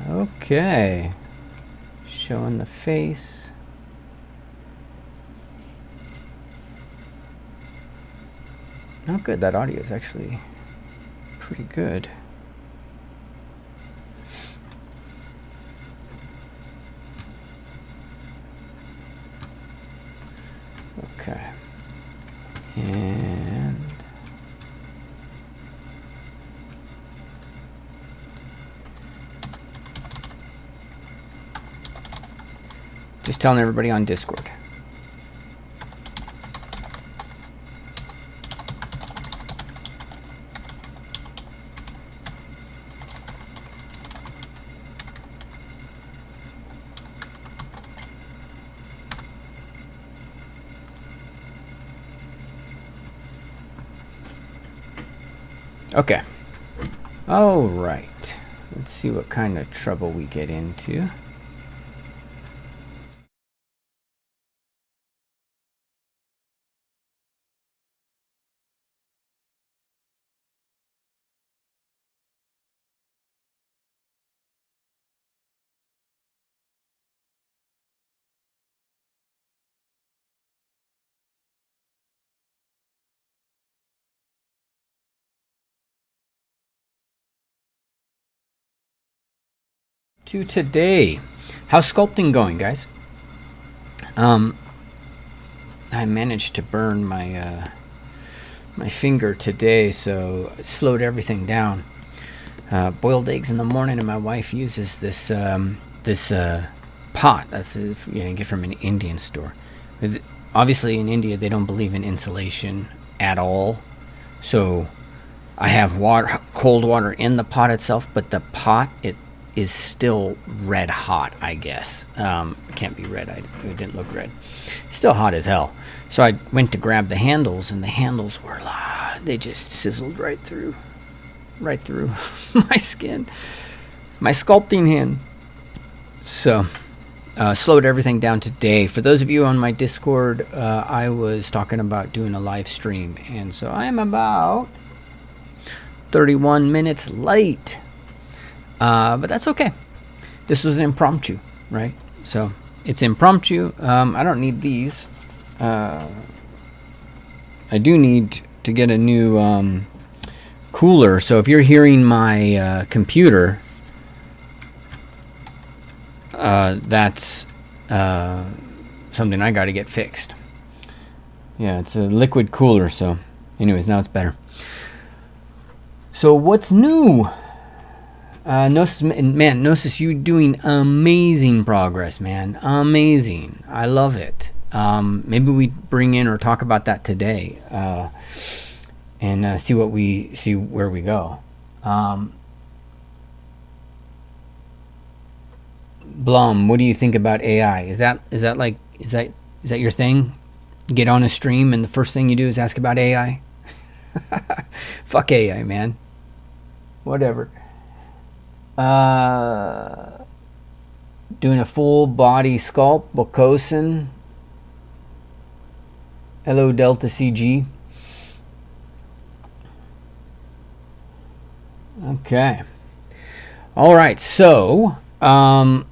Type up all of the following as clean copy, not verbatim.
Okay. Showing the face. Oh, good. That audio is actually pretty good. Okay. And just telling everybody on Discord. Okay. All right. Let's see what kind of trouble we get into. To today. How's sculpting going, guys? I managed to burn my my finger today, so it slowed everything down. Boiled eggs in the morning, and my wife uses this pot. That's you get from an Indian store. Obviously, in India, they don't believe in insulation at all, so I have water, cold water in the pot itself, but the pot is still red hot, I guess. It can't be red. It didn't look red. Still hot as hell. So I went to grab the handles, and the handles were they just sizzled right through my skin, my sculpting hand. So slowed everything down today. For those of you on my Discord, I was talking about doing a live stream, and so I am about 31 minutes late. But that's okay. This was an impromptu, right? So it's impromptu. I don't need these. I do need to get a new cooler. So if you're hearing my computer, that's something I got to get fixed. Yeah, it's a liquid cooler. So anyways, now it's better. So what's new? Gnosis, you doing amazing progress, man. Amazing. I love it. Maybe we bring in or talk about that today, and see where we go. Blum, what do you think about AI? Is that your thing? You get on a stream and the first thing you do is ask about AI? Fuck AI, man. Whatever. Doing a full body sculpt, Bocosin. Hello, Delta CG. Okay. All right, so the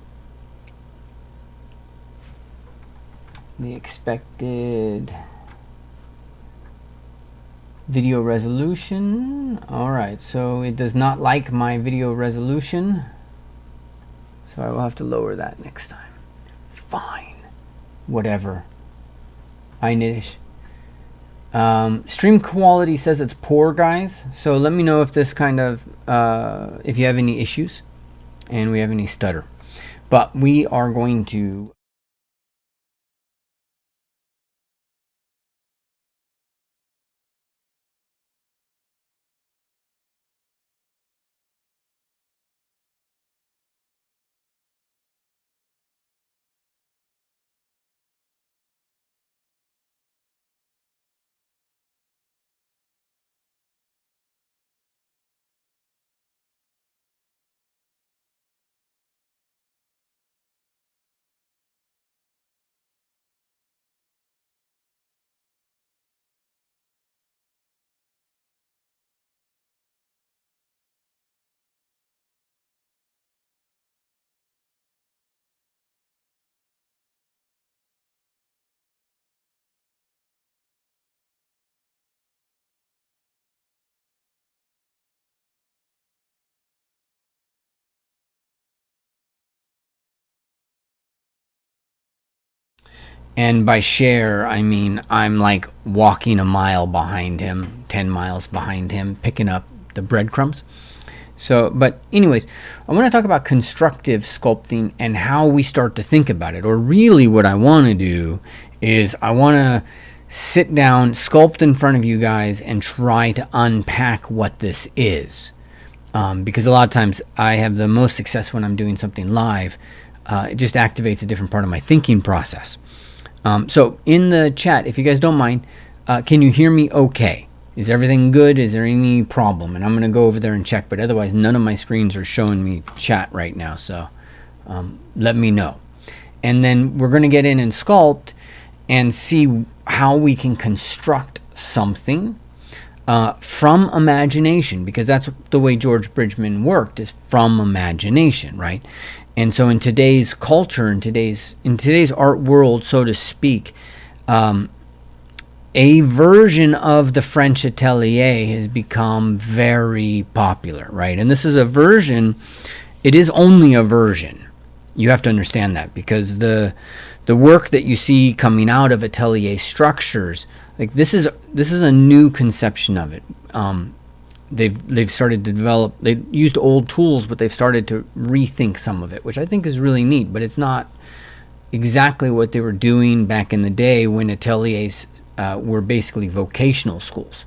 expected video resolution. All right, so it does not like my video resolution, so I will have to lower that next time. Fine, whatever. Einish. Stream quality says it's poor, guys, so let me know if this kind of if you have any issues and we have any stutter, but we are going to And by share, I mean I'm like walking a mile behind him, 10 miles behind him, picking up the breadcrumbs. So, but anyways, I want to talk about constructive sculpting and how we start to think about it. Or really what I want to do is I want to sit down, sculpt in front of you guys, and try to unpack what this is. Because a lot of times I have the most success when I'm doing something live. It just activates a different part of my thinking process. So in the chat, if you guys don't mind, can you hear me okay? Is everything good? Is there any problem? And I'm going to go over there and check, but otherwise none of my screens are showing me chat right now, so let me know. And then we're going to get in and sculpt and see how we can construct something from imagination, because that's the way George Bridgman worked, is from imagination, right? And so in today's culture, in today's art world, so to speak, a version of the French Atelier has become very popular, right? And this is a version, it is only a version. You have to understand that, because the work that you see coming out of Atelier structures, like this is a new conception of it. They've started to develop, they used old tools, but they've started to rethink some of it, which I think is really neat, but it's not exactly what they were doing back in the day when ateliers were basically vocational schools.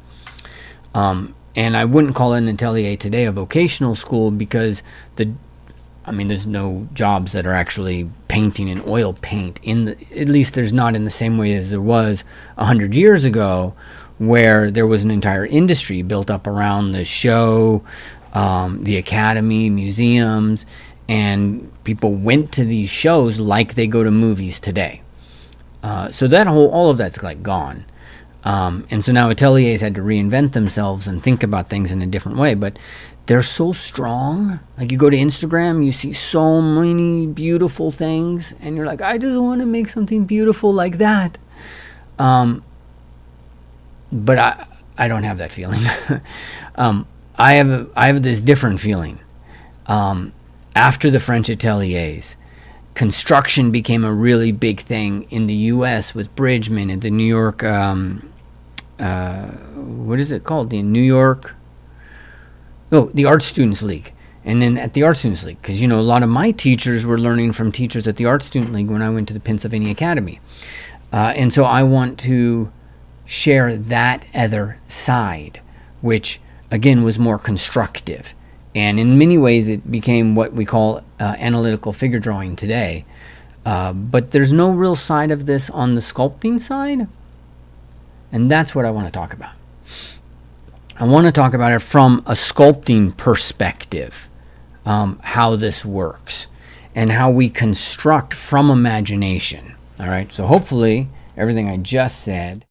And I wouldn't call an atelier today a vocational school, because there's no jobs that are actually painting in oil paint, at least there's not in the same way as there was 100 years ago, where there was an entire industry built up around the show, the academy, museums, and people went to these shows like they go to movies today. So that all of that's like gone. And so now ateliers had to reinvent themselves and think about things in a different way, but they're so strong. Like you go to Instagram, you see so many beautiful things, and you're like, I just want to make something beautiful like that. But I don't have that feeling. I have this different feeling. After the French ateliers, construction became a really big thing in the U.S. with Bridgman at the New York, what is it called? The Art Students League. And then at the Art Students League, because, a lot of my teachers were learning from teachers at the Art Student League when I went to the Pennsylvania Academy. And so I want to share that other side, which, again, was more constructive. And in many ways, it became what we call analytical figure drawing today. But there's no real side of this on the sculpting side. And that's what I want to talk about. I want to talk about it from a sculpting perspective, how this works, and how we construct from imagination. All right, so hopefully everything I just said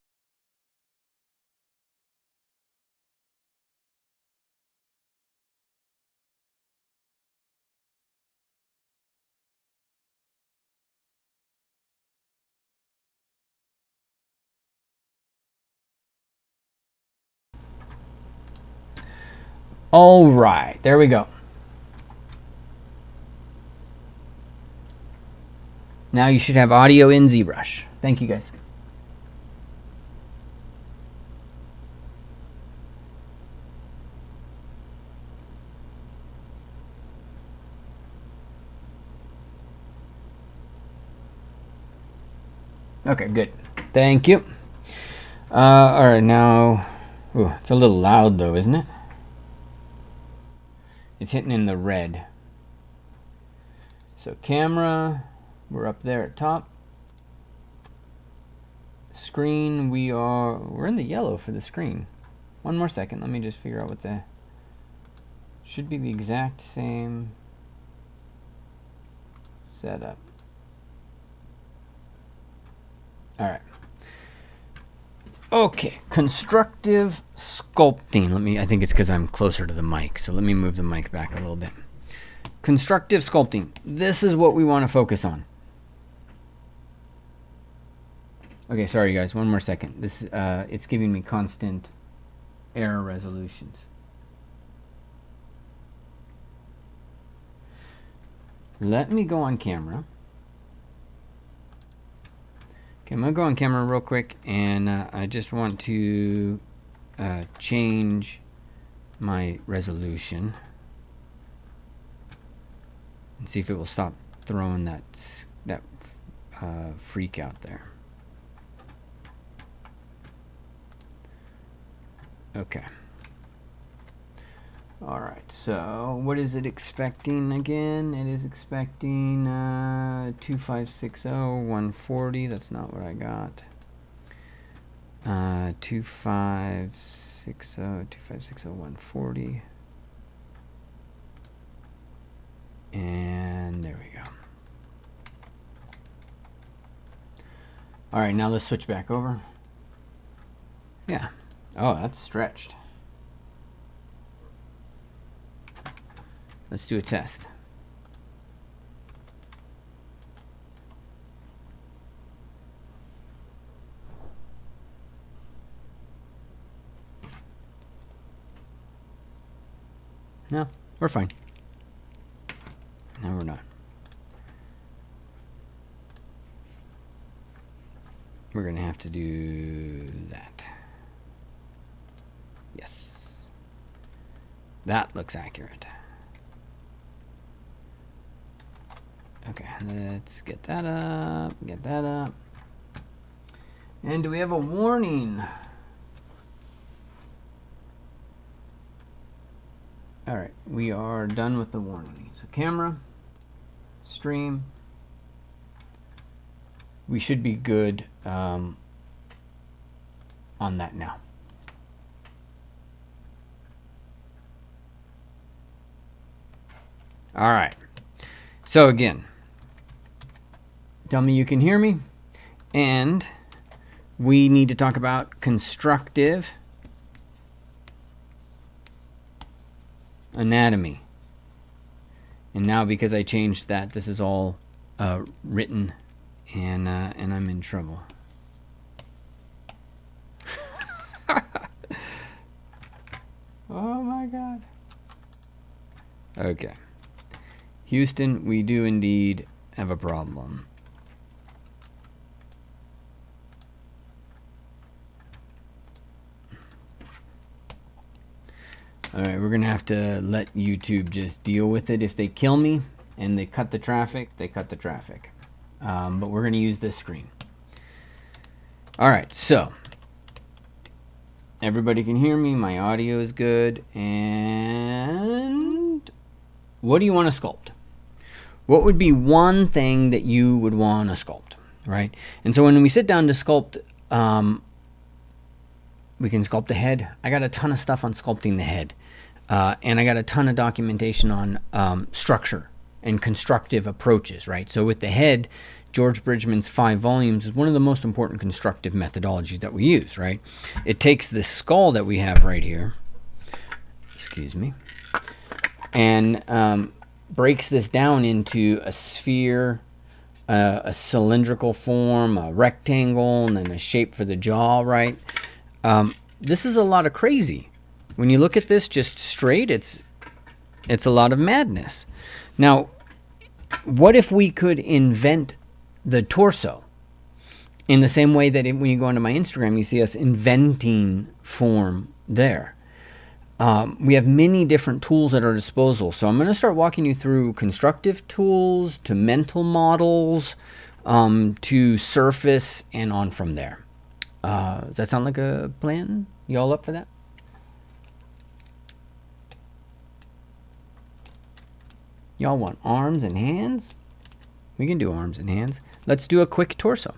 all right, there we go. Now you should have audio in ZBrush. Thank you, guys. Okay, good. Thank you. All right, now, it's a little loud though, isn't it? It's hitting in the red. So camera, we're up there at top. Screen, we're in the yellow for the screen. One more second, let me just figure out what should be the exact same setup. All right. Okay, constructive sculpting. I think it's because I'm closer to the mic, so let me move the mic back a little bit. Constructive sculpting. This is what we want to focus on. Okay, sorry guys, one more second. This it's giving me constant error resolutions. Let me go on camera. Okay, I'm gonna go on camera real quick, and I just want to change my resolution and see if it will stop throwing that freak out there. Okay. All right, so what is it expecting again? It is expecting 2560 140. That's not what I got. 2560 140. And there we go. All right, now let's switch back over. Yeah. Oh, that's stretched. Let's do a test. No, we're fine. No, we're not. We're going to have to do that. Yes. That looks accurate. Okay, let's get that up, get that up. And do we have a warning? All right, we are done with the warning. So camera, stream. We should be good on that now. All right. So again, tell me you can hear me. And we need to talk about constructive anatomy. And now because I changed that, this is all written, and I'm in trouble. Oh my God. Okay. Houston, we do indeed have a problem. All right, we're going to have to let YouTube just deal with it. If they kill me and they cut the traffic, they cut the traffic. But we're going to use this screen. All right, so everybody can hear me. My audio is good. And what do you want to sculpt? What would be one thing that you would want to sculpt, right? And so when we sit down to sculpt, we can sculpt the head. I got a ton of stuff on sculpting the head. And I got a ton of documentation on structure and constructive approaches, right? So with the head, George Bridgman's 5 volumes is one of the most important constructive methodologies that we use, right? It takes this skull that we have right here, excuse me, and breaks this down into a sphere, a cylindrical form, a rectangle, and then a shape for the jaw, right? This is a lot of crazy. When you look at this just straight, it's a lot of madness. Now, what if we could invent the torso in the same way that when you go onto my Instagram, you see us inventing form there? We have many different tools at our disposal. So I'm going to start walking you through constructive tools, to mental models, to surface, and on from there. Does that sound like a plan? You all up for that? Y'all want arms and hands? We can do arms and hands. Let's do a quick torso.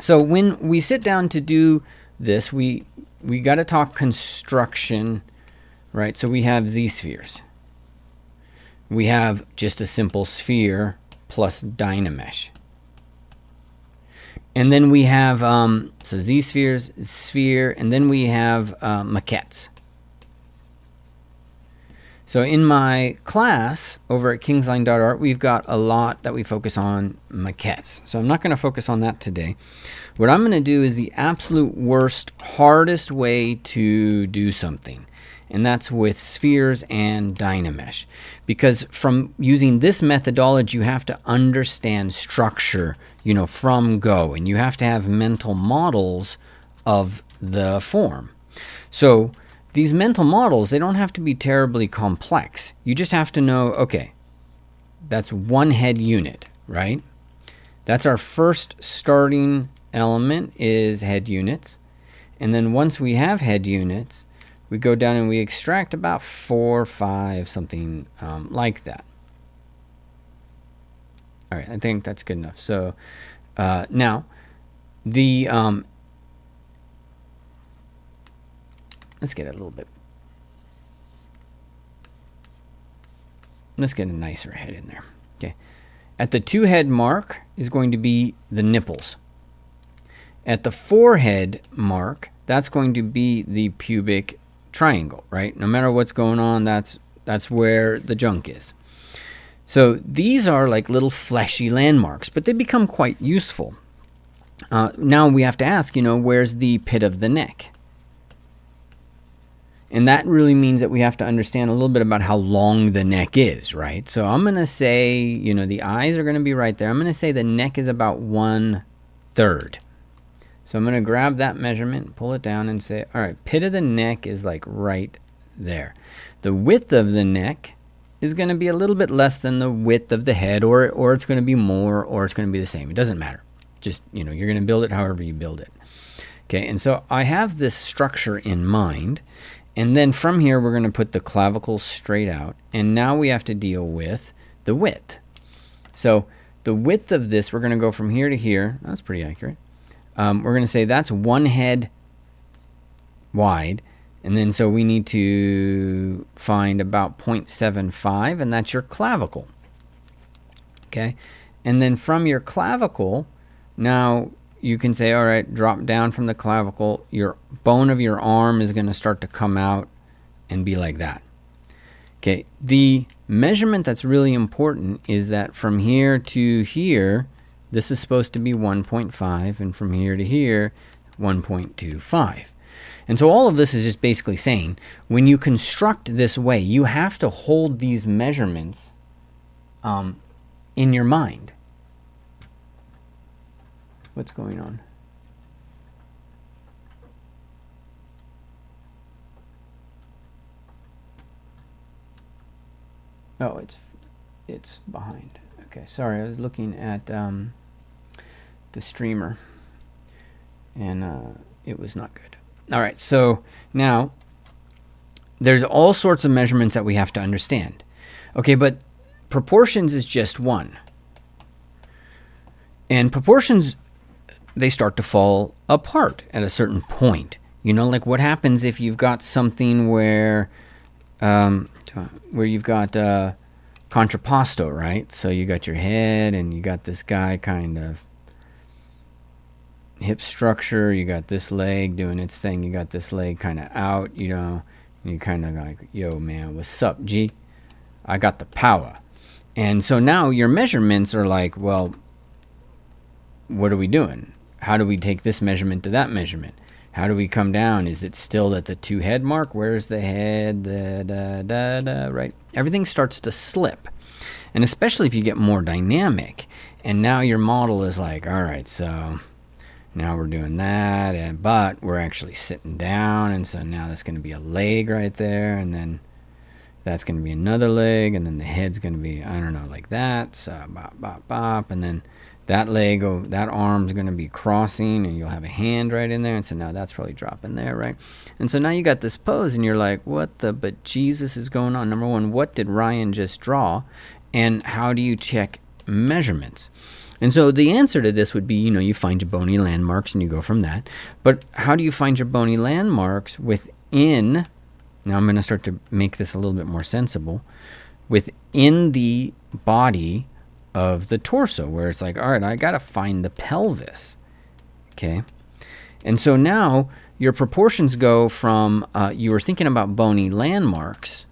So when we sit down to do this, we got to talk construction, right? So we have Z-spheres. We have just a simple sphere plus Dynamesh. And then we have, so Z-spheres, sphere, and then we have maquettes. So in my class over at kingsline.art, we've got a lot that we focus on maquettes. So I'm not going to focus on that today. What I'm going to do is the absolute worst, hardest way to do something. and that's with spheres and Dynamesh. Because from using this methodology, you have to understand structure, from go, and you have to have mental models of the form. So these mental models, they don't have to be terribly complex. You just have to know, okay, that's one head unit, right? That's our first starting element is head units. And then once we have head units, we go down and we extract about 4 or 5, something like that. All right, I think that's good enough. So now the let's get a little bit. Let's get a nicer head in there. Okay. At the 2 head mark is going to be the nipples. At the 4 head mark, that's going to be the pubic triangle, right? No matter what's going on, that's where the junk is. So these are like little fleshy landmarks, but they become quite useful. Now we have to ask, where's the pit of the neck? And that really means that we have to understand a little bit about how long the neck is, right? So I'm going to say, the eyes are going to be right there. I'm going to say the neck is about 1/3. So I'm going to grab that measurement, pull it down, and say, all right, pit of the neck is like right there. The width of the neck is going to be a little bit less than the width of the head, or it's going to be more, or it's going to be the same. It doesn't matter. Just, you're going to build it however you build it. Okay, and so I have this structure in mind. And then from here, we're going to put the clavicle straight out. And now we have to deal with the width. So the width of this, we're going to go from here to here. That's pretty accurate. We're going to say that's 1 head wide. And then so we need to find about 0.75, and that's your clavicle. Okay. And then from your clavicle, now you can say, all right, drop down from the clavicle. Your bone of your arm is going to start to come out and be like that. Okay, the measurement that's really important is that from here to here, this is supposed to be 1.5, and from here to here, 1.25. And so all of this is just basically saying, when you construct this way, you have to hold these measurements in your mind. What's going on? Oh, it's behind. Okay, sorry, I was looking at the streamer, and it was not good. All right, so now there's all sorts of measurements that we have to understand. Okay, but proportions is just one. And proportions, they start to fall apart at a certain point. Like what happens if you've got something where you've got contrapposto, right? So you got your head and you got this guy kind of hip structure, you got this leg doing its thing, you got this leg kind of out, and you kind of like, yo man, what's up, G? I got the power. And so now your measurements are like, well, what are we doing? How do we take this measurement to that measurement? How do we come down? Is it still at the 2 head mark? Where's the head? Right? Everything starts to slip. And especially if you get more dynamic. And now your model is like, all right, so now we're doing that, but we're actually sitting down. And so now that's going to be a leg right there. And then that's going to be another leg. And then the head's going to be, I don't know, like that. So bop, bop, bop. And then that leg, that arm's going to be crossing, and you'll have a hand right in there. And so now that's probably dropping there, right? And so now you got this pose, and you're like, what the but Jesus is going on? Number one, what did Ryan just draw? And how do you check measurements? And so the answer to this would be, you find your bony landmarks, and you go from that. But how do you find your bony landmarks within, now I'm going to start to make this a little bit more sensible, within the body of the torso, where it's like, all right, I got to find the pelvis. Okay. And so now your proportions go from, you were thinking about bony landmarks,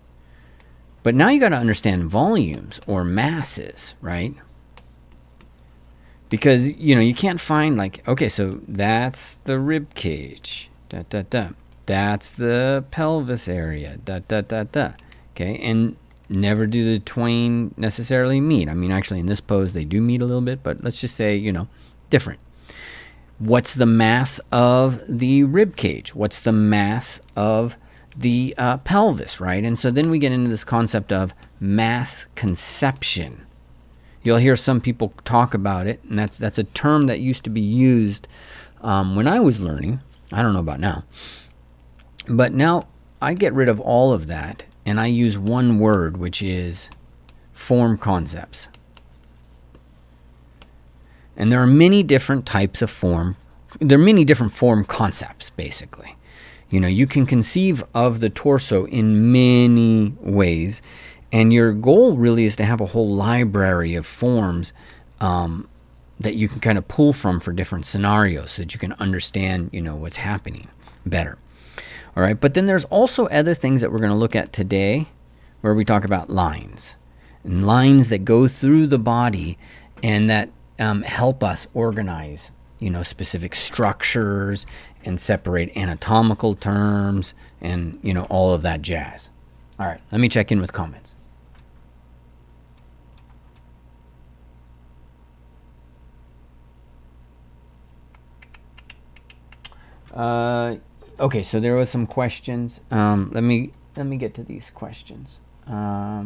but now you got to understand volumes or masses, right? Because, you can't find like, okay, so that's the rib cage. That's the pelvis area. Da, da, da, da. Okay, and never do the twain necessarily meet. I mean, actually, in this pose, they do meet a little bit, but let's just say, different. What's the mass of the rib cage? What's the mass of the pelvis, right? And so then we get into this concept of mass conception. You'll hear some people talk about it, and that's a term that used to be used when I was learning. I don't know about now. But now I get rid of all of that, and I use one word, which is form concepts. And there are many different types of form. There are many different form concepts, basically. You can conceive of the torso in many ways, and your goal really is to have a whole library of forms that you can kind of pull from for different scenarios so that you can understand, what's happening better. All right, but then there's also other things that we're going to look at today where we talk about lines, and lines that go through the body and that help us organize, specific structures and separate anatomical terms and, all of that jazz. All right, let me check in with comments. Okay, so there was some questions. Let me get to these questions. How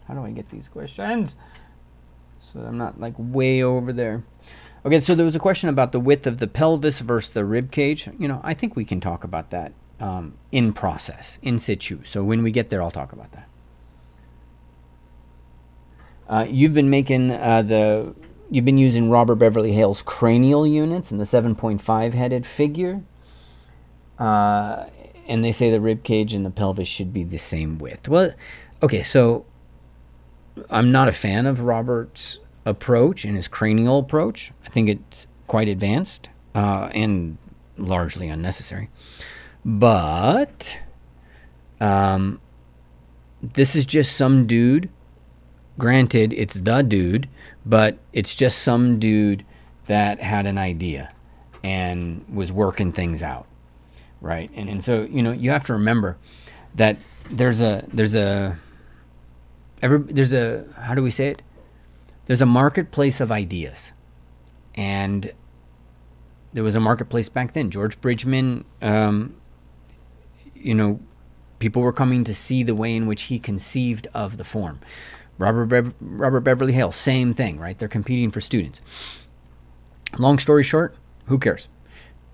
do I get these questions? So I'm not like way over there. Okay, so there was a question about the width of the pelvis versus the rib cage. I think we can talk about that in process, in situ. So when we get there, I'll talk about that. You've been using Robert Beverly Hale's cranial units and the 7.5 headed figure. And they say the rib cage and the pelvis should be the same width. Well, okay, so I'm not a fan of Robert's approach and his cranial approach. I think it's quite advanced and largely unnecessary. But this is just some dude. Granted, it's the dude, but it's just some dude that had an idea and was working things out, right? And so, you have to remember that there's a how do we say it? There's a marketplace of ideas, and there was a marketplace back then. George Bridgman, people were coming to see the way in which he conceived of the form. Robert Beverly Hale, same thing, right? They're competing for students. Long story short, who cares?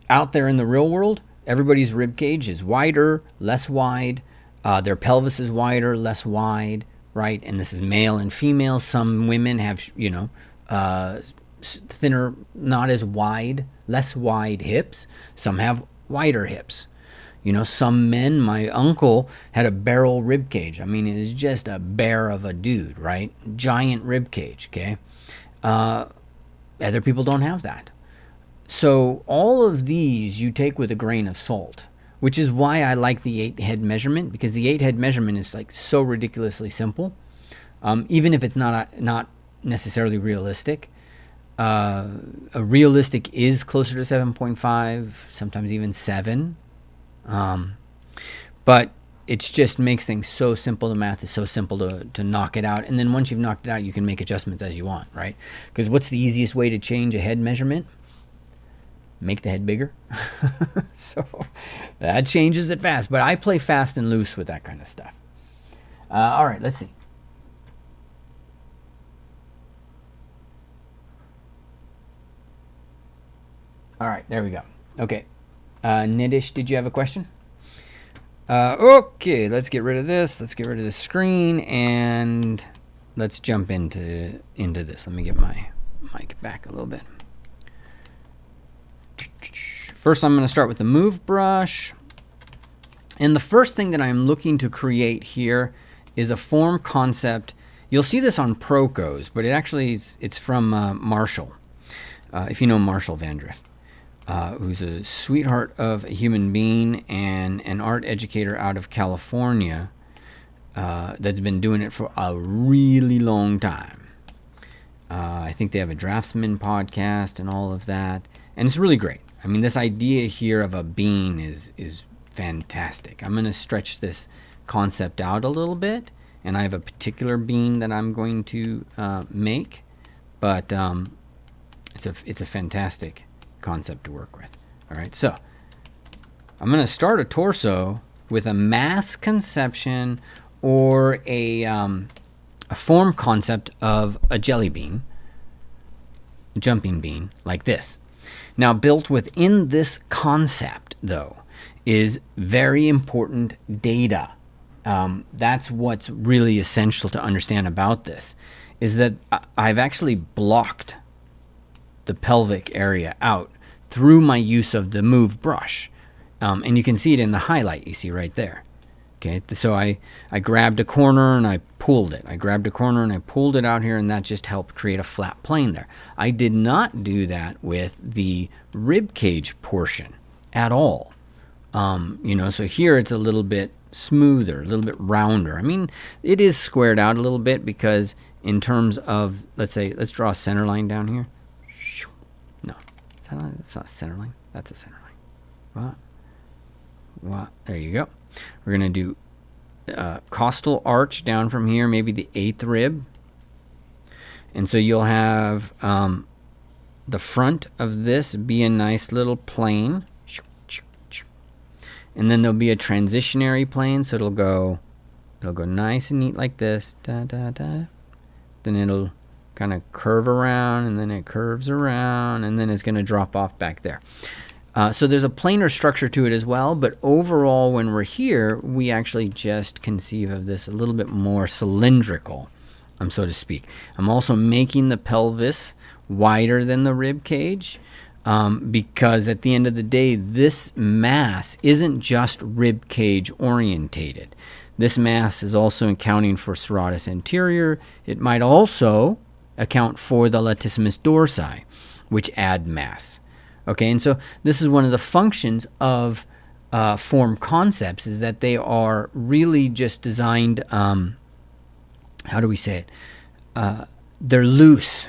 Out there in the real world, everybody's rib cage is wider, less wide. Their pelvis is wider, less wide, right? And this is male and female. Some women have, thinner, not as wide, less wide hips. Some have wider hips. Some men, my uncle had a barrel rib cage. I mean, it is just a bear of a dude, right? Giant rib cage, okay? Other people don't have that. So all of these you take with a grain of salt, which is why I like the 8-head measurement, because the 8-head measurement is like so ridiculously simple. Even if it's not necessarily realistic. A realistic is closer to 7.5, sometimes even 7. But it just makes things so simple. The math is so simple to knock it out. And then once you've knocked it out, you can make adjustments as you want, right? Because what's the easiest way to change a head measurement? Make the head bigger. So that changes it fast. But I play fast and loose with that kind of stuff. All right, let's see. All right, there we go. Okay. Nidish, did you have a question? Okay, let's get rid of this. Let's get rid of the screen, and let's jump into this. Let me get my mic back a little bit. First, I'm going to start with the move brush. And the first thing that I'm looking to create here is a form concept. You'll see this on Procos, but it's from Marshall, if you know Marshall Vandrift. Who's a sweetheart of a human being and an art educator out of California that's been doing it for a really long time. I think they have a Draftsman podcast and all of that. And it's really great. I mean, this idea here of a being is fantastic. I'm going to stretch this concept out a little bit, and I have a particular bean that I'm going to make, but it's a fantastic concept to work with. All right, so I'm going to start a torso with a mass conception or a form concept of a jelly bean, a jumping bean, like this. Now, built within this concept, though, is very important data. That's what's really essential to understand about this, is that I've actually blocked the pelvic area out through my use of the move brush. And you can see it in the highlight you see right there. Okay, so I grabbed a corner and I pulled it. I grabbed a corner and I pulled it out here, and that just helped create a flat plane there. I did not do that with the rib cage portion at all. So here it's a little bit smoother, a little bit rounder. I mean, it is squared out a little bit because in terms of, let's draw a center line down here. No, that's not a center line. That's a center line. What? There you go. We're going to do costal arch down from here, maybe the 8th rib. And so you'll have the front of this be a nice little plane. And then there'll be a transitionary plane, so it'll go nice and neat like this. Then it'll kind of curve around, and then it curves around, and then it's going to drop off back there. So there's a planar structure to it as well, but overall when we're here, we actually just conceive of this a little bit more cylindrical, so to speak. I'm also making the pelvis wider than the rib cage because at the end of the day, this mass isn't just rib cage orientated. This mass is also accounting for serratus anterior. It might also account for the latissimus dorsi, which add mass. Okay, and so this is one of the functions of form concepts, is that they are really just designed, how do we say it? They're loose.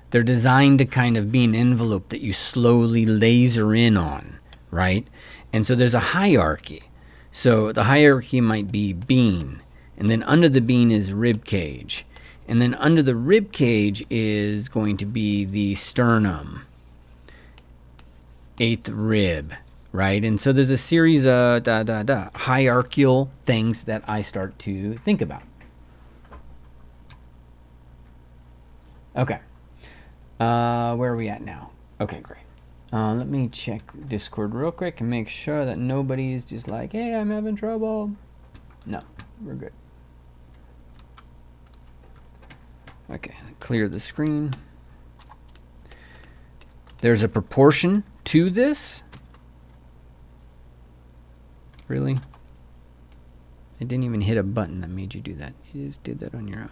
They're designed to kind of be an envelope that you slowly laser in on, right? And so there's a hierarchy. So the hierarchy might be bean, and then under the bean is rib cage. And then under the rib cage is going to be the sternum, 8th rib, right? And so there's a series of hierarchical things that I start to think about. Okay. Where are we at now? Okay, great. Let me check Discord real quick and make sure that nobody's just like, hey, I'm having trouble. No, we're good. Okay, clear the screen. There's a proportion to this. Really? I didn't even hit a button that made you do that. You just did that on your own.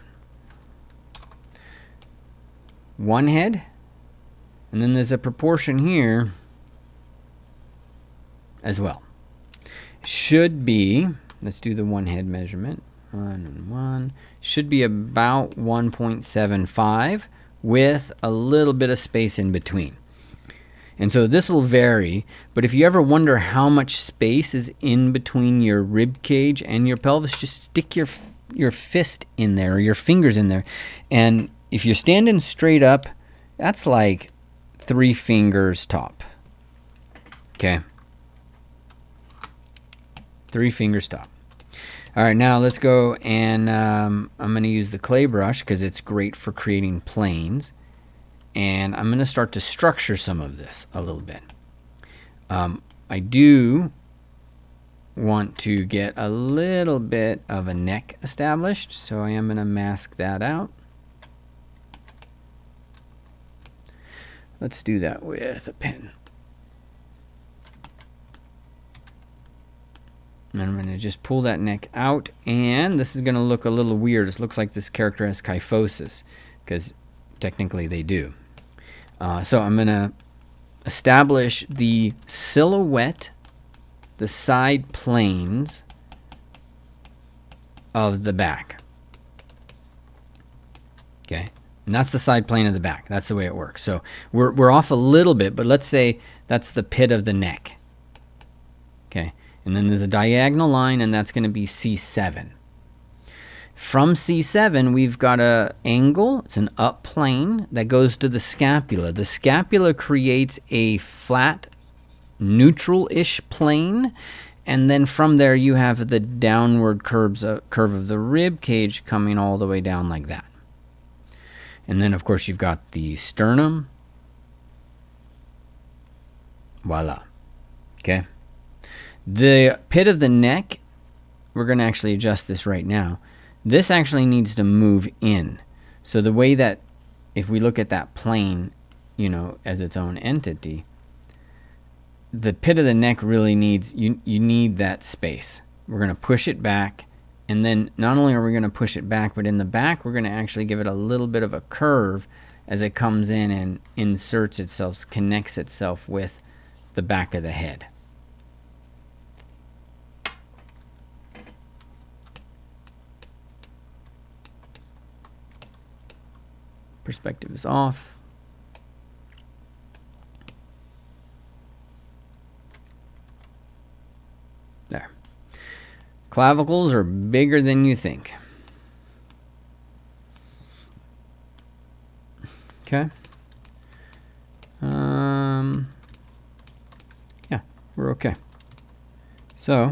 One head, and then there's a proportion here as well. Should be, let's do the one head measurement. 1 and 1 should be about 1.75 with a little bit of space in between. And so this will vary, but if you ever wonder how much space is in between your rib cage and your pelvis, just stick your fist in there, or your fingers in there. And if you're standing straight up, that's like 3 fingers top. Okay. 3 fingers top. All right, now let's go, and I'm going to use the clay brush because it's great for creating planes. And I'm going to start to structure some of this a little bit. I do want to get a little bit of a neck established, so I am going to mask that out. Let's do that with a pen. And I'm going to just pull that neck out, and this is going to look a little weird. This looks like this character has kyphosis, because technically they do. So I'm going to establish the silhouette, the side planes of the back. Okay, and that's the side plane of the back. That's the way it works. So we're off a little bit, but let's say that's the pit of the neck. Okay, And then there's a diagonal line, and that's going to be C7. From C7, we've got an angle. It's an up plane that goes to the scapula. The scapula creates a flat, neutral-ish plane. And then from there, you have the downward curve of the rib cage coming all the way down like that. And then, of course, you've got the sternum. Voila. Okay. The pit of the neck, we're going to actually adjust this right now. This actually needs to move in. So the way that, if we look at that plane, you know, as its own entity, the pit of the neck really needs, you need that space. We're going to push it back, and then not only are we going to push it back, but in the back we're going to actually give it a little bit of a curve as it comes in and inserts itself, connects itself with the back of the head. Perspective is off. There. Clavicles are bigger than you think. Okay. Yeah, we're okay. So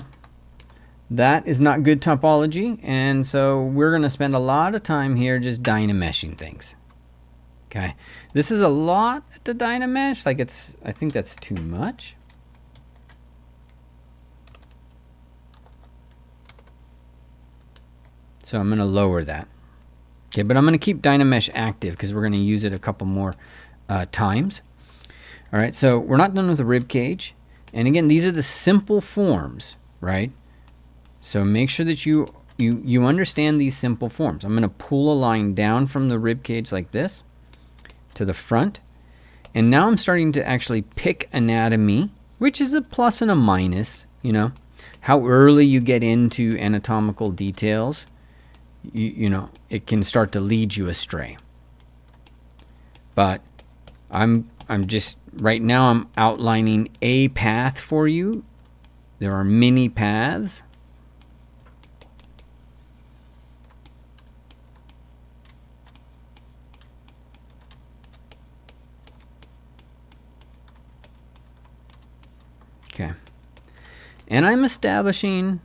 that is not good topology, and so we're going to spend a lot of time here just dynameshing things. Okay, this is a lot to dynamesh. Like I think that's too much. So I'm going to lower that. Okay, but I'm going to keep Dynamesh active because we're going to use it a couple more times. All right, so we're not done with the rib cage. And again, these are the simple forms, right? So make sure that you understand these simple forms. I'm going to pull a line down from the rib cage like this to the front. And now I'm starting to actually pick anatomy, which is a plus and a minus, you know. How early you get into anatomical details, you know, it can start to lead you astray. But I'm just, right now I'm outlining a path for you. There are many paths. Okay. And I'm establishing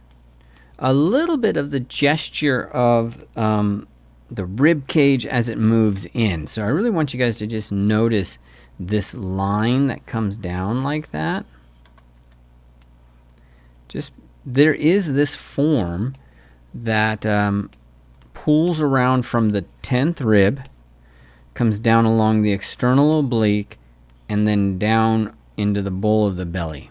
a little bit of the gesture of the rib cage as it moves in. So I really want you guys to just notice this line that comes down like that. Just, there is this form that pulls around from the 10th rib, comes down along the external oblique, and then down into the bowl of the belly.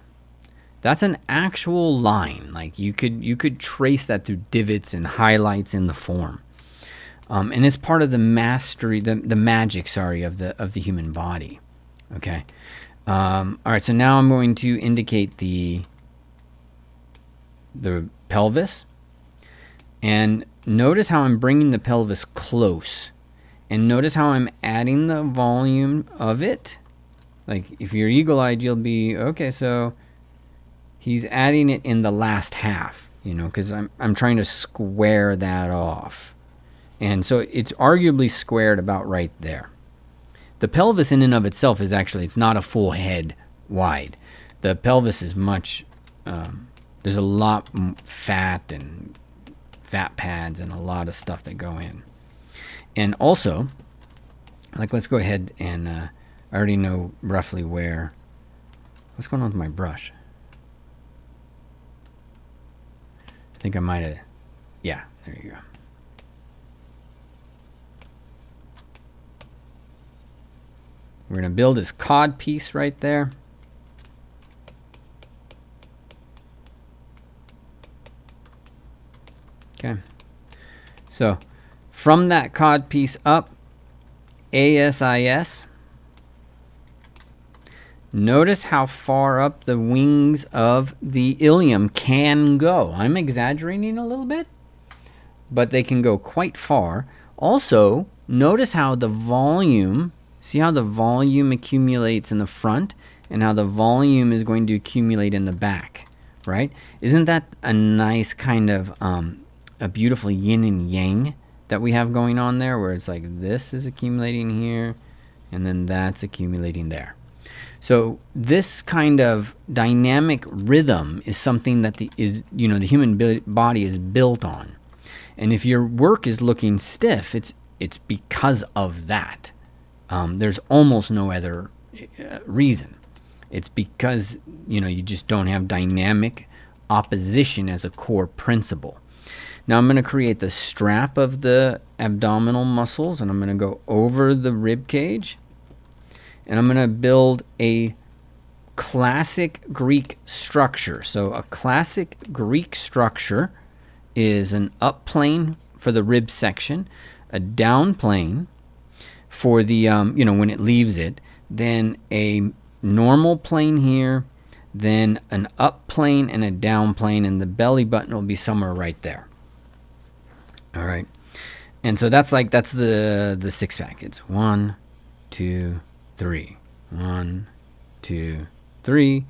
That's an actual line. Like you could trace that through divots and highlights in the form, and it's part of the mastery, the magic, sorry, of the human body. Okay. All right. So now I'm going to indicate the pelvis, and notice how I'm bringing the pelvis close, and notice how I'm adding the volume of it. Like if you're eagle-eyed, you'll be okay. So he's adding it in the last half, you know, because I'm trying to square that off. And so it's arguably squared about right there. The pelvis in and of itself is actually, it's not a full head wide. The pelvis is much, there's a lot fat and fat pads and a lot of stuff that go in. And also, like, let's go ahead and I already know roughly where, what's going on with my brush? I think I might have, yeah, there you go. We're going to build this cod piece right there. Okay. So from that cod piece up, ASIS. Notice how far up the wings of the ilium can go. I'm exaggerating a little bit, but they can go quite far. Also, notice how the volume, see how the volume accumulates in the front and how the volume is going to accumulate in the back. right? Isn't that a nice kind of a beautiful yin and yang that we have going on there, where it's like this is accumulating here and then that's accumulating there. So this kind of dynamic rhythm is something that the human body is built on. And if your work is looking stiff, it's because of that. There's almost no other reason. It's because you just don't have dynamic opposition as a core principle. Now I'm going to create the strap of the abdominal muscles, and I'm going to go over the rib cage, and I'm going to build a classic Greek structure. So a classic Greek structure is an up plane for the rib section, a down plane for the when it leaves it, then a normal plane here, then an up plane and a down plane, and the belly button will be somewhere right there. All right, and so that's the six pack. It's 1, 2, 3, 1, 2, 3,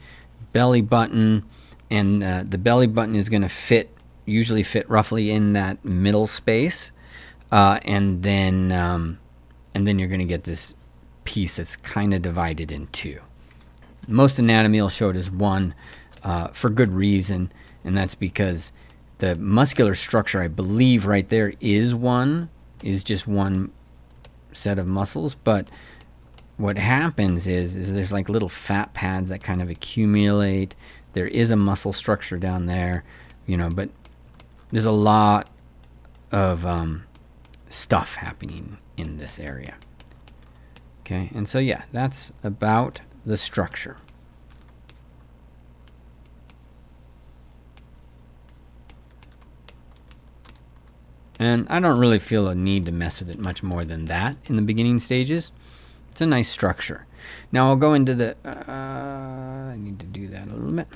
belly button, and the belly button is going to usually fit roughly in that middle space, and then you're going to get this piece that's kind of divided in two. Most anatomy will show it as one for good reason, and that's because the muscular structure, I believe right there is just one set of muscles. But what happens is there's like little fat pads that kind of accumulate. There is a muscle structure down there, but there's a lot of stuff happening in this area. Okay, and so yeah, that's about the structure. And I don't really feel a need to mess with it much more than that in the beginning stages. It's a nice structure. Now I'll go into the, I need to do that a little bit.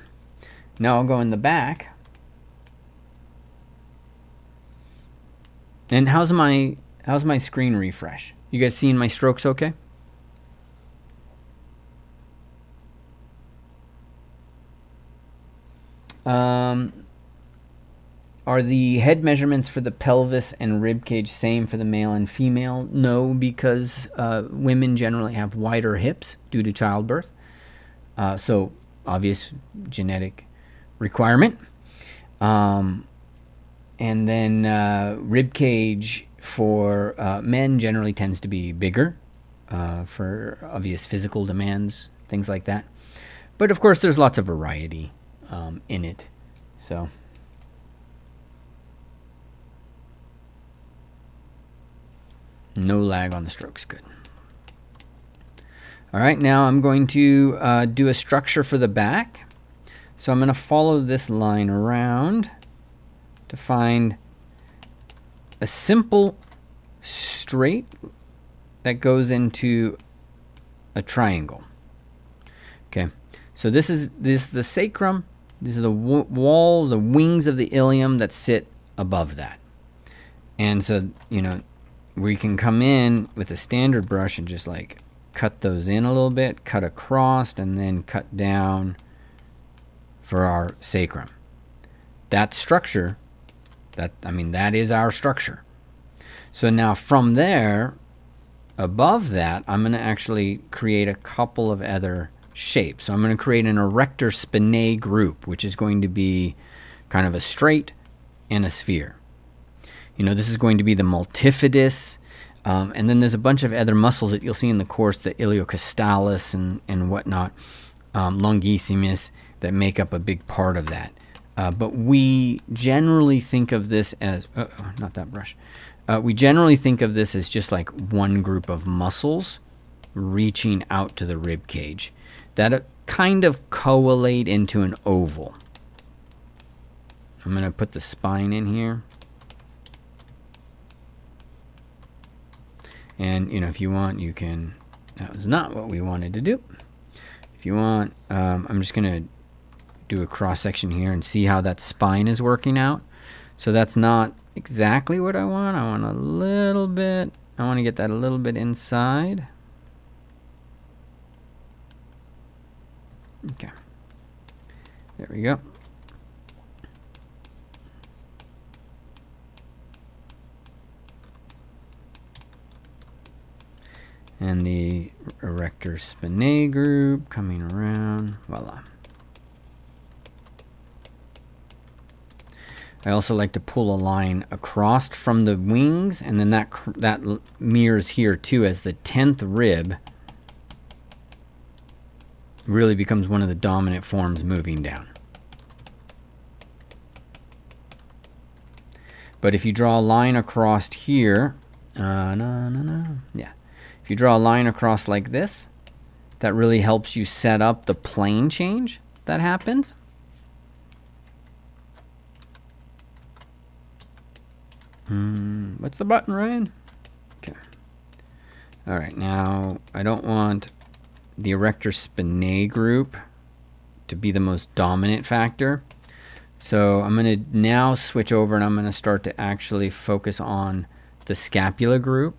Now I'll go in the back. And how's my screen refresh? You guys seeing my strokes okay? Are the head measurements for the pelvis and rib cage same for the male and female? No, because women generally have wider hips due to childbirth. So obvious genetic requirement. And then rib cage for men generally tends to be bigger for obvious physical demands, things like that. But of course, there's lots of variety in it. So. No lag on the strokes, good. All right, now I'm going to do a structure for the back. So I'm going to follow this line around to find a simple straight that goes into a triangle. Okay, so this is the sacrum. These are the wall, the wings of the ilium that sit above that. And so, we can come in with a standard brush and just like cut those in a little bit, cut across, and then cut down for our sacrum. That structure, that is our structure. So now from there, above that, I'm going to actually create a couple of other shapes. So I'm going to create an erector spinae group, which is going to be kind of a straight and a sphere. This is going to be the multifidus, and then there's a bunch of other muscles that you'll see in the course, the iliocostalis and whatnot, longissimus, that make up a big part of that. But we generally think of this as, not that brush. We generally think of this as just like one group of muscles reaching out to the rib cage that kind of collate into an oval. I'm going to put the spine in here. And, if you want, you can, that was not what we wanted to do. If you want, I'm just going to do a cross section here and see how that spine is working out. So that's not exactly what I want. I want a little bit, I want to get that a little bit inside. Okay. There we go. And the erector spinae group coming around. Voila. I also like to pull a line across from the wings, and then that mirrors here too, as the 10th rib really becomes one of the dominant forms moving down. But if you draw a line across here, yeah. If you draw a line across like this, that really helps you set up the plane change that happens. What's the button, Ryan? Okay. All right, now I don't want the erector spinae group to be the most dominant factor. So I'm going to now switch over and I'm going to start to actually focus on the scapula group.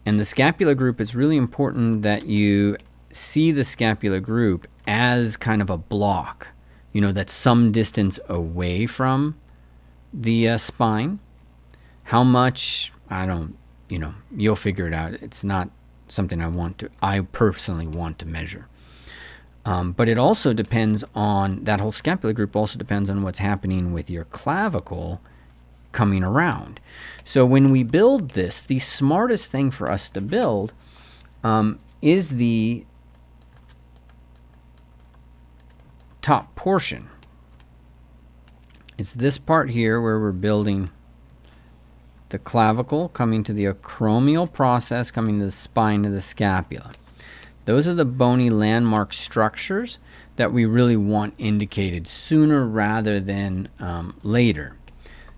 And the scapula group, it's really important that you see the scapula group as kind of a block, you know, that's some distance away from the spine. How much, I don't, you know, you'll figure it out. It's not something I personally want to measure. But it also depends on, that whole scapula group also depends on what's happening with your clavicle coming around. So when we build this, the smartest thing for us to build is the top portion. It's this part here where we're building the clavicle, coming to the acromial process, coming to the spine of the scapula. Those are the bony landmark structures that we really want indicated sooner rather than later.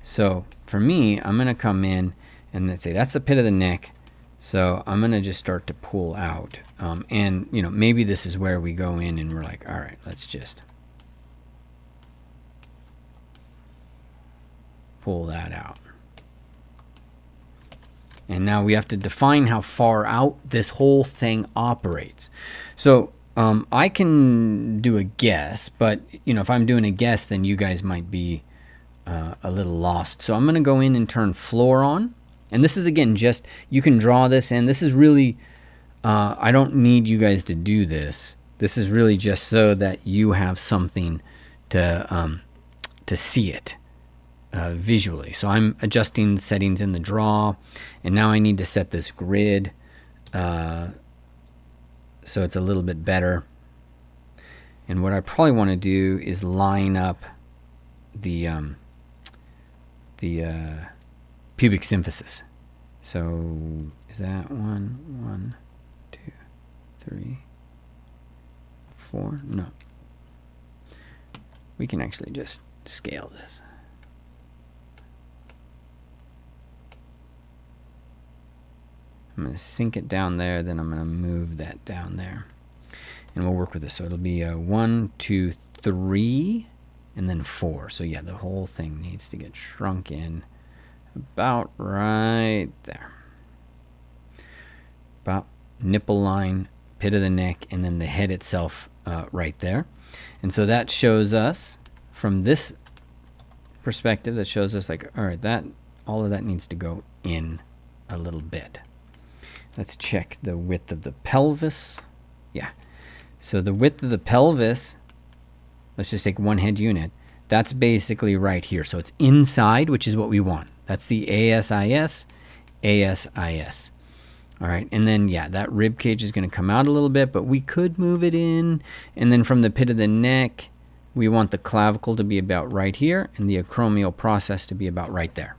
So for me, I'm going to come in and let's say that's the pit of the neck. So I'm going to just start to pull out. And, you know, maybe this is where we go in and we're like, all right, let's just pull that out. And now we have to define how far out this whole thing operates. So I can do a guess, but you know, if I'm doing a guess, then you guys might be a little lost. So I'm going to go in and turn floor on. And this is, again, just, you can draw this in. This is really, I don't need you guys to do this. This is really just so that you have something to see it. Visually. So I'm adjusting settings in the draw, and now I need to set this grid so it's a little bit better. And what I probably want to do is line up the pubic symphysis. So is that 1, 2, 3, 4? No. We can actually just scale this. I'm going to sink it down there, then I'm going to move that down there. And we'll work with this. So it'll be 1, 2, 3, and then 4. So yeah, the whole thing needs to get shrunk in about right there. About nipple line, pit of the neck, and then the head itself right there. And so that shows us, from this perspective, that shows us like, all right, that all of that needs to go in a little bit. Let's check the width of the pelvis. Yeah. So the width of the pelvis, let's just take one head unit. That's basically right here. So it's inside, which is what we want. That's the ASIS, ASIS. All right. And then, yeah, that rib cage is going to come out a little bit, but we could move it in. And then from the pit of the neck, we want the clavicle to be about right here and the acromial process to be about right there.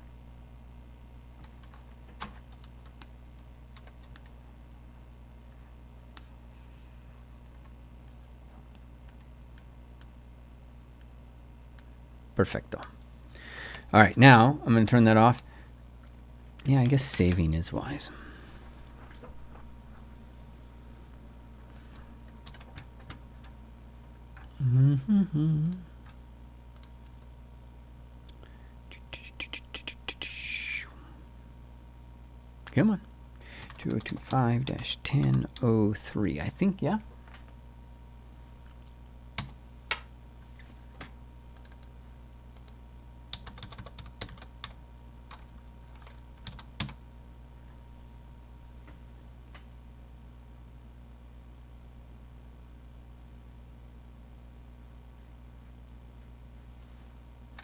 Perfecto. All right, now I'm going to turn that off. Yeah, I guess saving is wise. Come on. 2025-1003. I think, yeah.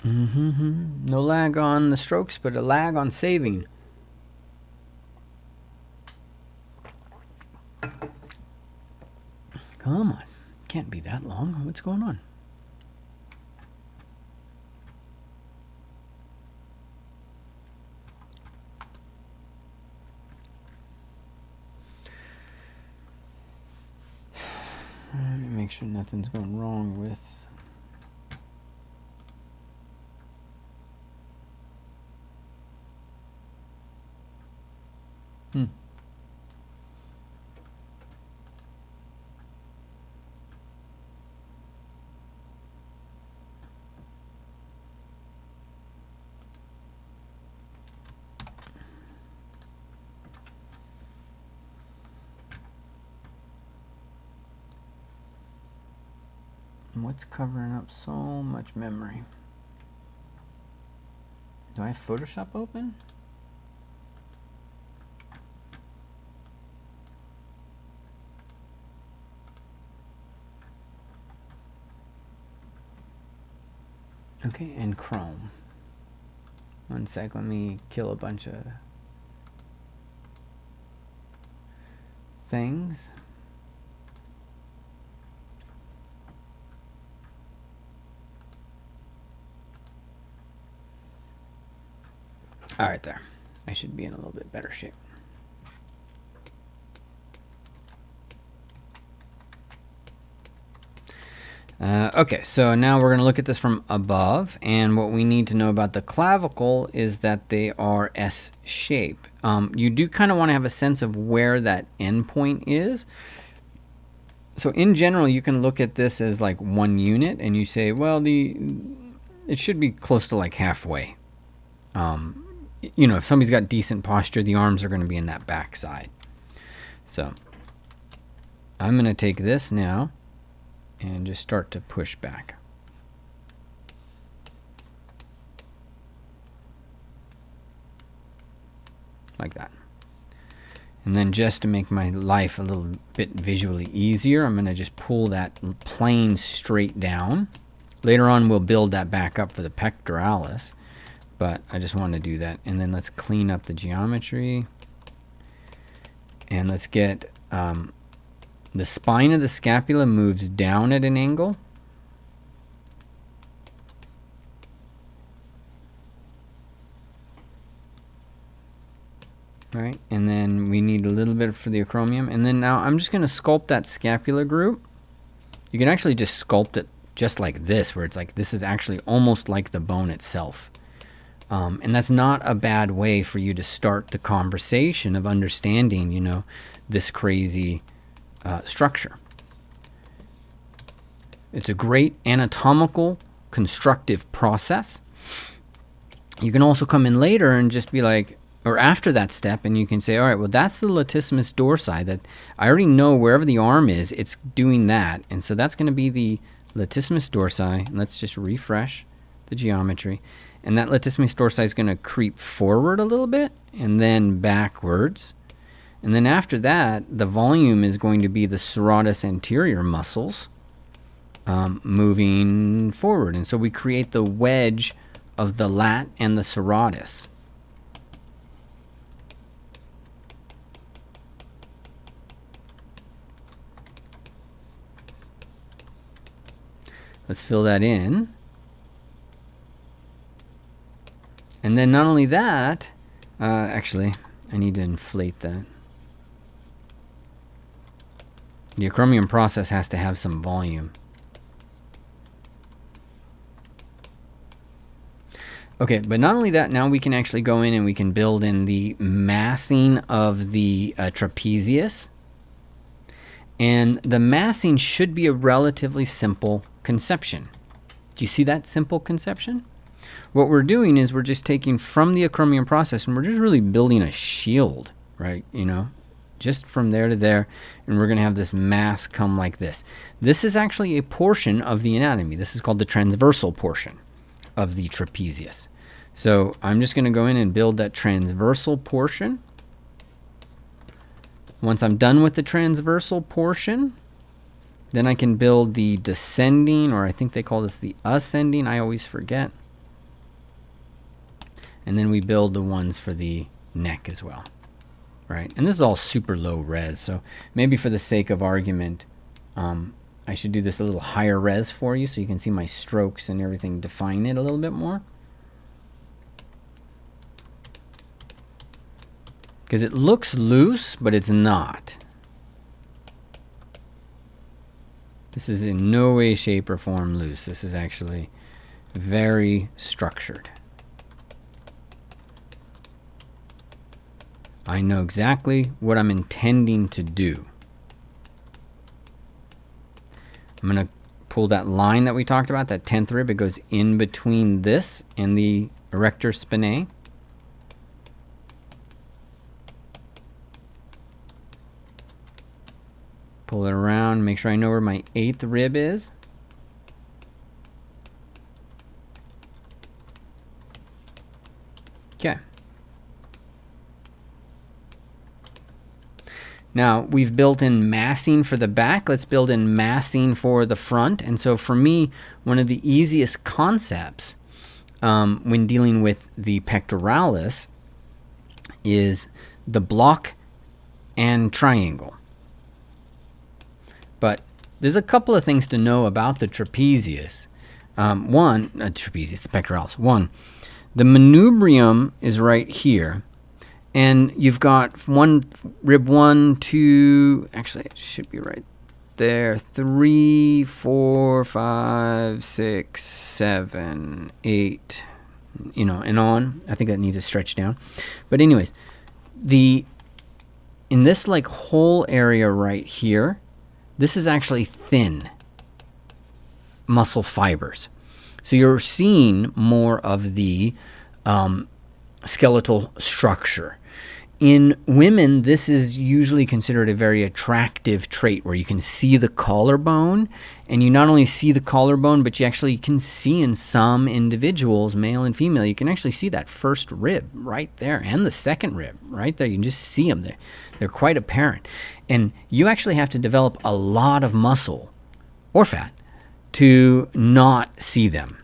No lag on the strokes, but a lag on saving. Come on. Can't be that long. What's going on? Let me make sure nothing's going wrong with... What's covering up so much memory? Do I have Photoshop open? Okay, and Chrome. One sec, let me kill a bunch of things. All right, there. I should be in a little bit better shape. Okay, so now we're going to look at this from above, and what we need to know about the clavicle is that they are S-shape. You do kind of want to have a sense of where that endpoint is. So in general, you can look at this as like one unit, and you say, well, it should be close to like halfway. You know, if somebody's got decent posture, the arms are going to be in that back side. So I'm going to take this now and just start to push back. Like that. And then just to make my life a little bit visually easier, I'm going to just pull that plane straight down. Later on, we'll build that back up for the pectoralis. But I just want to do that. And then let's clean up the geometry. And let's get the spine of the scapula moves down at an angle. Right, and then we need a little bit for the acromion. And then now I'm just going to sculpt that scapula group. You can actually just sculpt it just like this, where it's like this is actually almost like the bone itself. And that's not a bad way for you to start the conversation of understanding, you know, this crazy structure. It's a great anatomical, constructive process. You can also come in later and just be like, or after that step, and you can say, all right, well, that's the latissimus dorsi. That I already know wherever the arm is, it's doing that. And so that's going to be the latissimus dorsi. And let's just refresh the geometry. And that latissimus dorsi is going to creep forward a little bit and then backwards. And then after that, the volume is going to be the serratus anterior muscles moving forward. And so we create the wedge of the lat and the serratus. Let's fill that in. And then not only that, actually, I need to inflate that. The acromion process has to have some volume. Okay, but not only that, now we can actually go in and we can build in the massing of the trapezius. And the massing should be a relatively simple conception. Do you see that simple conception? What we're doing is we're just taking from the acromion process and we're just really building a shield, right? You know, just from there to there, and we're going to have this mass come like this. This is actually a portion of the anatomy. This is called the transversal portion of the trapezius. So I'm just going to go in and build that transversal portion. Once I'm done with the transversal portion, then I can build the descending, or I think they call this the ascending. I always forget. and then we build the ones for the neck as well, right? And this is all super low res, so maybe for the sake of argument, I should do this a little higher res for you so you can see my strokes and everything define it a little bit more. Because it looks loose, but it's not. This is in no way, shape, or form loose. This is actually very structured. I know exactly what I'm intending to do. I'm going to pull that line that we talked about, that 10th rib. It goes in between this and the erector spinae. Pull it around, make sure I know where my 8th rib is. Okay. Now, we've built in massing for the back. Let's build in massing for the front. And so for me, one of the easiest concepts when dealing with the pectoralis is the block and triangle. But there's a couple of things to know about the trapezius. The pectoralis. One, the manubrium is right here. And you've got rib 1, 2, actually it should be right there, 3, 4, 5, 6, 7, 8, and on. I think that needs to stretch down. But anyways, in this like whole area right here, this is actually thin muscle fibers. So you're seeing more of the skeletal structure. In women, this is usually considered a very attractive trait where you can see the collarbone, and you not only see the collarbone, but you actually can see in some individuals, male and female, you can actually see that first rib right there and the second rib right there. You can just see them there. They're quite apparent. And you actually have to develop a lot of muscle or fat to not see them.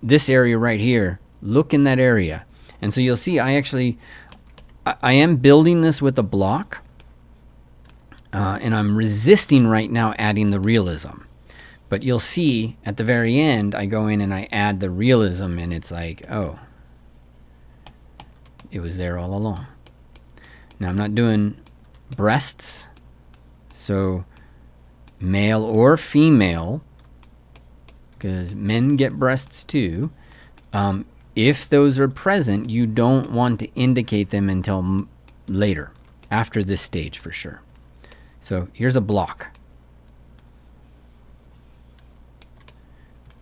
This area right here, look in that area. And so you'll see I am building this with a block, and I'm resisting right now adding the realism. But you'll see at the very end, I go in and I add the realism, and it's like, oh, it was there all along. Now I'm not doing breasts, so male or female, because men get breasts too. If those are present, you don't want to indicate them until later, after this stage for sure. So here's a block.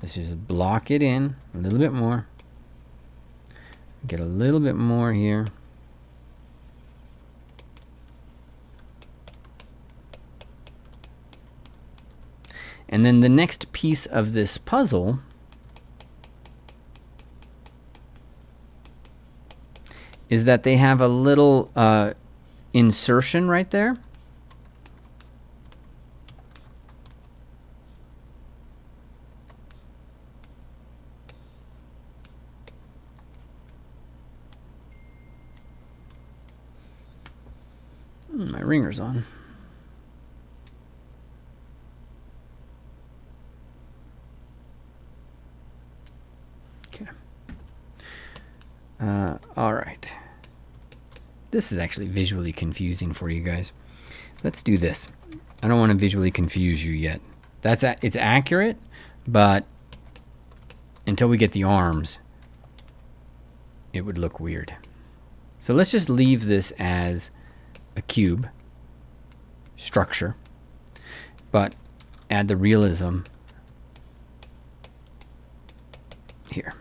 Let's just block it in a little bit more. Get a little bit more here. And then the next piece of this puzzle is that they have a little insertion right there. My ringer's on. Okay. All right. This is actually visually confusing for you guys. Let's do this. I don't want to visually confuse you yet. It's accurate, but until we get the arms, it would look weird. So let's just leave this as a cube structure, but add the realism here.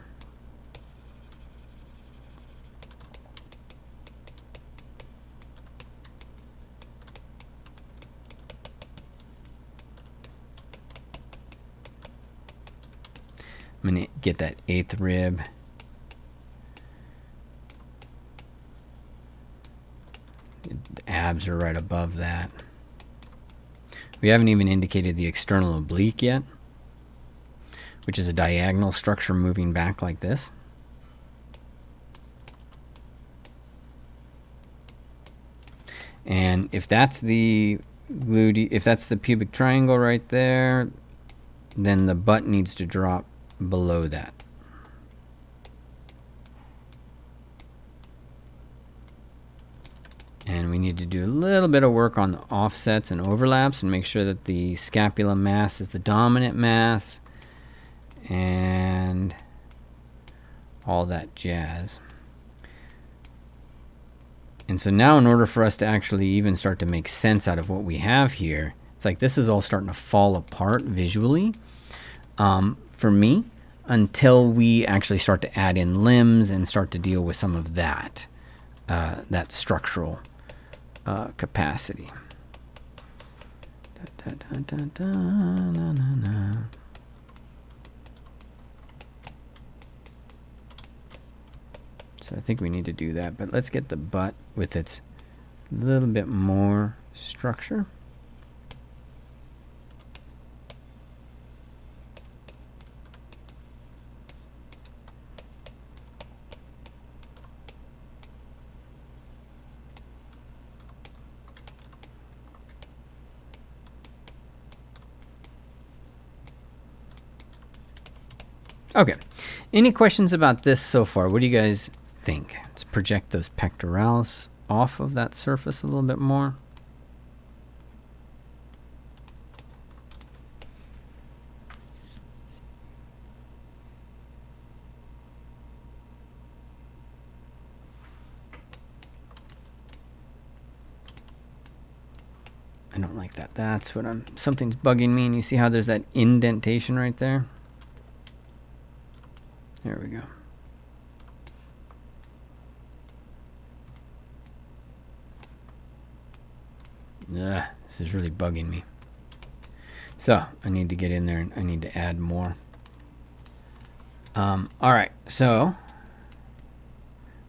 I'm going to get that 8th rib. The abs are right above that. We haven't even indicated the external oblique yet. which is a diagonal structure moving back like this. And if that's the pubic triangle right there, then the butt needs to drop below that. And we need to do a little bit of work on the offsets and overlaps and make sure that the scapula mass is the dominant mass and all that jazz. And so now in order for us to actually even start to make sense out of what we have here, it's like this is all starting to fall apart visually for me until we actually start to add in limbs and start to deal with some of that, that structural capacity. So I think we need to do that, but let's get the butt with its little bit more structure. Okay, any questions about this so far? What do you guys think? Let's project those pectorals off of that surface a little bit more. I don't like that. That's what something's bugging me. And you see how there's that indentation right there? There we go. Ugh, this is really bugging me. So I need to get in there and I need to add more. All right, so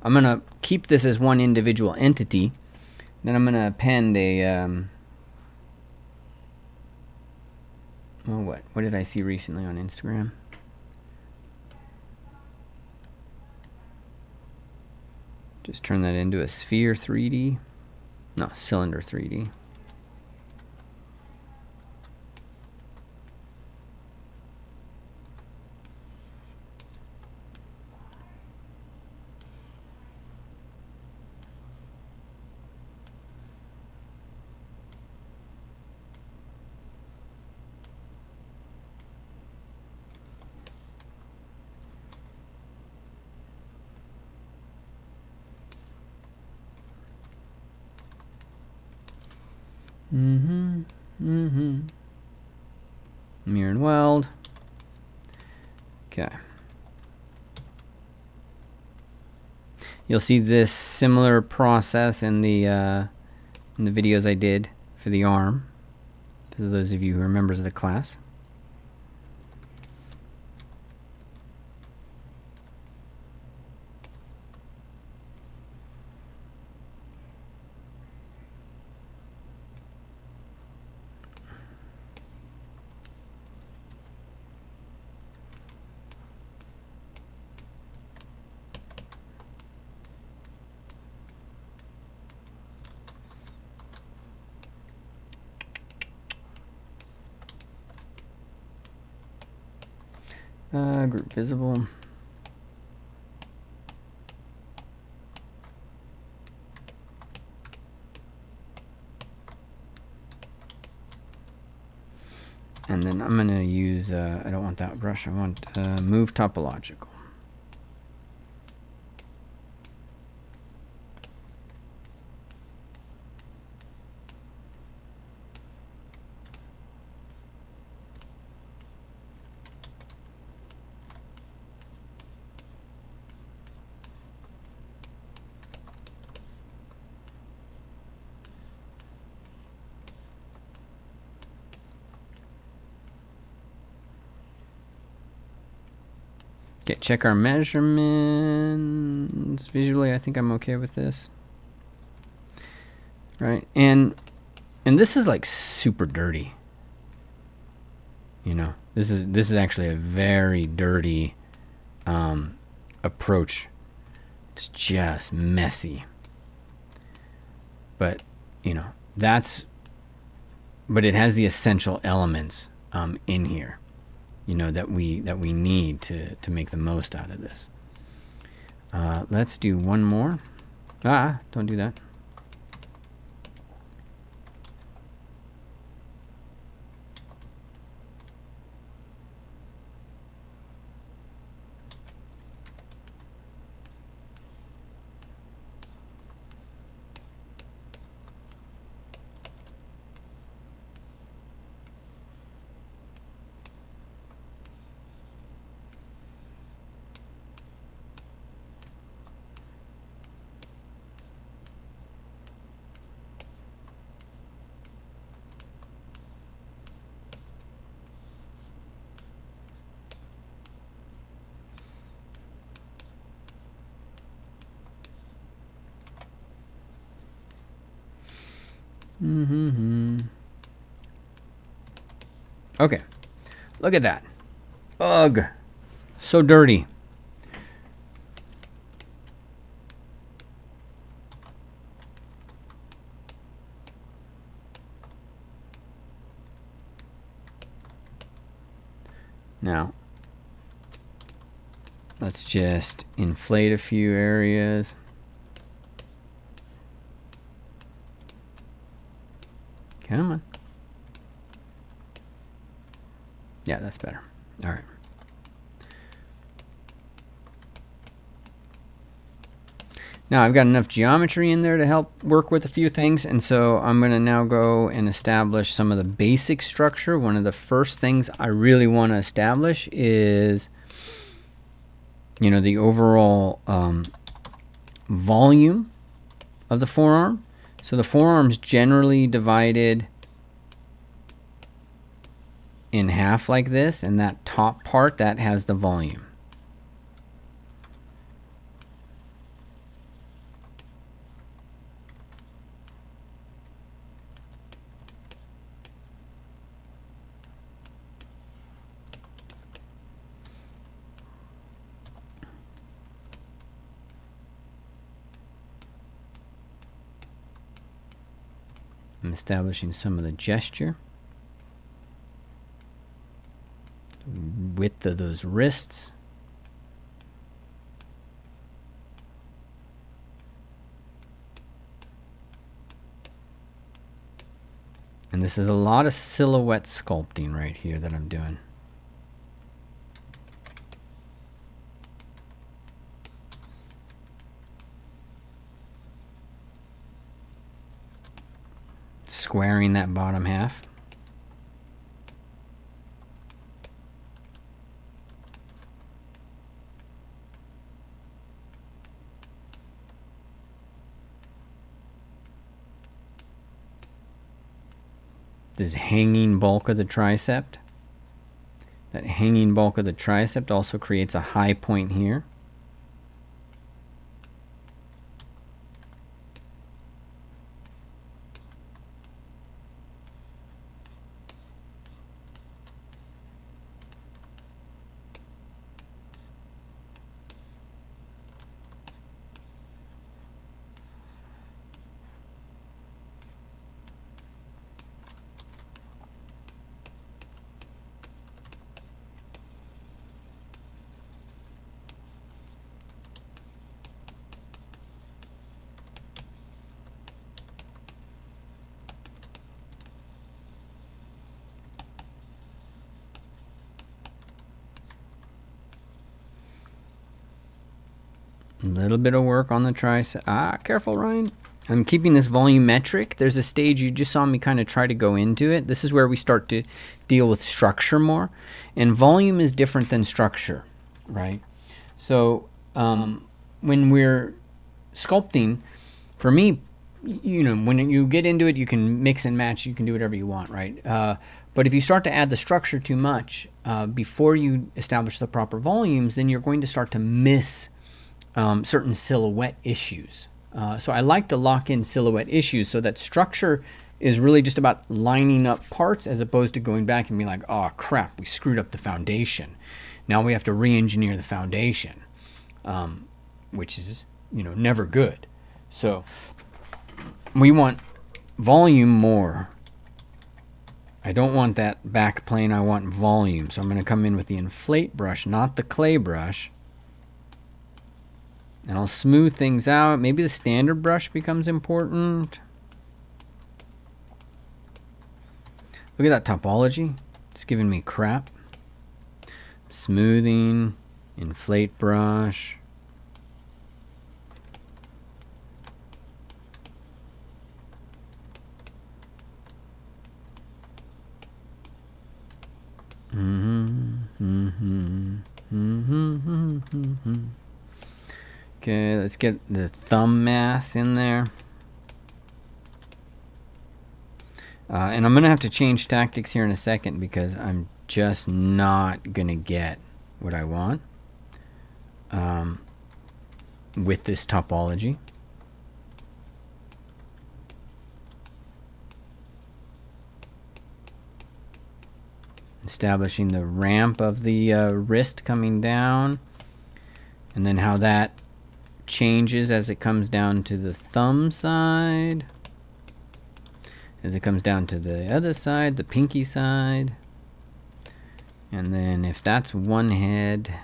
I'm gonna keep this as one individual entity. Then I'm gonna append a what did I see recently on Instagram? Just turn that into a sphere 3D. No, cylinder 3D. Mirror and weld. Okay. You'll see this similar process in the videos I did for the arm, for those of you who are members of the class. Group visible. And then I'm going to use, I don't want that brush, I want move topological. Okay, check our measurements. Visually, I think I'm okay with this. Right, and this is like super dirty. You know, This is actually a very dirty approach. It's just messy. But but it has the essential elements in here, that we need to make the most out of this. Let's do one more. Don't do that. Okay, look at that. Ugh, so dirty. Now, let's just inflate a few areas. Come on. Yeah, that's better. All right. Now I've got enough geometry in there to help work with a few things, and so I'm going to now go and establish some of the basic structure. One of the first things I really want to establish is, the overall volume of the forearm. So the forearm's generally divided in half like this, and that top part, that has the volume. I'm establishing some of the gesture. Width of those wrists. And this is a lot of silhouette sculpting right here that I'm doing. Squaring that bottom half. This hanging bulk of the tricep. That hanging bulk of the tricep also creates a high point here. A little bit of work on the tricep. Careful, Ryan. I'm keeping this volumetric. There's a stage you just saw me kind of try to go into it. This is where we start to deal with structure more. And volume is different than structure, right? So when we're sculpting, for me, when you get into it, you can mix and match. You can do whatever you want, right? But if you start to add the structure too much before you establish the proper volumes, then you're going to start to miss certain silhouette issues. So I like to lock in silhouette issues so that structure is really just about lining up parts as opposed to going back and being like, oh crap, we screwed up the foundation. Now we have to re-engineer the foundation, which is, never good. So we want volume more. I don't want that back plane, I want volume. So I'm going to come in with the inflate brush, not the clay brush. And I'll smooth things out. Maybe the standard brush becomes important. Look at that topology. It's giving me crap. Smoothing, inflate brush. Okay, let's get the thumb mass in there. And I'm going to have to change tactics here in a second because I'm just not going to get what I want with this topology. Establishing the ramp of the wrist coming down, and then how that changes as it comes down to the thumb side, as it comes down to the other side, the pinky side. And then if that's one head,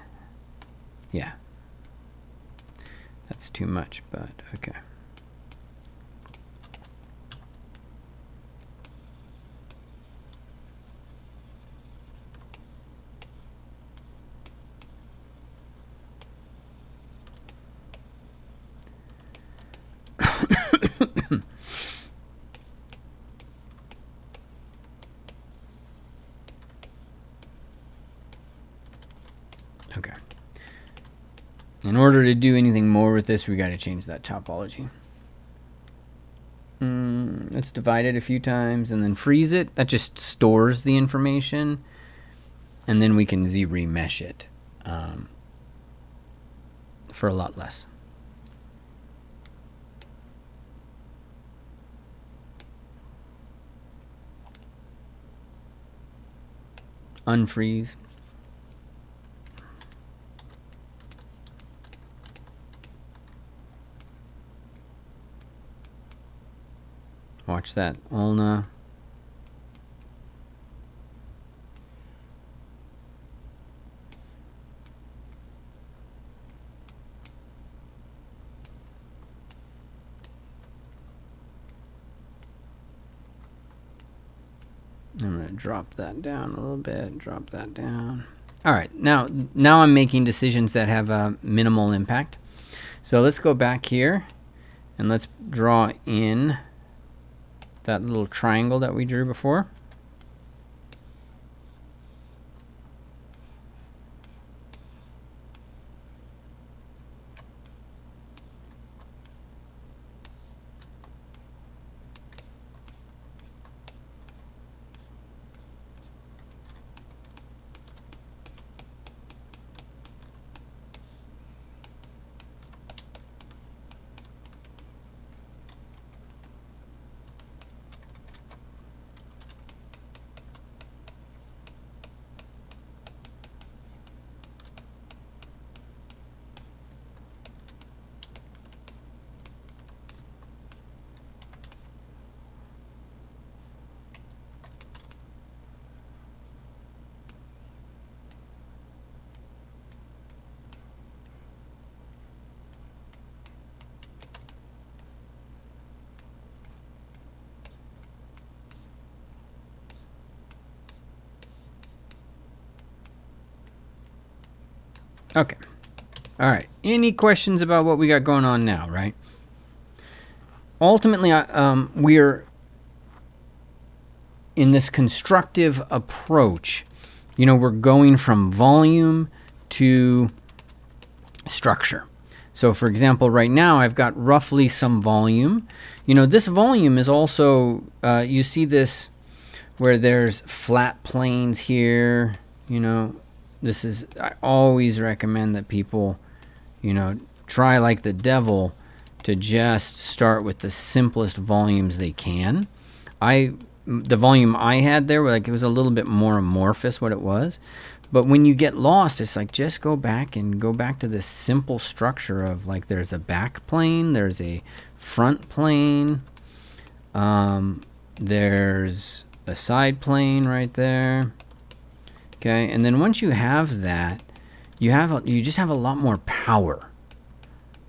yeah, that's too much, but okay. Okay. In order to do anything more with this, we got to change that topology. Let's divide it a few times and then freeze it. That just stores the information, and then we can z-remesh it for a lot less. Unfreeze. Watch that ulna. I'm going to drop that down a little bit, drop that down. All right, now I'm making decisions that have a minimal impact. So let's go back here and let's draw in that little triangle that we drew before. Okay. All right. Any questions about what we got going on now, right? Ultimately, we're in this constructive approach. We're going from volume to structure. So, for example, right now I've got roughly some volume. This volume is also, you see this where there's flat planes here, I always recommend that people, try like the devil to just start with the simplest volumes they can. the volume I had there, like, it was a little bit more amorphous what it was. But when you get lost, it's like, just go back to this simple structure of, like, there's a back plane, there's a front plane, there's a side plane right there. Okay, and then once you have that, you just have a lot more power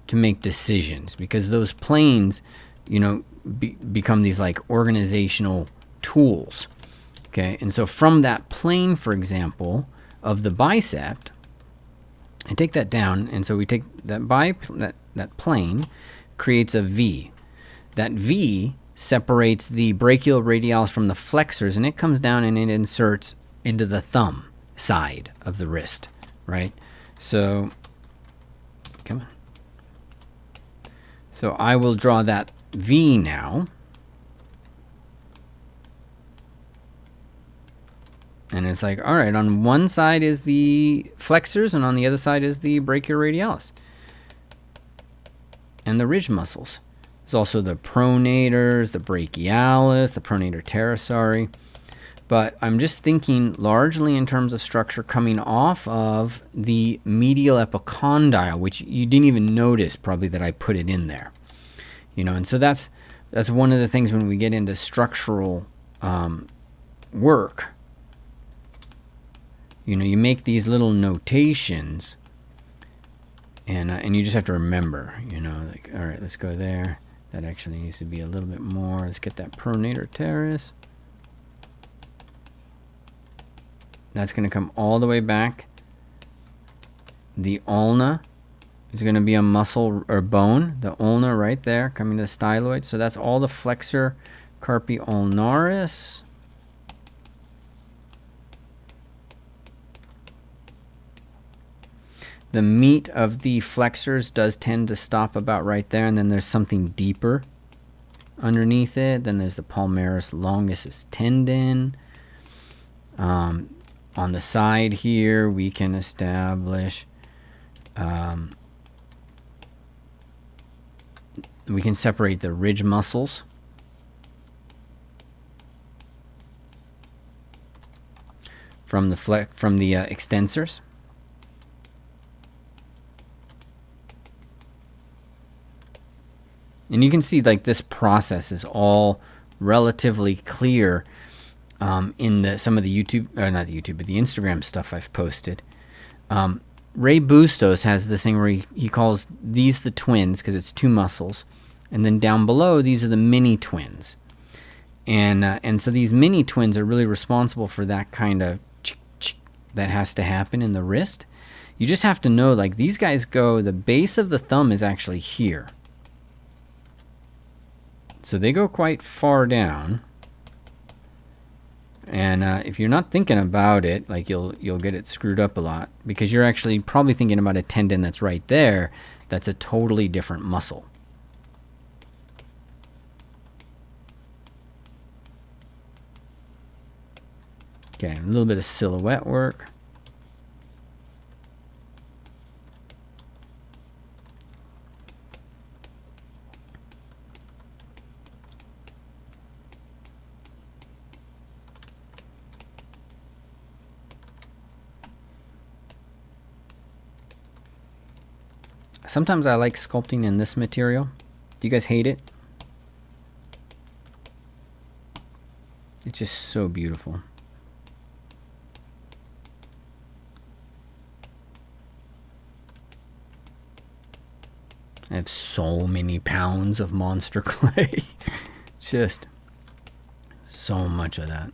to make decisions, because those planes, you know, become these like organizational tools. Okay, and so from that plane, for example, of the bicep, I take that down, and so we take that plane creates a V. That V separates the brachioradialis from the flexors, and it comes down and it inserts into the thumb side of the wrist, right? So, come on. So I will draw that V now. And it's like, all right, on one side is the flexors, and on the other side is the brachioradialis and the ridge muscles. There's also the pronators, the brachialis, the pronator teres, sorry. But I'm just thinking largely in terms of structure coming off of the medial epicondyle, which you didn't even notice probably that I put it in there. You know, and so that's one of the things when we get into structural work. You know, you make these little notations, and you just have to remember, you know, like, all right, let's go there. That actually needs to be a little bit more. Let's get that pronator teres. That's going to come all the way back. The ulna is going to be a muscle or bone. The ulna right there, coming to the styloid. So that's all the flexor carpi ulnaris. The meat of the flexors does tend to stop about right there, and then there's something deeper underneath it. Then there's the palmaris longus tendon. On the side here, we can establish, we can separate the ridge muscles from the extensors. And you can see, like, this process is all relatively clear in some of the YouTube, not the YouTube, but the Instagram stuff I've posted. Ray Bustos has this thing where he calls these the twins because it's two muscles, and then down below these are the mini twins, and so these mini twins are really responsible for that kind of that has to happen in the wrist. You just have to know, like, these guys go, the base of the thumb is actually here. So they go quite far down, and if you're not thinking about it, like, you'll get it screwed up a lot, because you're actually probably thinking about a tendon that's right there. That's a totally different muscle. Okay, a little bit of silhouette work. Sometimes I like sculpting in this material. Do you guys hate it? It's just so beautiful. I have so many pounds of monster clay. Just so much of that.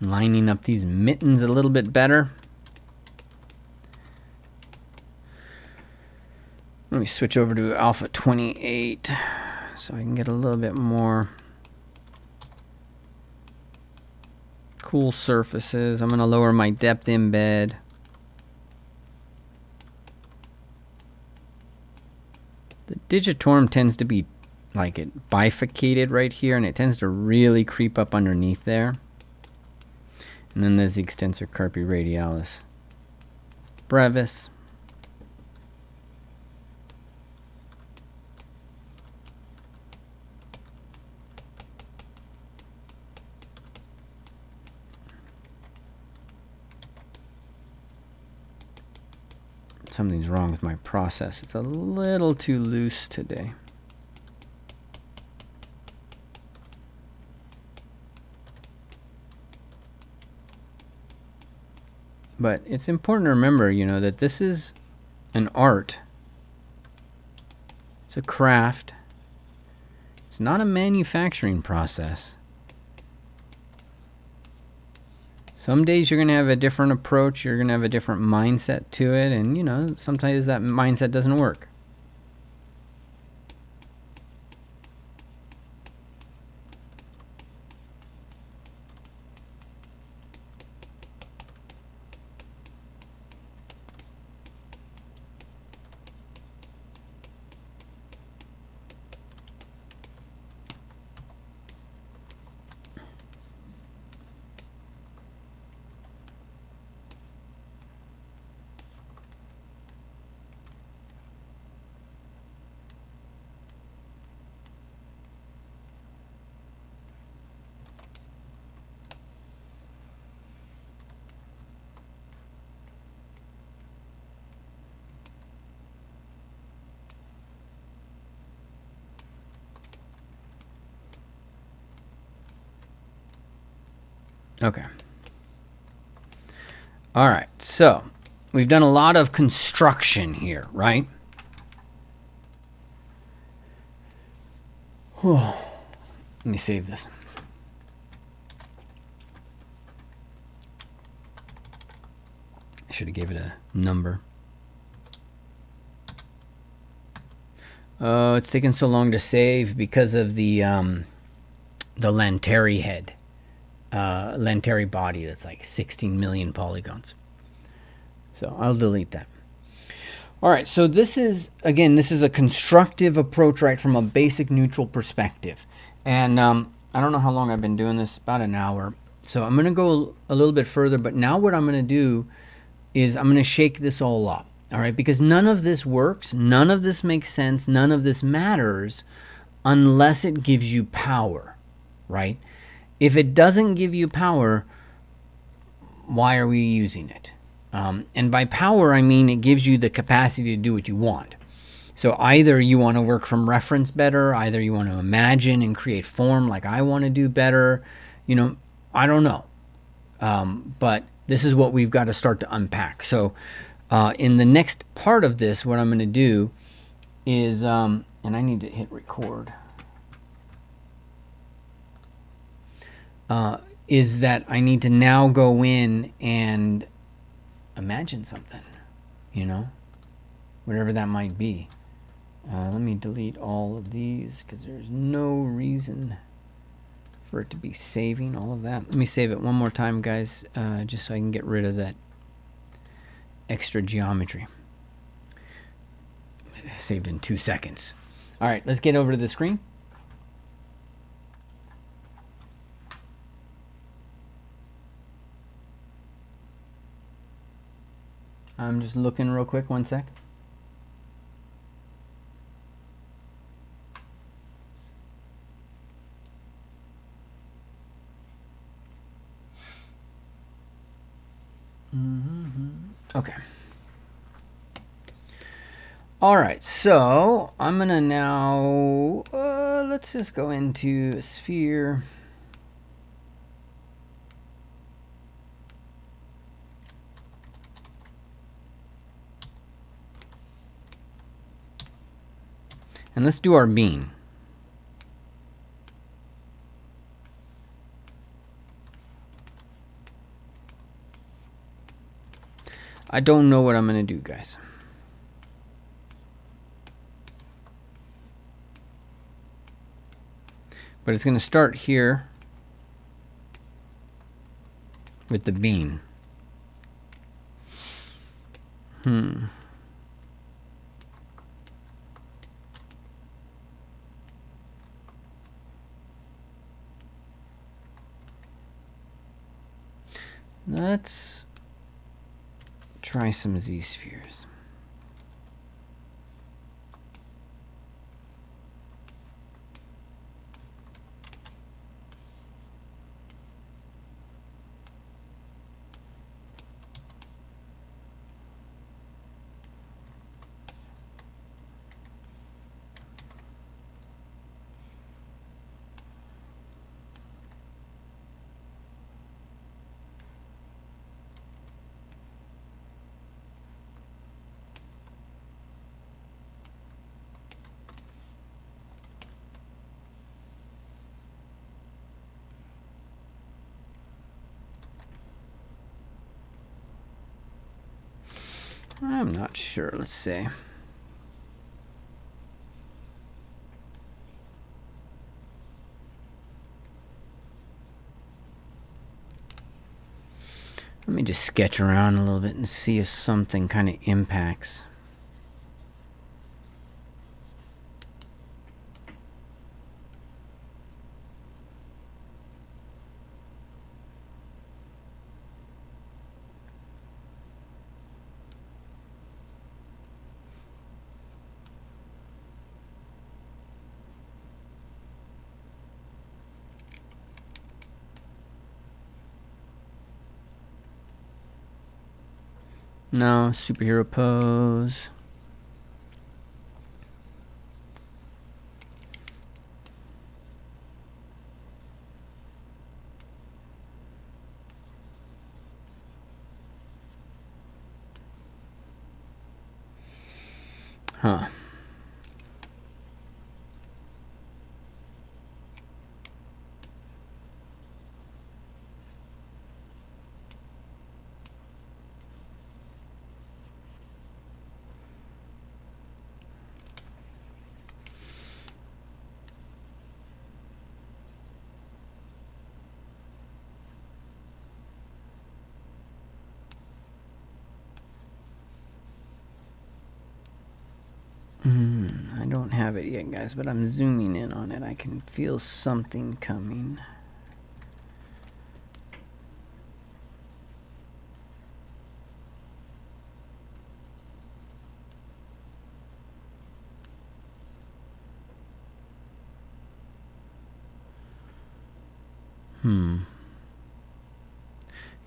Lining up these mittens a little bit better. Let me switch over to alpha 28 so I can get a little bit more cool surfaces. I'm going to lower my depth embed. The Digitorum tends to be like it bifurcated right here, and it tends to really creep up underneath there. And then there's the extensor carpi radialis brevis. Something's wrong with my process. It's a little too loose today. But it's important to remember, you know, that this is an art. It's a craft. It's not a manufacturing process. Some days you're going to have a different approach. You're going to have a different mindset to it. And, you know, sometimes that mindset doesn't work. Okay. All right. So we've done a lot of construction here, right? Let me save this. I should have gave it a number. Oh, it's taking so long to save because of the Lanteri head. Lanteri body that's like 16 million polygons. So I'll delete that. All right, so this is, again, this is a constructive approach, right, from a basic neutral perspective. And I don't know how long I've been doing this, about an hour. So I'm going to go a little bit further, but now what I'm going to do is I'm going to shake this all up, all right, because none of this works, none of this makes sense, none of this matters unless it gives you power, right? If it doesn't give you power, why are we using it? And by power, I mean it gives you the capacity to do what you want. So either you want to work from reference better, either you want to imagine and create form like I want to do better. You know, I don't know. But this is what we've got to start to unpack. So in the next part of this, what I'm going to do is, and I need to hit record. Is that I need to now go in and imagine something, you know, whatever that might be. Let me delete all of these because there's no reason for it to be saving all of that. Let me save it one more time, guys, just so I can get rid of that extra geometry. Saved in 2 seconds. All right, let's get over to the screen. I'm just looking real quick, 1 sec. Okay. All right, so I'm gonna now, let's just go into a sphere. And let's do our bean. I don't know what I'm going to do, guys. But it's going to start here with the bean. Let's try some Z-spheres. I'm not sure. Let's see. Let me just sketch around a little bit and see if something kind of impacts. No, superhero pose. Huh. I don't have it yet, guys, but I'm zooming in on it. I can feel something coming.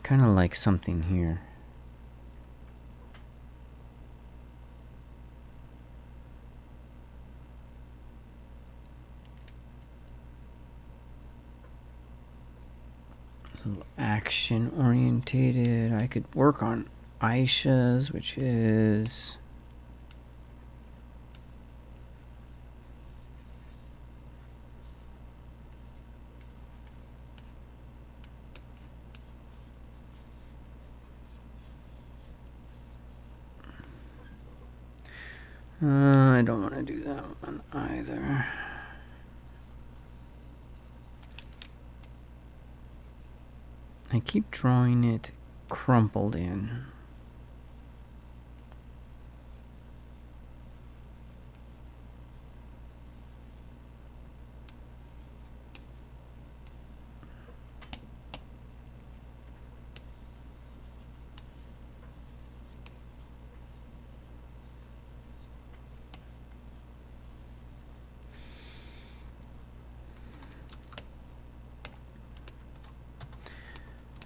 Kind of like something here. Action orientated. I could work on Aisha's, which is I don't want to do that one either. I keep drawing it crumpled in.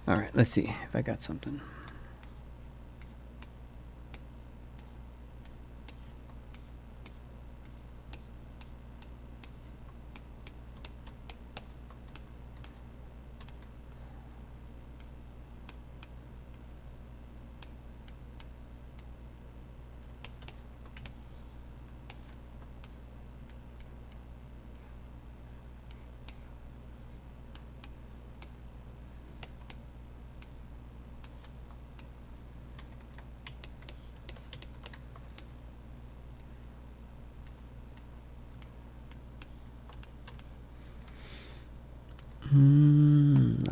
All right, let's see if I got something.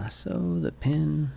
Lasso, the pin.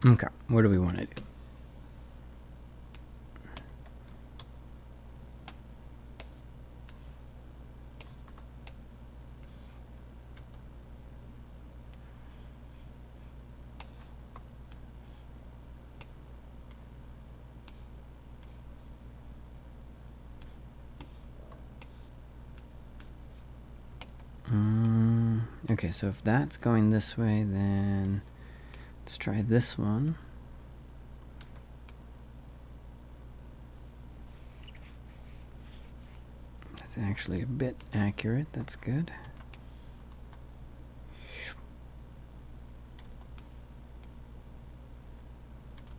Okay, what do we want to do? Okay, so if that's going this way, then let's try this one. That's actually a bit accurate. That's good.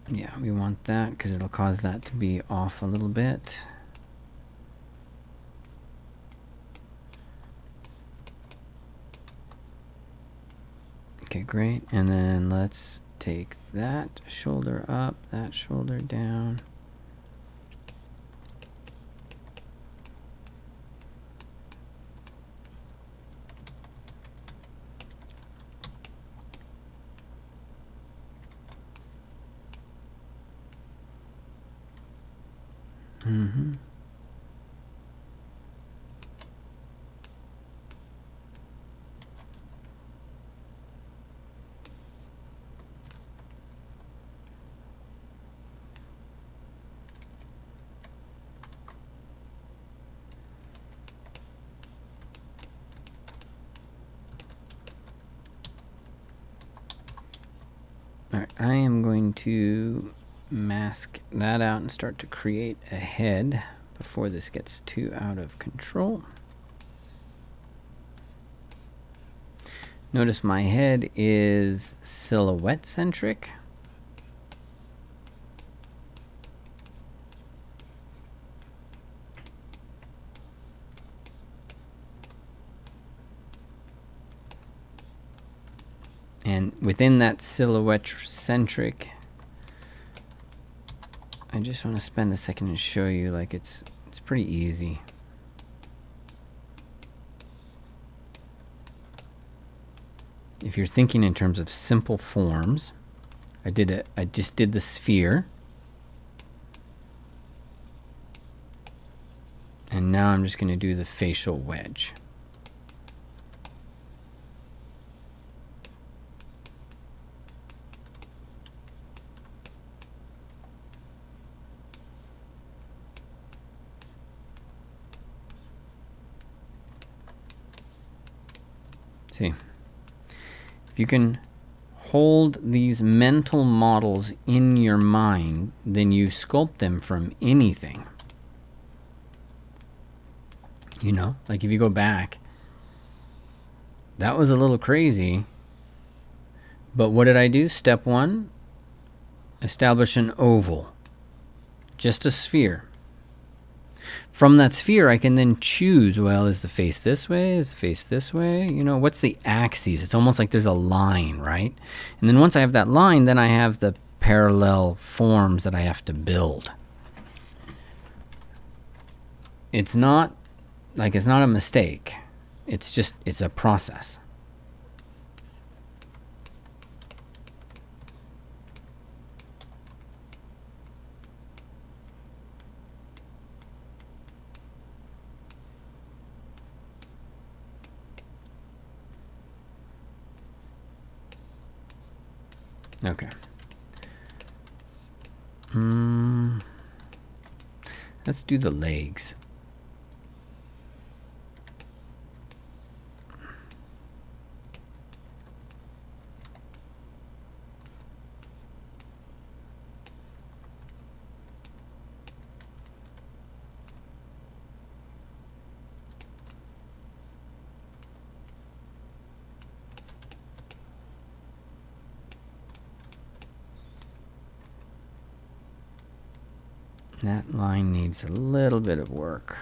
Yeah, we want that because it'll cause that to be off a little bit. Okay, great. And then let's take that shoulder up, that shoulder down. Mm-hmm. Alright, I am going to mask that out and start to create a head before this gets too out of control. Notice my head is silhouette centric. And within that silhouette centric, I just want to spend a second and show you, like, it's pretty easy. If you're thinking in terms of simple forms, I just did the sphere. And now I'm just going to do the facial wedge. See, if you can hold these mental models in your mind, then you sculpt them from anything. You know, like if you go back, that was a little crazy. But what did I do? Step one, establish an oval, just a sphere. From that sphere, I can then choose, well, is the face this way? Is the face this way? You know, what's the axis? It's almost like there's a line, right? And then once I have that line, then I have the parallel forms that I have to build. It's not like, it's not a mistake. It's just, it's a process. Okay. Let's do the legs. That line needs a little bit of work.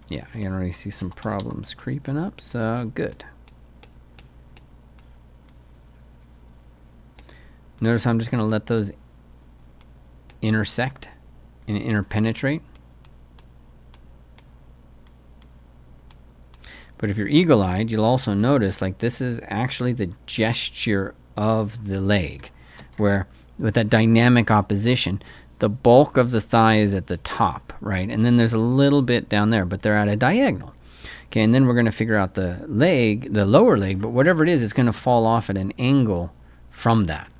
Yeah, I can already see some problems creeping up, so good. Notice how I'm just going to let those intersect and interpenetrate. But if you're eagle-eyed, you'll also notice like this is actually the gesture of the leg, where with that dynamic opposition, the bulk of the thigh is at the top, right? And then there's a little bit down there, but they're at a diagonal. Okay, and then we're going to figure out the leg, the lower leg, but whatever it is, it's going to fall off at an angle from that.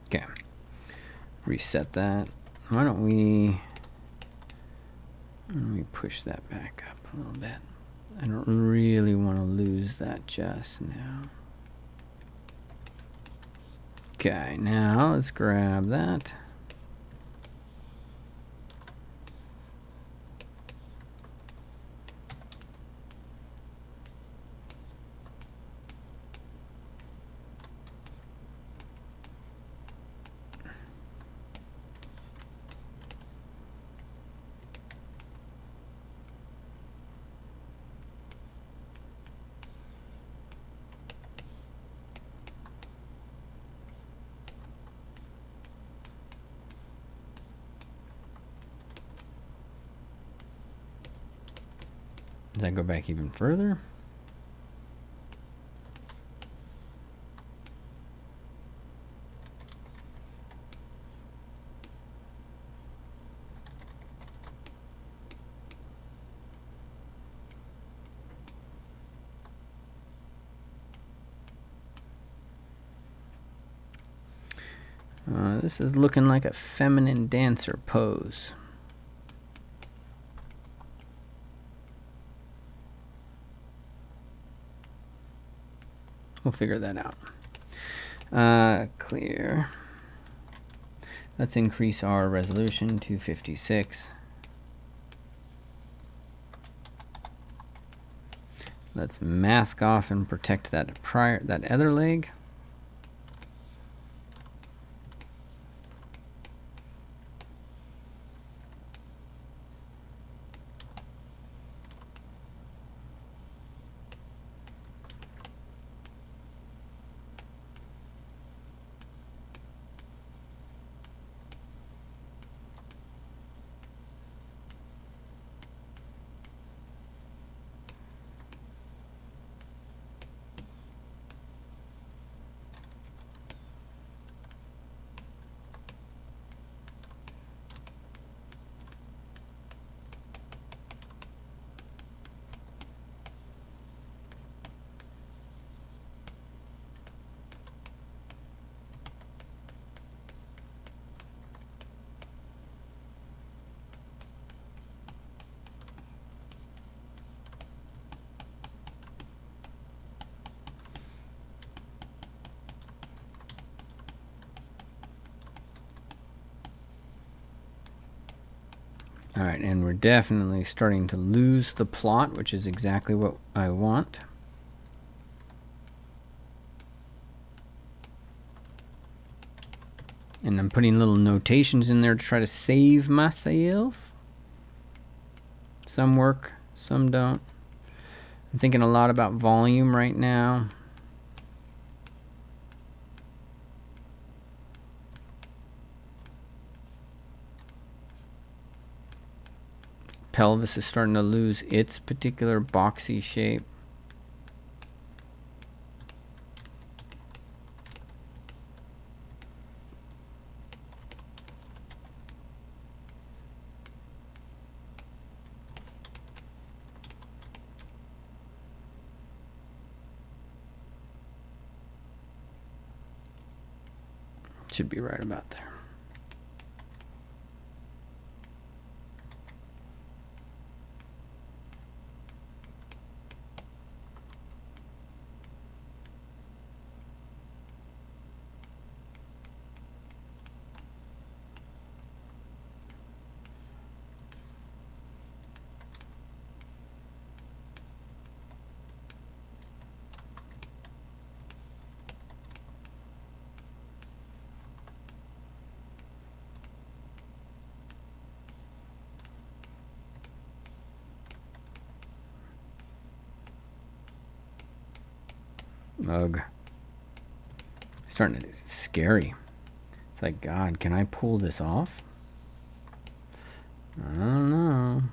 Okay, reset that. Why don't we push that back up a little bit? I don't really want to lose that just now. Okay, now let's grab that. Does that go back even further? This is looking like a feminine dancer pose. We'll figure that out. Clear. Let's increase our resolution to 56. Let's mask off and protect that other leg. All right, and we're definitely starting to lose the plot, which is exactly what I want. And I'm putting little notations in there to try to save myself. Some work, some don't. I'm thinking a lot about volume right now. Pelvis is starting to lose its particular boxy shape. Should be right about there. Ugh. Starting to, it's scary. It's like, God, can I pull this off? I don't know.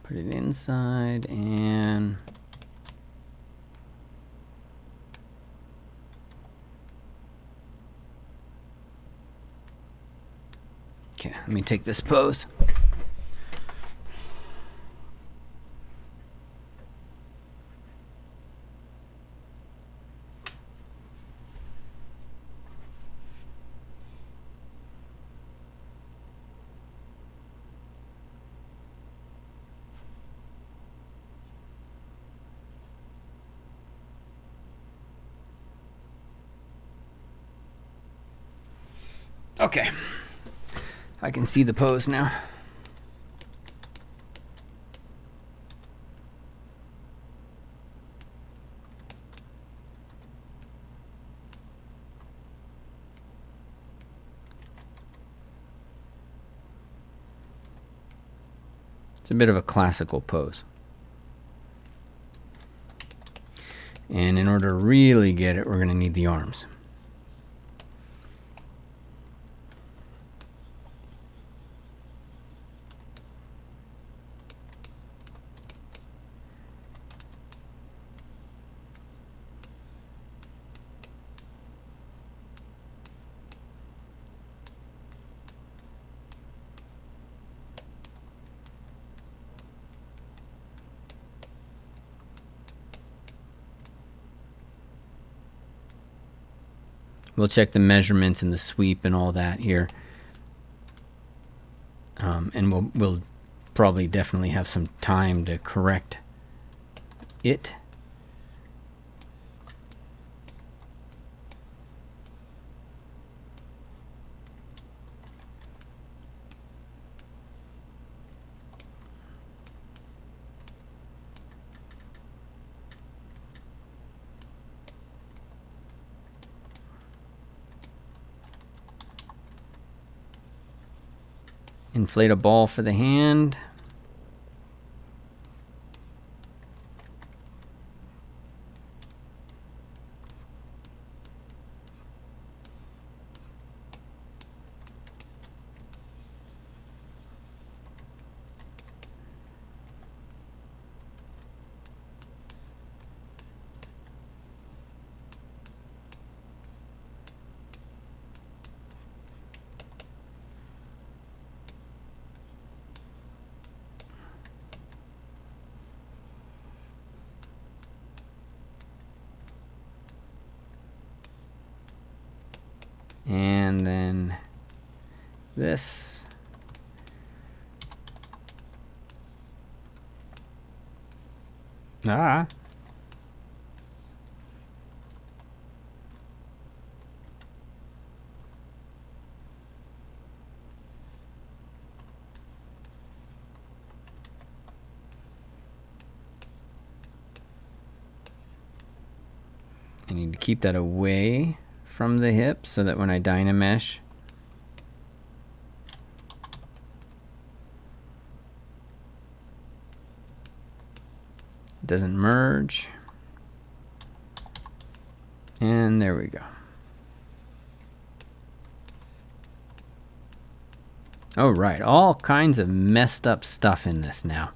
Put it inside and okay, let me take this pose. Okay, I can see the pose now. It's a bit of a classical pose. And in order to really get it, we're going to need the arms. We'll check the measurements and the sweep and all that here. And we'll probably definitely have some time to correct it. Inflate a ball for the hand. And then this. Ah. I need to keep that away from the hip so that when I dynamesh, it doesn't merge. And there we go. Oh, right, all kinds of messed up stuff in this now.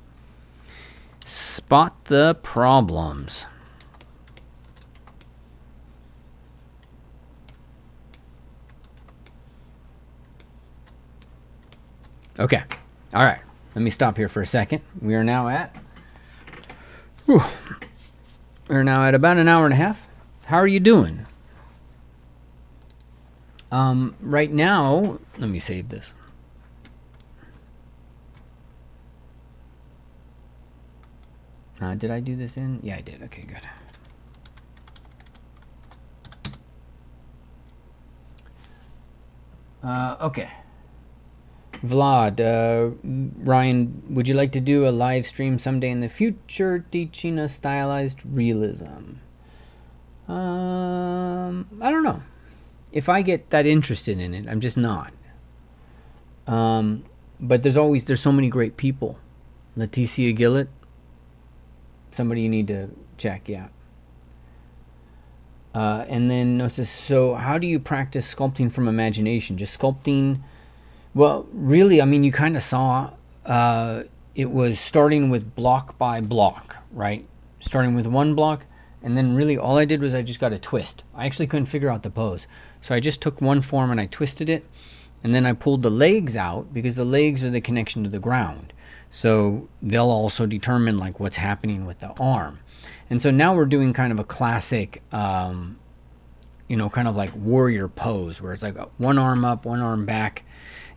Spot the problems. Okay, all right, let me stop here for a second. We are now at, we're now at about an hour and a half. How are you doing? Right now, let me save this. Did I do this in? Yeah, I did. Okay, good. Okay. Vlad, Ryan, would you like to do a live stream someday in the future teaching us stylized realism? I don't know. If I get that interested in it, I'm just not. But there's so many great people. Leticia Gillett, somebody you need to check, yeah. And then Gnosis, so how do you practice sculpting from imagination? Just sculpting? Well, really, I mean, you kind of saw it was starting with block by block, right? Starting with one block, and then really all I did was I just got a twist. I actually couldn't figure out the pose. So I just took one form and I twisted it, and then I pulled the legs out because the legs are the connection to the ground. So they'll also determine like what's happening with the arm. And so now we're doing kind of a classic, kind of like warrior pose where it's like one arm up, one arm back.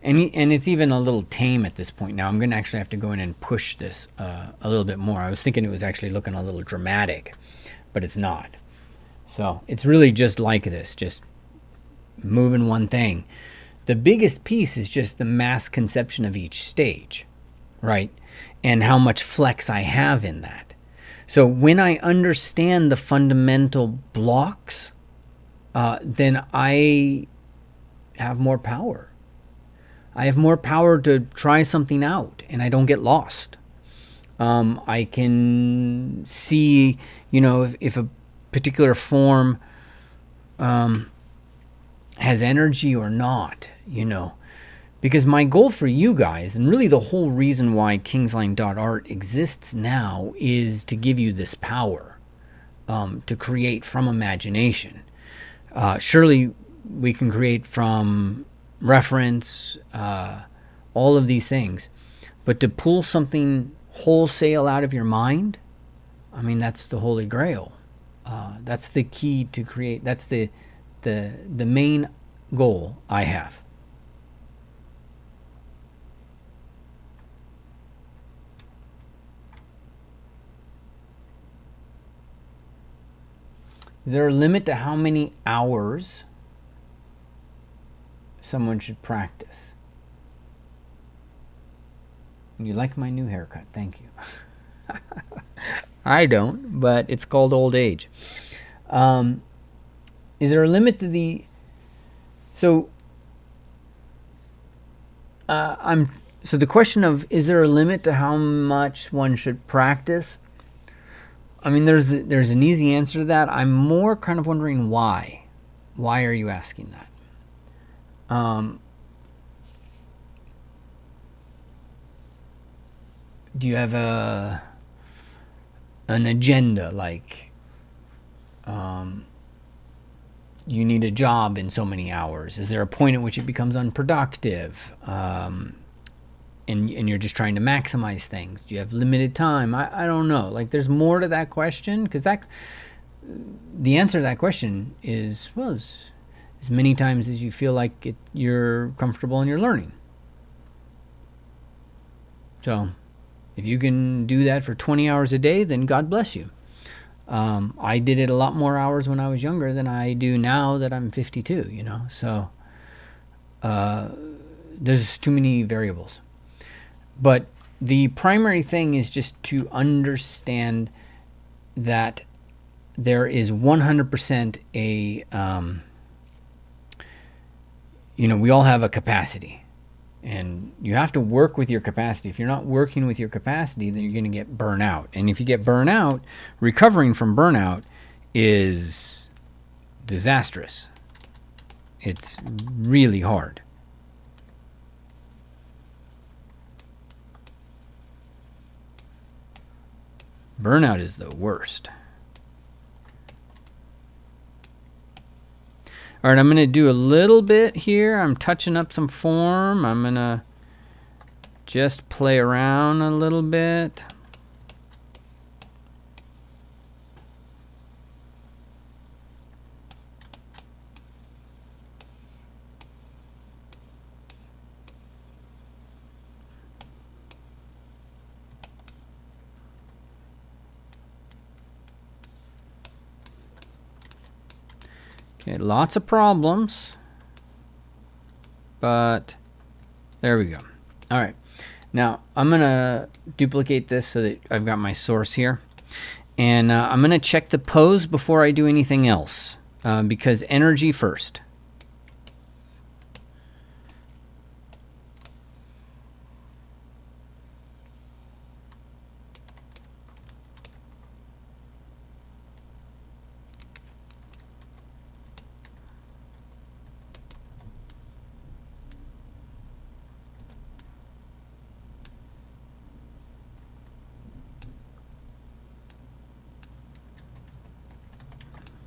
And it's even a little tame at this point now. I'm going to actually have to go in and push this a little bit more. I was thinking it was actually looking a little dramatic, but it's not. So it's really just like this, just moving one thing. The biggest piece is just the mass conception of each stage, right? And how much flex I have in that. So when I understand the fundamental blocks, then I have more power. I have more power to try something out, and I don't get lost. I can see, if a particular form has energy or not, Because my goal for you guys, and really the whole reason why kingsline.art exists now, is to give you this power to create from imagination. Surely we can create from reference, all of these things. But to pull something wholesale out of your mind, I mean, that's the holy grail. That's the key to create. That's the main goal I have. Is there a limit to how many hours someone should practice? You like my new haircut, thank you. I don't, but it's called old age. Is there a limit to the... So the question of, is there a limit to how much one should practice? I mean, there's an easy answer to that. I'm more kind of wondering why. Why are you asking that? Do you have an agenda, like you need a job in so many hours? Is there a point at which it becomes unproductive? And you're just trying to maximize things? Do you have limited time? I don't know. Like, there's more to that question, because the answer to that question is, well, as many times as you feel like you're comfortable and you're learning. So if you can do that for 20 hours a day, then God bless you. I did it a lot more hours when I was younger than I do now that I'm 52, So there's too many variables. But the primary thing is just to understand that there is 100% we all have a capacity. And you have to work with your capacity. If you're not working with your capacity, then you're going to get burnout. And if you get burnout, recovering from burnout is disastrous. It's really hard. Burnout is the worst. All right, I'm going to do a little bit here. I'm touching up some form. I'm going to just play around a little bit. Okay, lots of problems, but there we go. All right. Now I'm gonna duplicate this so that I've got my source here. And I'm gonna check the pose before I do anything else, because energy first.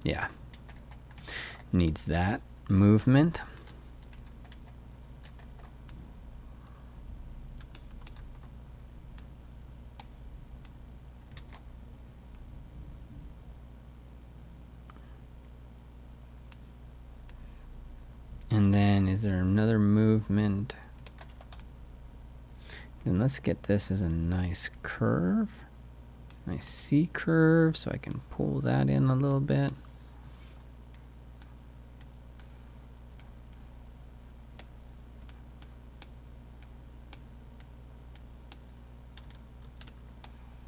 Yeah, needs that movement. And then is there another movement? Then let's get this as a nice curve, nice C curve, so I can pull that in a little bit.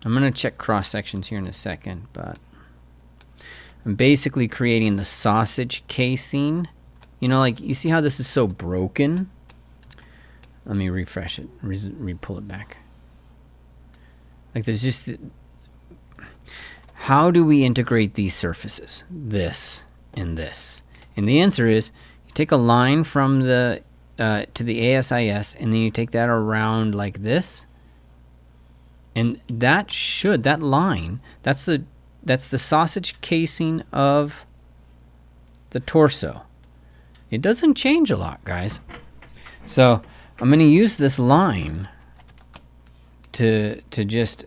I'm going to check cross sections here in a second, but I'm basically creating the sausage casing. You know, like, you see how this is so broken? Let me refresh it, pull it back. Like, there's just, how do we integrate these surfaces? This and this. And the answer is, you take a line from the, to the ASIS, and then you take that around like this. And that line, that's the sausage casing of the torso. It doesn't change a lot, guys. So I'm going to use this line to just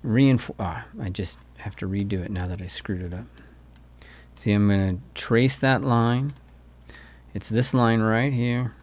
reinforce. I just have to redo it now that I screwed it up. See, I'm going to trace that line. It's this line right here.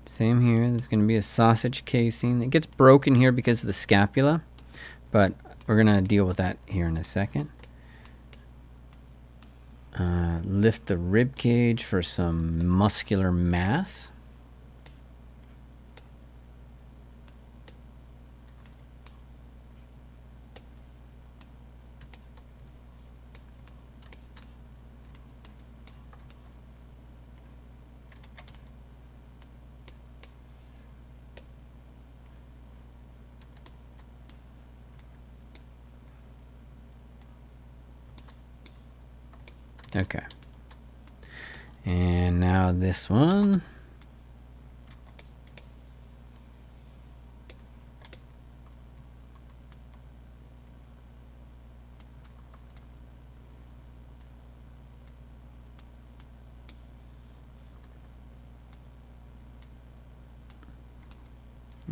Same here. There's going to be a sausage casing. It gets broken here because of the scapula, but we're going to deal with that here in a second. Lift the rib cage for some muscular mass. Okay. And now this one.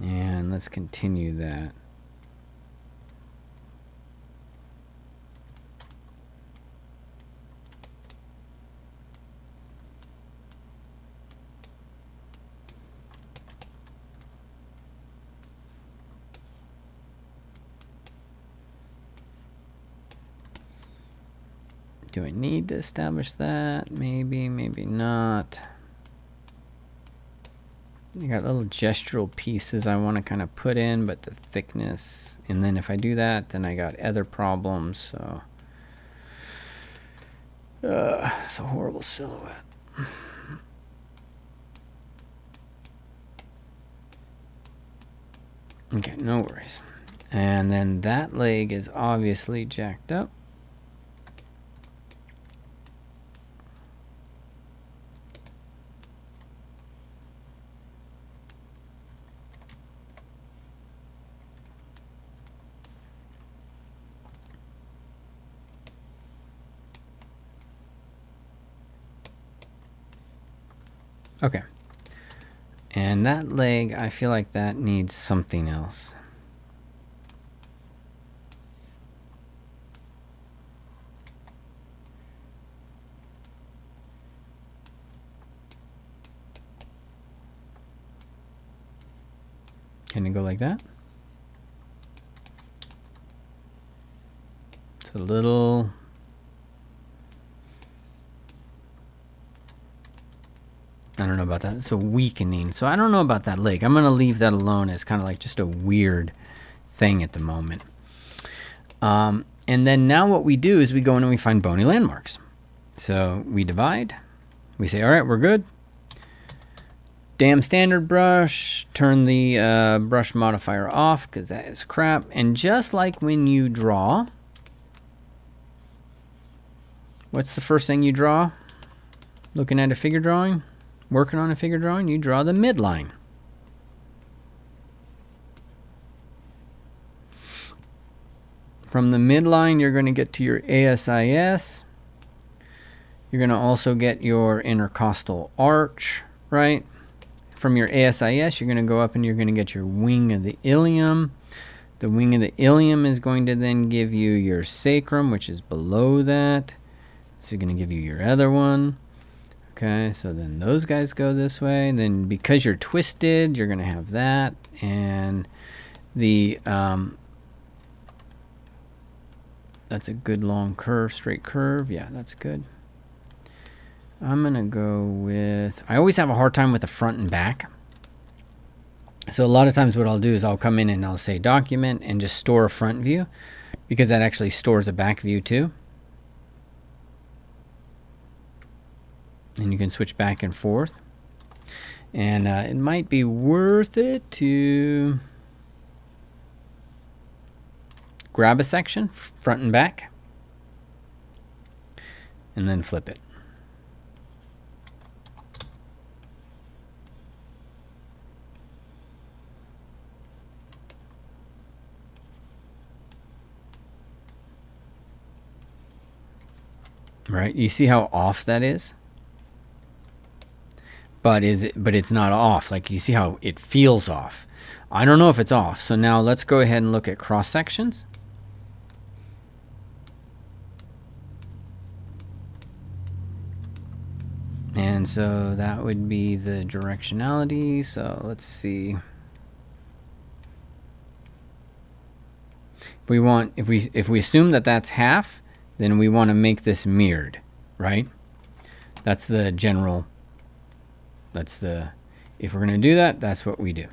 And let's continue that. Do I need to establish that? Maybe, maybe not. I got little gestural pieces I want to kind of put in, but the thickness, and then if I do that, then I got other problems. So it's a horrible silhouette. Okay, no worries. And then that leg is obviously jacked up. Okay. And that leg, I feel like that needs something else. Can it go like that? It's a little... I don't know about that. It's a weakening. So I don't know about that lake. I'm going to leave that alone as kind of like just a weird thing at the moment. And then now what we do is we go in and we find bony landmarks. So we divide. We say, all right, we're good. Damn standard brush. Turn the brush modifier off because that is crap. And just like when you draw, what's the first thing you draw? Looking at a figure drawing? Working on a figure drawing, you draw the midline. From the midline, you're going to get to your ASIS. You're going to also get your intercostal arch, right? From your ASIS, you're going to go up and you're going to get your wing of the ilium. The wing of the ilium is going to then give you your sacrum, which is below that. It's going to give you your other one. Okay, so then those guys go this way. And then because you're twisted, you're going to have that. And the that's a good long curve, straight curve. Yeah, that's good. I'm going to go with... I always have a hard time with the front and back. So a lot of times what I'll do is I'll come in and I'll say document and just store a front view, because that actually stores a back view too. And you can switch back and forth. And it might be worth it to grab a section, front and back, and then flip it. Right? You see how off that is? But it's not off. Like, you see how it feels off. I don't know if it's off. So now let's go ahead and look at cross sections. And so that would be the directionality. So let's see. If we assume that that's half, then we want to make this mirrored, right? That's the general. If we're going to do that, that's what we do.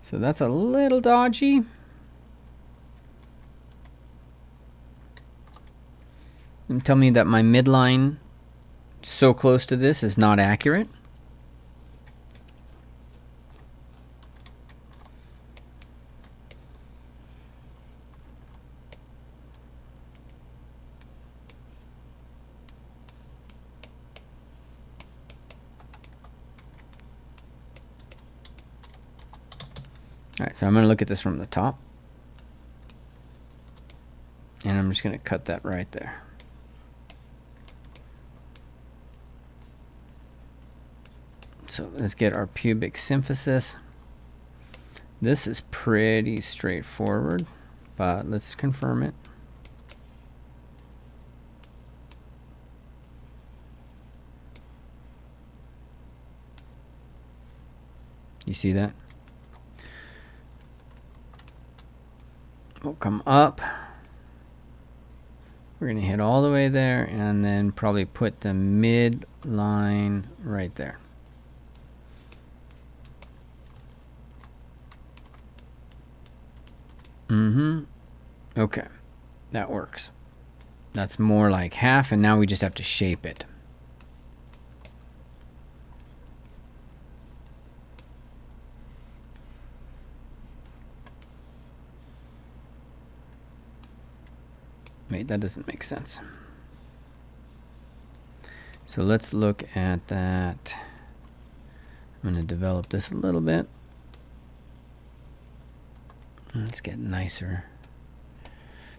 So that's a little dodgy. And tell me that my midline so close to this is not accurate. All right, so I'm going to look at this from the top. And I'm just going to cut that right there. So let's get our pubic symphysis. This is pretty straightforward, but let's confirm it. You see that? We'll come up. We're going to hit all the way there and then probably put the midline right there. Okay, that works. That's more like half, and now we just have to shape it. Wait, that doesn't make sense. So let's look at that. I'm going to develop this a little bit. Let's get nicer.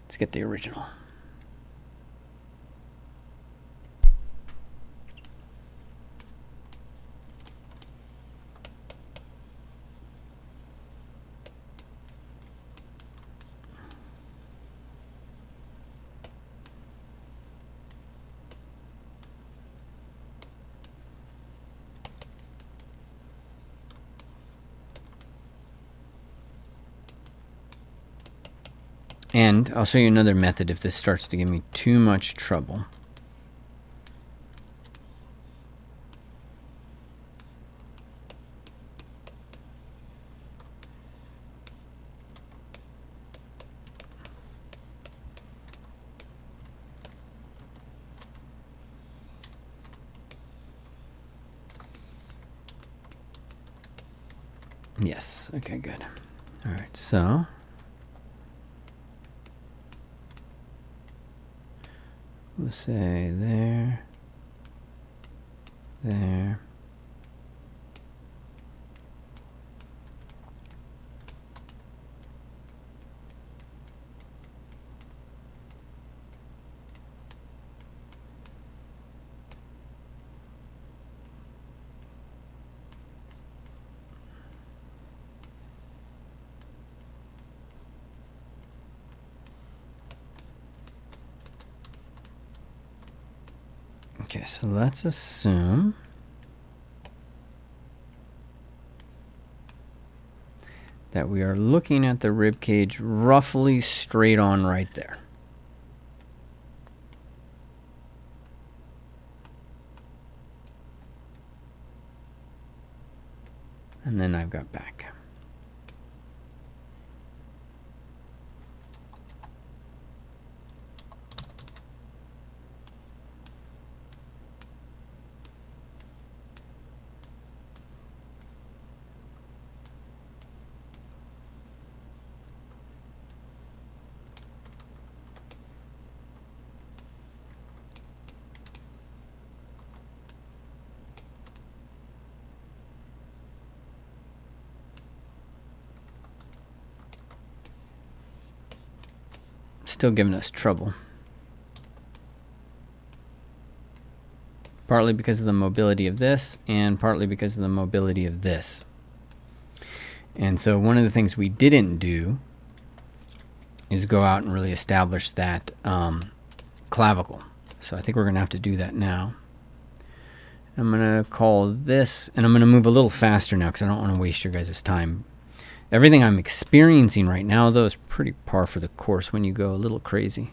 Let's get the original. And I'll show you another method if this starts to give me too much trouble. Yes, okay, good. All right, so we'll say there, there. Okay, so let's assume that we are looking at the rib cage roughly straight on right there. And then I've got back. Still giving us trouble. Partly because of the mobility of this, and partly because of the mobility of this. And so one of the things we didn't do is go out and really establish that clavicle. So I think we're going to have to do that now. I'm going to call this, and I'm going to move a little faster now because I don't want to waste your guys' time. Everything I'm experiencing right now, though, is pretty par for the course when you go a little crazy.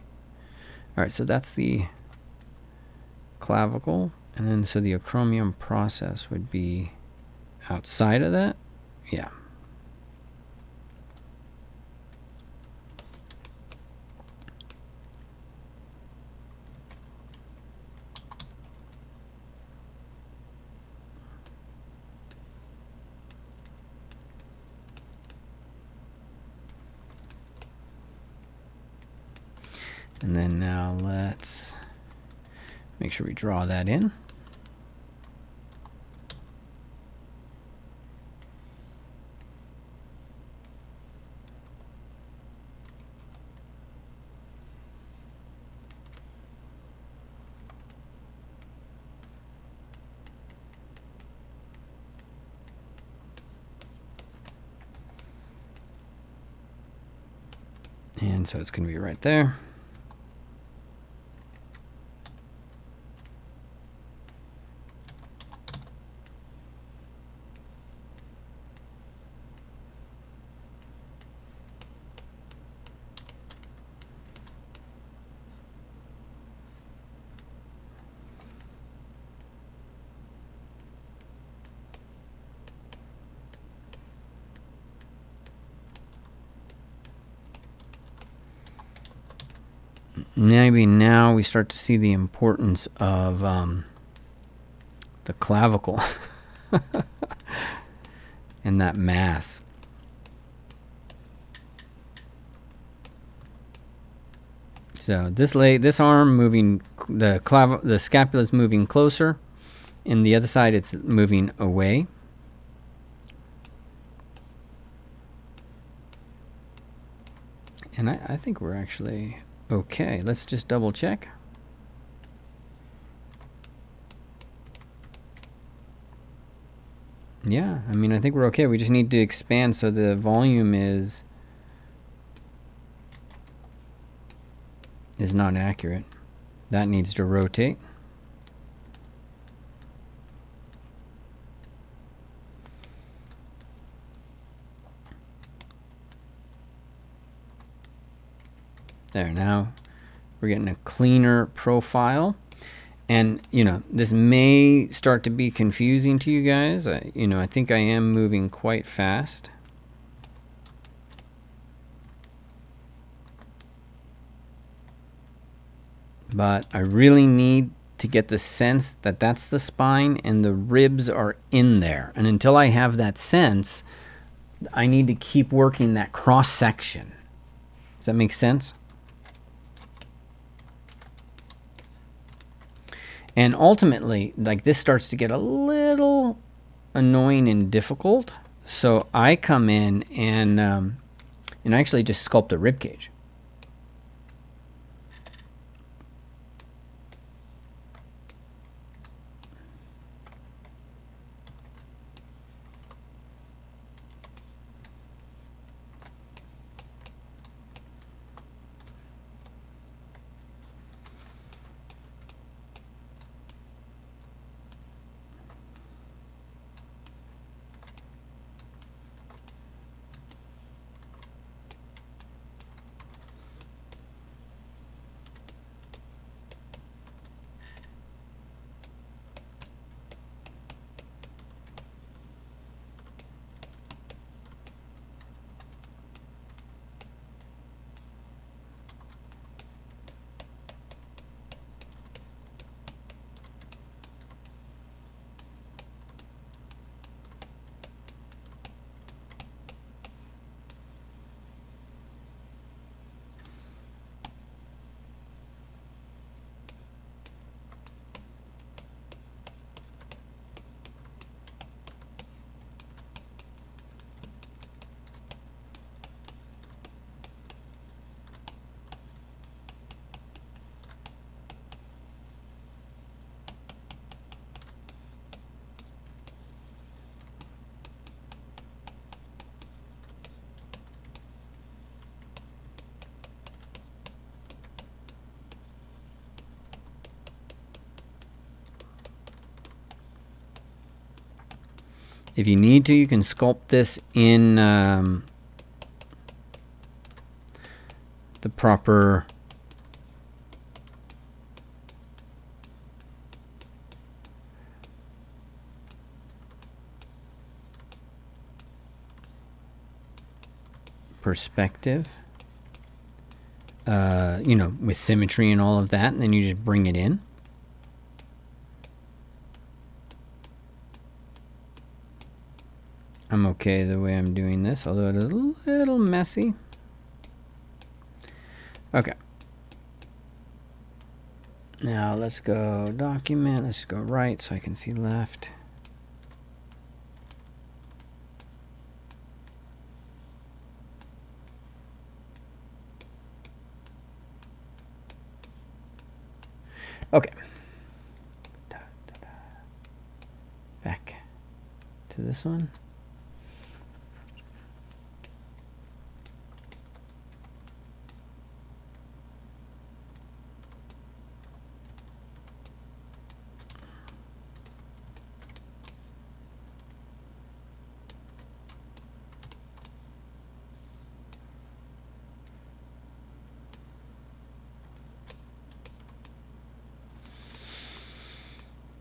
All right, so that's the clavicle. And then so the acromion process would be outside of that. Yeah. And then now let's make sure we draw that in. And so it's going to be right there. Maybe now we start to see the importance of the clavicle and that mass. So this arm moving, the scapula is moving closer, and the other side it's moving away. And I think we're actually okay. Let's just double check. Yeah, I mean, I think we're okay. We just need to expand so the volume is not accurate. That needs to rotate. There, now we're getting a cleaner profile. And, you know, this may start to be confusing to you guys. I think I am moving quite fast. But I really need to get the sense that that's the spine and the ribs are in there. And until I have that sense, I need to keep working that cross section. Does that make sense? And ultimately, like, this starts to get a little annoying and difficult. So I come in and actually just sculpt a rib cage. If you need to, you can sculpt this in the proper perspective, with symmetry and all of that, and then you just bring it in. I'm okay the way I'm doing this, although it is a little messy. Okay. Now let's go document. Let's go right so I can see left. Okay. Back to this one.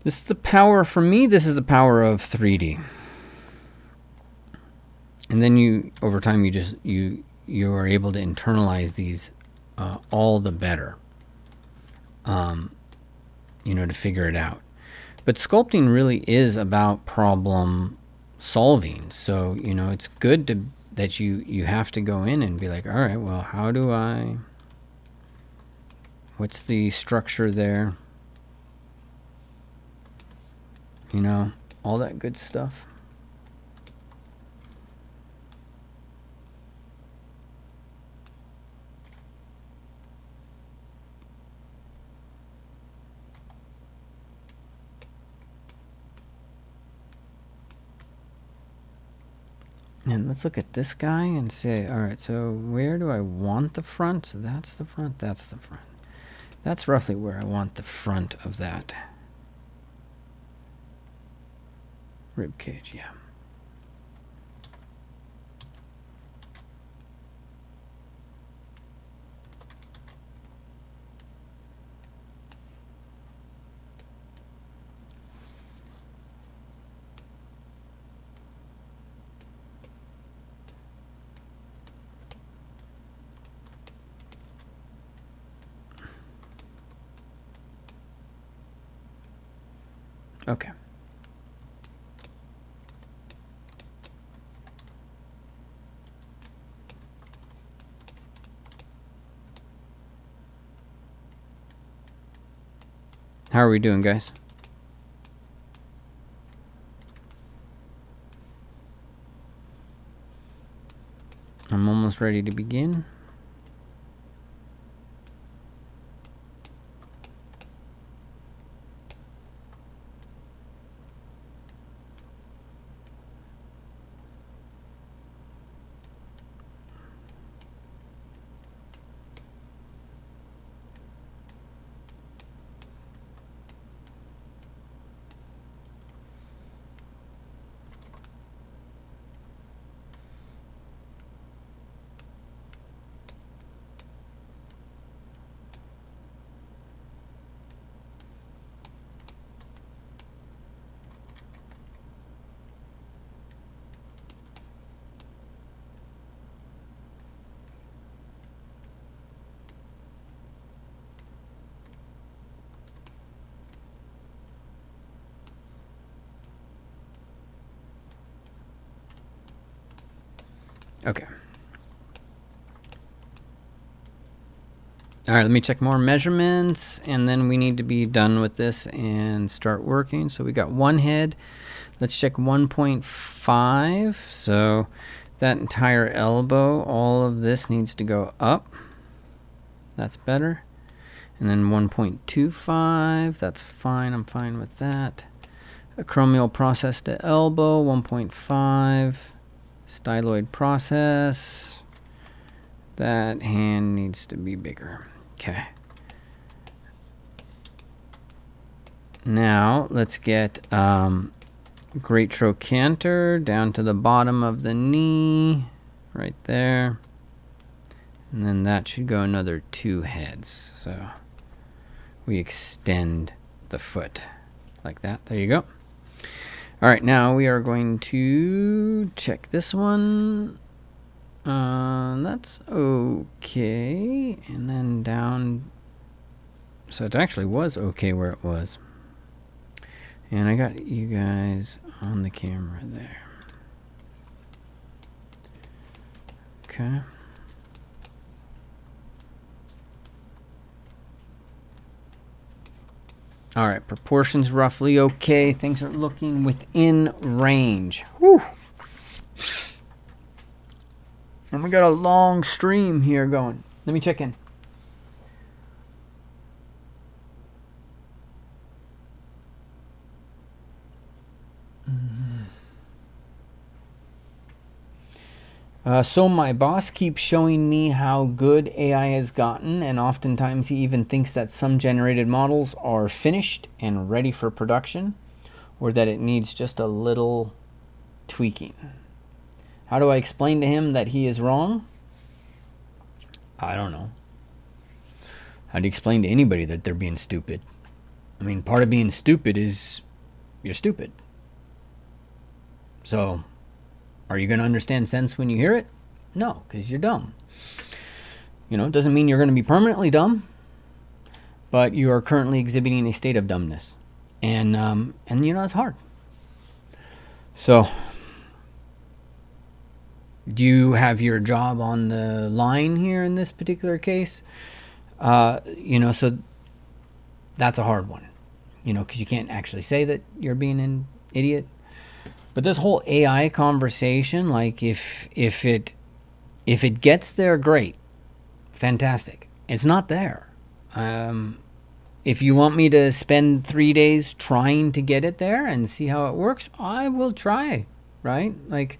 This is the power, for me, this is the power of 3D. And then over time, you are able to internalize these all the better, to figure it out. But sculpting really is about problem solving. So, it's good that you have to go in and be like, all right, well, what's the structure there? All that good stuff. And let's look at this guy and say, all right, so where do I want the front? So that's the front, that's the front. That's roughly where I want the front of that rib cage, yeah. Okay. How are we doing, guys? I'm almost ready to begin. Okay. All right, let me check more measurements, and then we need to be done with this and start working. So we got one head. Let's check 1.5. So that entire elbow, all of this needs to go up. That's better. And then 1.25, that's fine. I'm fine with that. Acromial process to elbow, 1.5. Styloid process. That hand needs to be bigger. Okay. Now let's get great trochanter down to the bottom of the knee, right there. And then that should go another 2 heads. So we extend the foot like that. There you go. All right, now we are going to check this one. That's okay. And then down. So it actually was okay where it was. And I got you guys on the camera there. Okay. All right, proportions roughly okay. Things are looking within range. Whew. And we got a long stream here going. Let me check in. So my boss keeps showing me how good AI has gotten, and oftentimes he even thinks that some generated models are finished and ready for production, or that it needs just a little tweaking. How do I explain to him that he is wrong? I don't know. How do you explain to anybody that they're being stupid? I mean, part of being stupid is you're stupid. So, are you going to understand sense when you hear it? No, because you're dumb. You know, it doesn't mean you're going to be permanently dumb, but you are currently exhibiting a state of dumbness. And you know, it's hard. So, do you have your job on the line here in this particular case? You know, so that's a hard one. You know, because you can't actually say that you're being an idiot. But this whole AI conversation, like if it gets there, great, fantastic. It's not there. If you want me to spend 3 days trying to get it there and see how it works, I will try. Right? Like,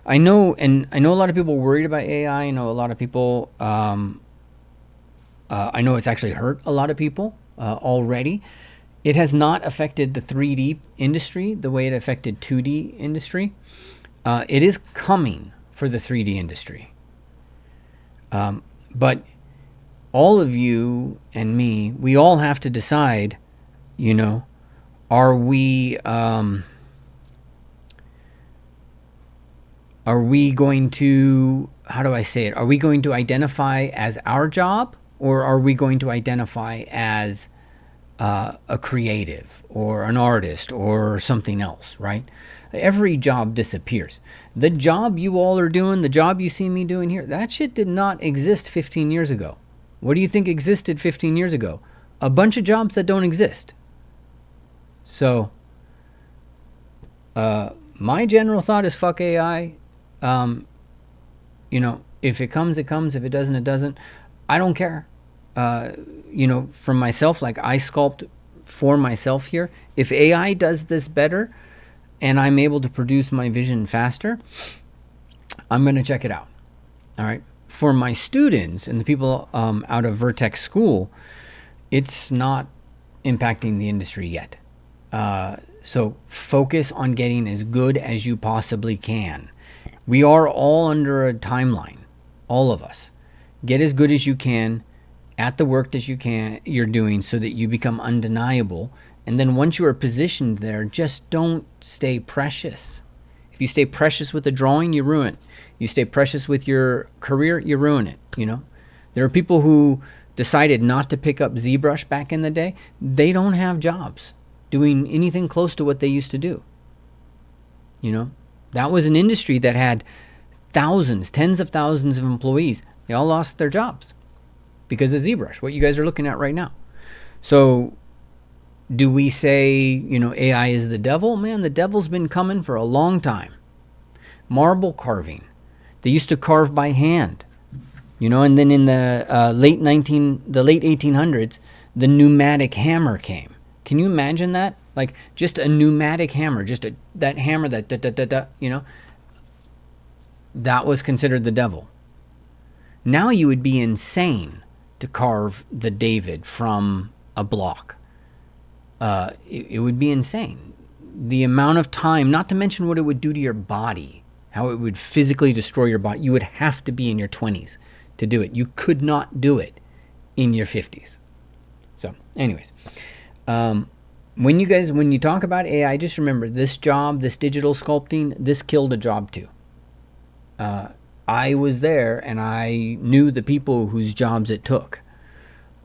I know a lot of people are worried about AI. I know a lot of people. I know it's actually hurt a lot of people already. It has not affected the 3D industry the way it affected 2D industry. It is coming for the 3D industry. But all of you and me, we all have to decide, you know, are we going to, how do I say it? Are we going to identify as our job, or are we going to identify as a creative or an artist or something else, right? Every job disappears. The job you all are doing, the job you see me doing here, that shit did not exist 15 years ago. What do you think existed 15 years ago? A bunch of jobs that don't exist. So, my general thought is fuck AI. If it comes, it comes. If it doesn't, it doesn't. I don't care. For myself, like I sculpt for myself here. If AI does this better and I'm able to produce my vision faster, I'm going to check it out. All right. For my students and the people out of Vertex School, it's not impacting the industry yet. So focus on getting as good as you possibly can. We are all under a timeline, all of us. Get as good as you can at the work that you're doing so that you become undeniable. And then once you are positioned there, just don't stay precious. If you stay precious with the drawing, you ruin it. You stay precious with your career, you ruin it. There are people who decided not to pick up ZBrush back in the day. They don't have jobs doing anything close to what they used to do. That was an industry that had thousands, tens of thousands of employees. They all lost their jobs because of ZBrush, what you guys are looking at right now. So do we say, AI is the devil? Man, the devil's been coming for a long time. Marble carving. They used to carve by hand, and then in the late 1800s, the pneumatic hammer came. Can you imagine that? Like just a pneumatic hammer, that hammer that that was considered the devil. Now you would be insane to carve the David from a block. It would be insane. The amount of time, not to mention what it would do to your body, how it would physically destroy your body. You would have to be in your 20s to do it. You could not do it in your 50s. So anyways, when you talk about AI, just remember this job, this digital sculpting, this killed a job too. I was there and I knew the people whose jobs it took.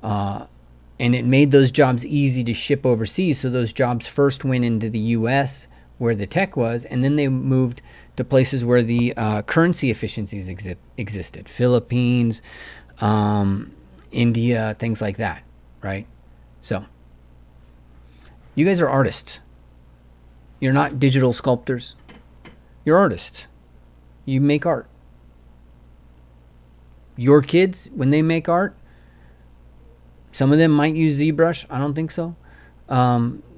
And it made those jobs easy to ship overseas. So those jobs first went into the US where the tech was, and then they moved to places where the currency efficiencies existed. Philippines, India, things like that, right? So you guys are artists. You're not digital sculptors. You're artists. You make art. Your kids, when they make art, some of them might use ZBrush. I don't think so.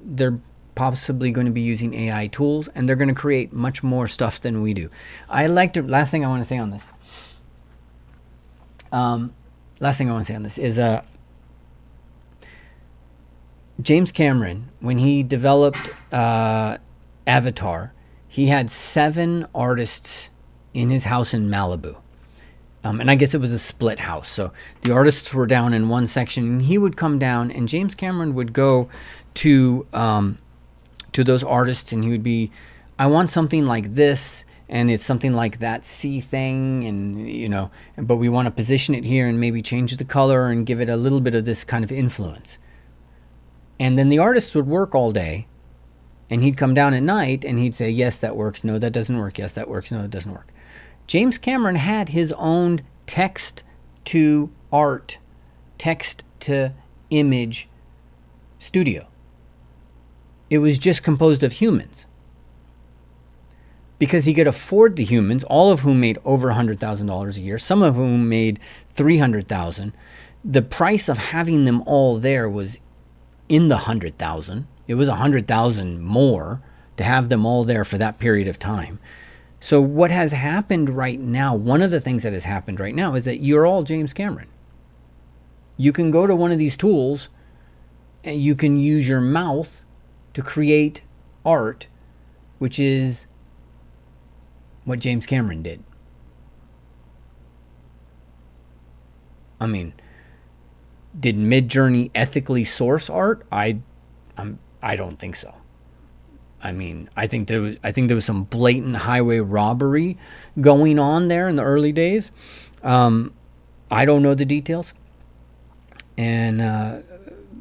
They're possibly going to be using AI tools, and they're going to create much more stuff than we do. Last thing I want to say on this is James Cameron, when he developed Avatar, he had 7 artists in his house in Malibu. And I guess it was a split house. So the artists were down in one section, and he would come down, and James Cameron would go to those artists, and he would be, I want something like this, and it's something like that sea thing, and but we want to position it here and maybe change the color and give it a little bit of this kind of influence. And then the artists would work all day, and he'd come down at night, and he'd say, yes, that works. No, that doesn't work. Yes, that works. No, that doesn't work. James Cameron had his own text to art, text to image studio. It was just composed of humans. Because he could afford the humans, all of whom made over $100,000 a year, some of whom made $300,000. The price of having them all there was in the 100,000. It was 100,000 more to have them all there for that period of time. So what has happened right now, one of the things that has happened right now is that you're all James Cameron. You can go to one of these tools and you can use your mouth to create art, which is what James Cameron did. I mean, did Midjourney ethically source art? I don't think so. I mean, I think there was some blatant highway robbery going on there in the early days. I don't know the details, and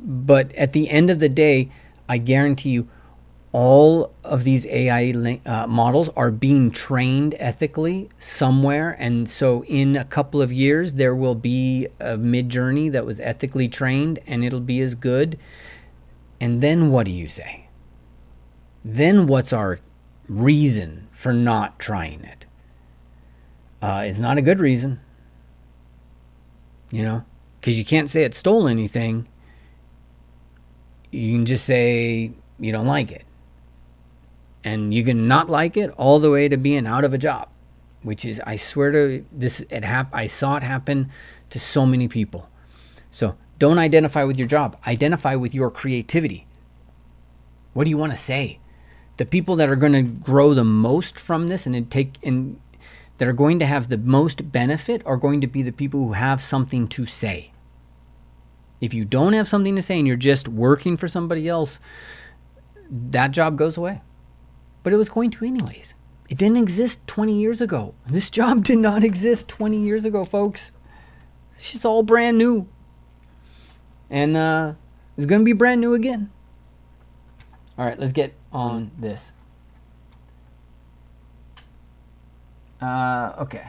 But at the end of the day, I guarantee you, all of these AI models are being trained ethically somewhere. And so in a couple of years, there will be a Mid-Journey that was ethically trained and it'll be as good. And then what do you say? Then what's our reason for not trying it? It's not a good reason, because you can't say it stole anything. You can just say you don't like it. And you can not like it all the way to being out of a job, which is, I swear to this, I saw it happen to so many people. So don't identify with your job. Identify with your creativity. What do you want to say? The people that are going to grow the most from this and that are going to have the most benefit are going to be the people who have something to say. If you don't have something to say and you're just working for somebody else, that job goes away. But it was going to anyways. It didn't exist 20 years ago. This job did not exist 20 years ago, folks. It's all brand new. And it's going to be brand new again. All right, let's get on this. Okay.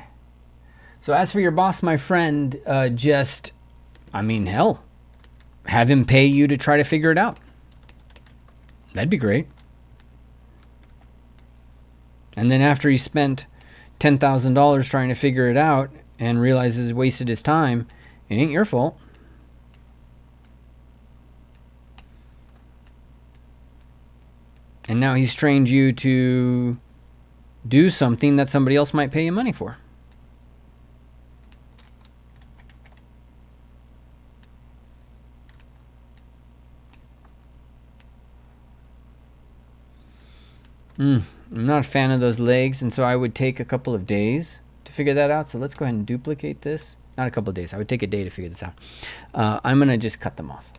So as for your boss, my friend, hell, have him pay you to try to figure it out. That'd be great. And then after he spent $10,000 trying to figure it out and realizes he wasted his time, it ain't your fault. And now he's trained you to do something that somebody else might pay you money for. I'm not a fan of those legs, and so I would take a couple of days to figure that out. So let's go ahead and duplicate this. Not a couple of days. I would take a day to figure this out. I'm going to just cut them off.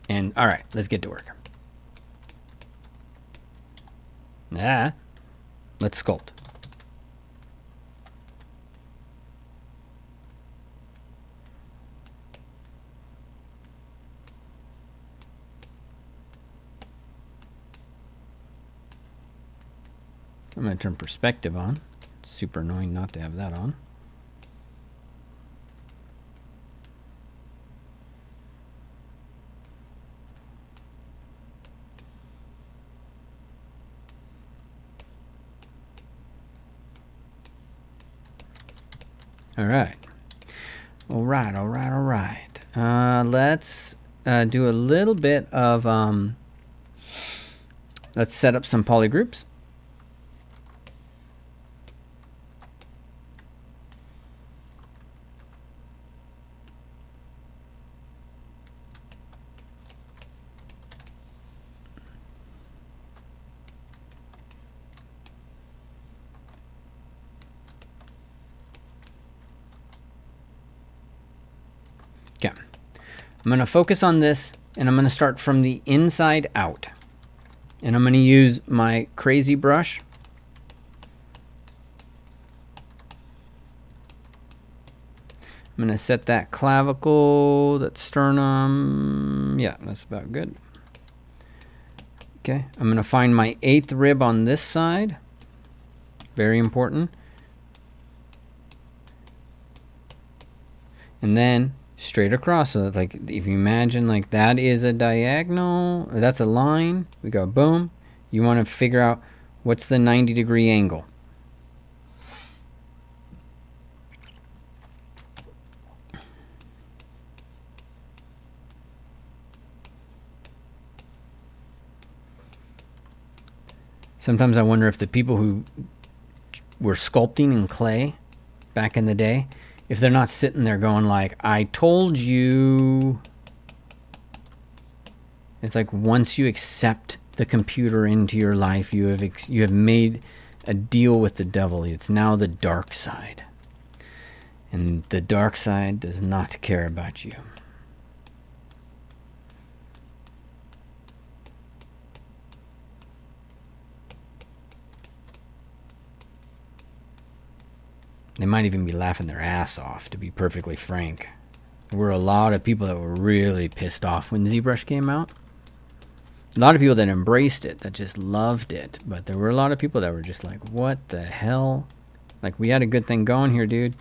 And all right, let's get to work. Let's sculpt. I'm going to turn perspective on. It's super annoying not to have that on. All right. All right. Let's do a little bit of, let's set up some polygroups. Okay, I'm going to focus on this, and I'm going to start from the inside out. And I'm going to use my crazy brush. I'm going to set that clavicle, that sternum. Yeah, that's about good. Okay, I'm going to find my 8th rib on this side. Very important. And then straight across. So it's like, if you imagine like that is a diagonal, that's a line, we go boom. You want to figure out what's the 90-degree angle. Sometimes I wonder if the people who were sculpting in clay back in the day, if they're not sitting there going like, I told you. It's like once you accept the computer into your life, you have made a deal with the devil. It's now the dark side. And the dark side does not care about you. They might even be laughing their ass off, to be perfectly frank. There were a lot of people that were really pissed off when ZBrush came out. A lot of people that embraced it, that just loved it. But there were a lot of people that were just like, what the hell? Like, we had a good thing going here, dude.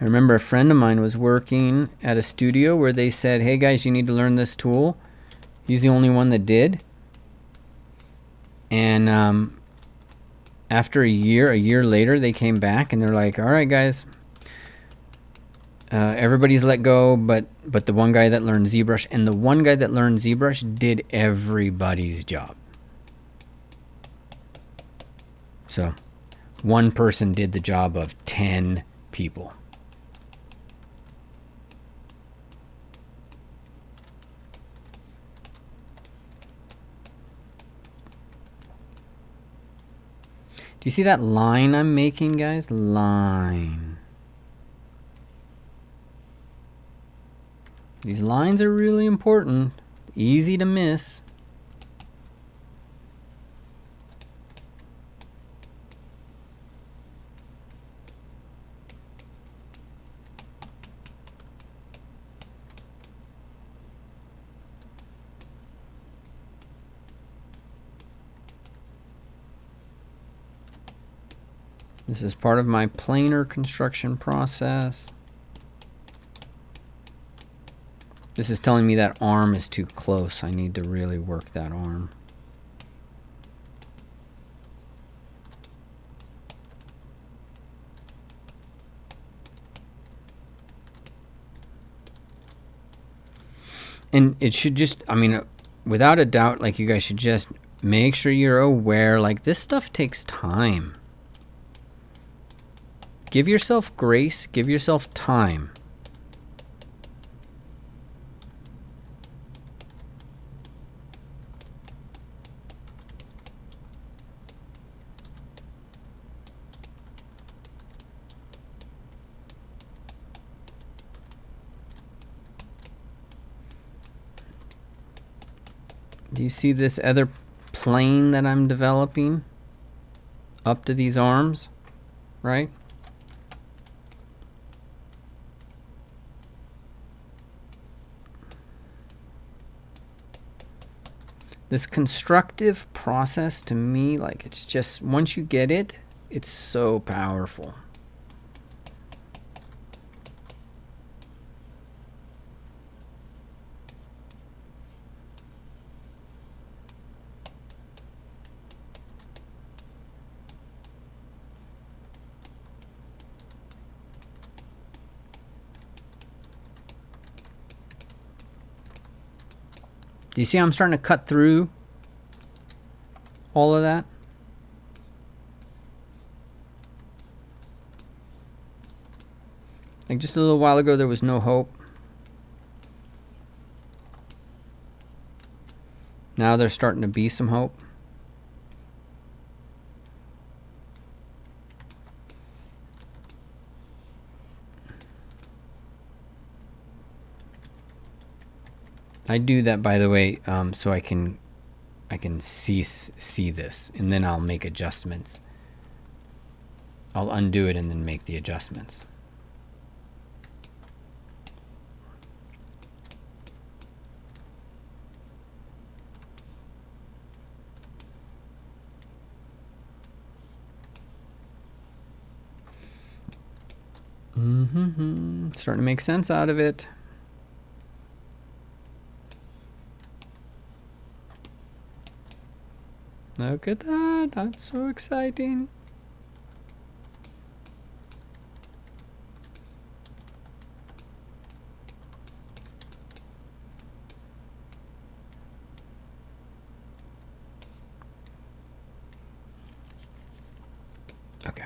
I remember a friend of mine was working at a studio where they said, hey guys, you need to learn this tool. He's the only one that did. And after a year later, they came back and they're like, all right, guys, everybody's let go, but the one guy that learned ZBrush, and the one guy that learned ZBrush did everybody's job. So one person did the job of 10 people. Do you see that line I'm making, guys? Line. These lines are really important. Easy to miss. This is part of my planar construction process. This is telling me that arm is too close. I need to really work that arm. And it should just, I mean, without a doubt, like, you guys should just make sure you're aware, like, this stuff takes time. Give yourself grace, give yourself time. Do you see this other plane that I'm developing up to these arms, right? This constructive process, to me, like, it's just, once you get it, it's so powerful. Do you see how I'm starting to cut through all of that? Like, just a little while ago, there was no hope. Now there's starting to be some hope. I do that, by the way, so I can see this, and then I'll make adjustments. I'll undo it and then make the adjustments. Starting to make sense out of it. Look at that, that's so exciting. Okay.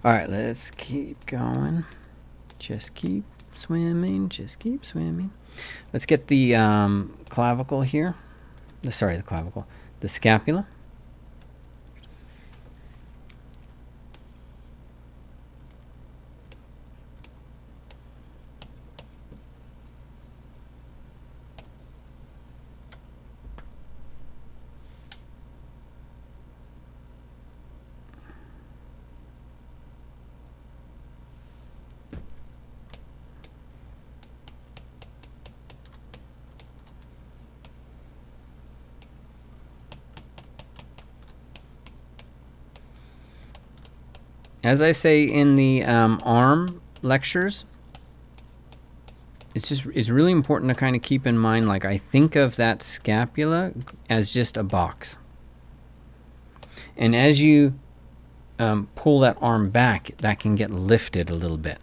All right, let's keep going. Just keep swimming, just keep swimming. Let's get the clavicle here. Sorry, the clavicle. The scapula. As I say in the arm lectures, it's really important to kind of keep in mind, like, I think of that scapula as just a box. And as you pull that arm back, that can get lifted a little bit.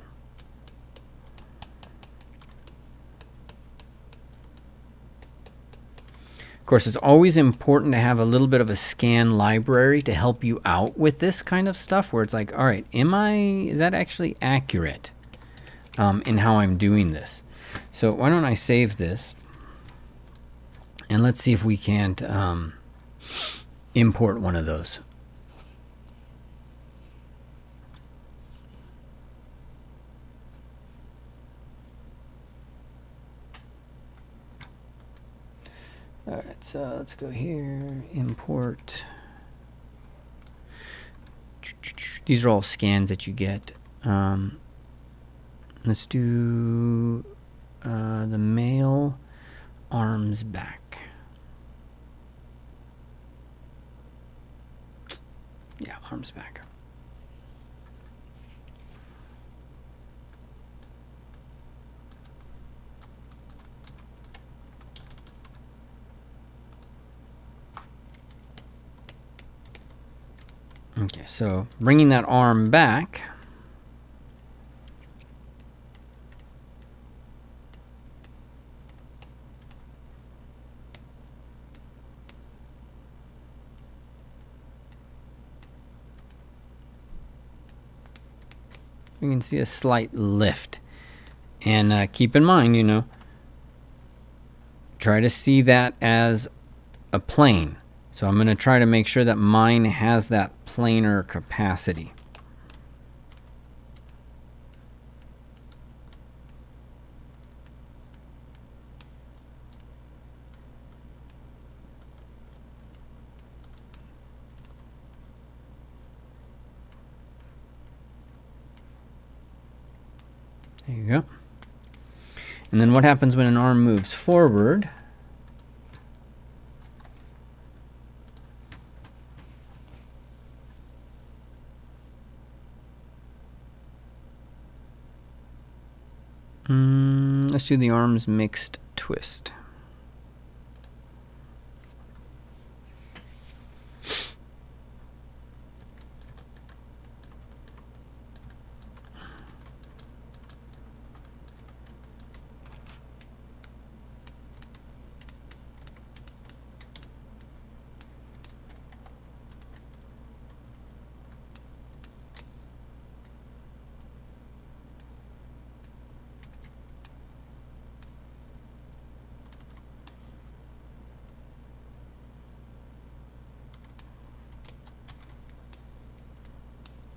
Of course, it's always important to have a little bit of a scan library to help you out with this kind of stuff, where it's like, all right, is that actually accurate in how I'm doing this? So why don't I save this, and let's see if we can't import one of those. All right, so let's go here, import. These are all scans that you get. Let's do the male arms back. Yeah, arms back. Okay, so bringing that arm back. You can see a slight lift. And keep in mind, try to see that as a plane. So I'm going to try to make sure that mine has that planar capacity. There you go. And then what happens when an arm moves forward? Let's do the arms mixed twist.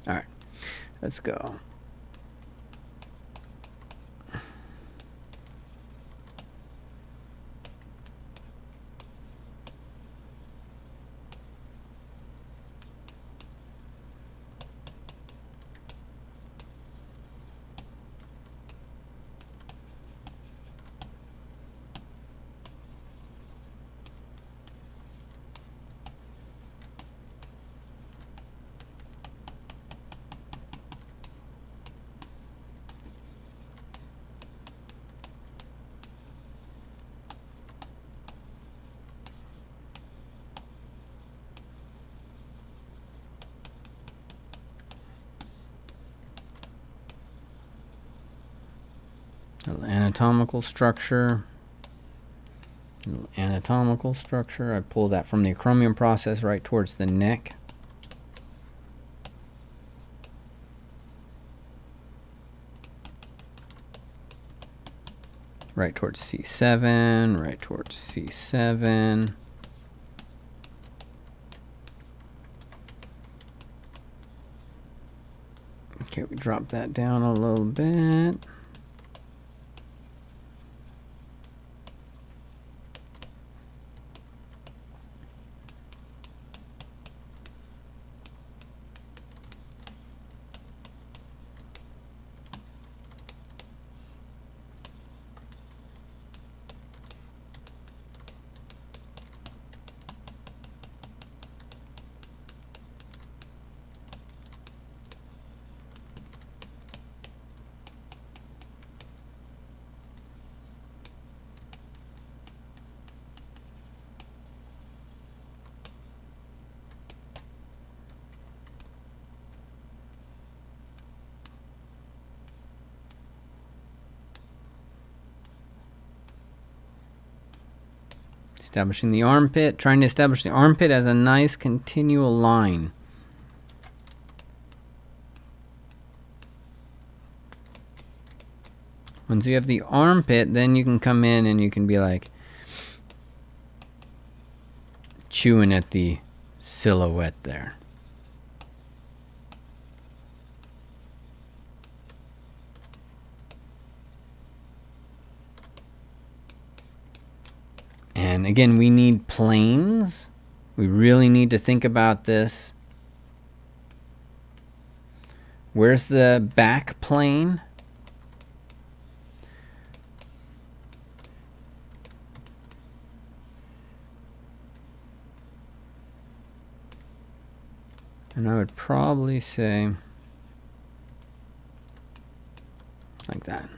All right, let's go. Anatomical structure. Anatomical structure. I pull that from the acromion process right towards the neck. Right towards C7, right towards C7. Okay, we drop that down a little bit. Establishing the armpit, trying to establish the armpit as a nice continual line. Once you have the armpit, then you can come in and you can be like chewing at the silhouette there. And again, we need planes. We really need to think about this. Where's the back plane? And I would probably say like that.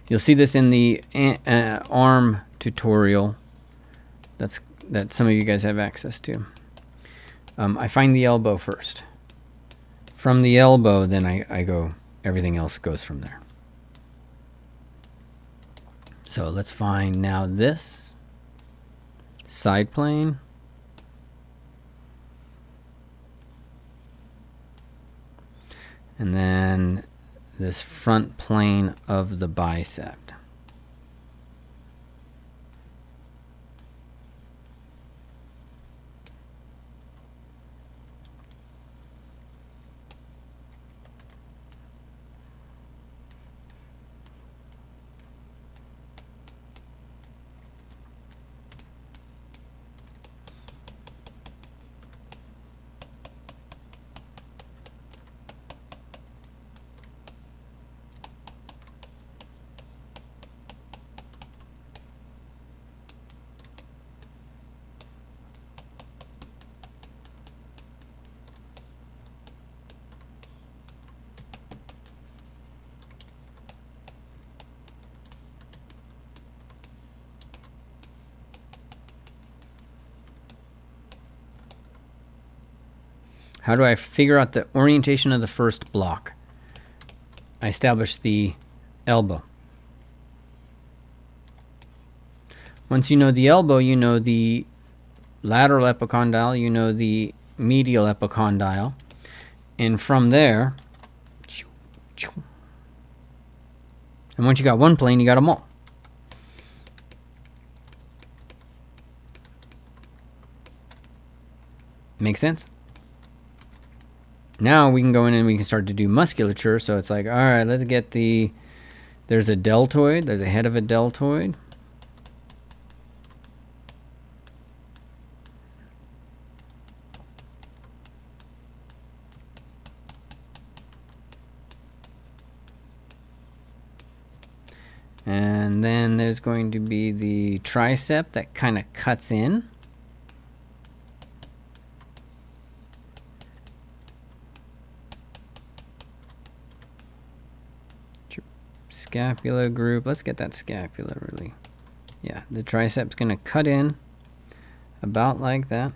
You'll see this in the arm tutorial that some of you guys have access to. I find the elbow first. From the elbow, then I go, everything else goes from there. So let's find now this side plane. And then this front plane of the bicep. How do I figure out the orientation of the first block? I establish the elbow. Once you know the elbow, you know the lateral epicondyle, you know the medial epicondyle. And from there, and once you got one plane, you got them all. Make sense? Now we can go in and we can start to do musculature. So it's like, all right, let's get there's a deltoid. There's a head of a deltoid. And then there's going to be the tricep that kind of cuts in. Scapula group. Let's get that scapula really. Yeah, the tricep's going to cut in about like that.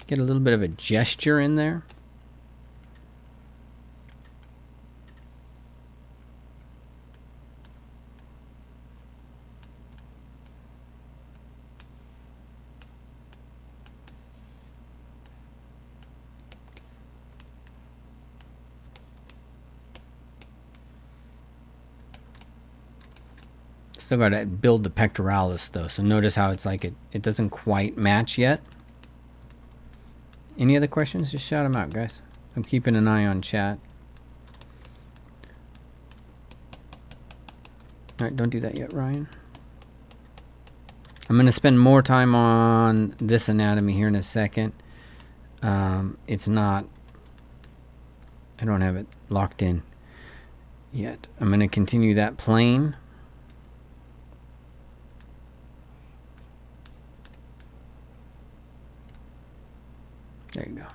Get a little bit of a gesture in there. Still got to build the pectoralis though, so notice how it's like it doesn't quite match yet. Any other questions? Just shout them out, guys. I'm keeping an eye on chat. All right, don't do that yet, Ryan. I'm going to spend more time on this anatomy here in a second. It's not, I don't have it locked in yet. I'm going to continue that plane. There you go.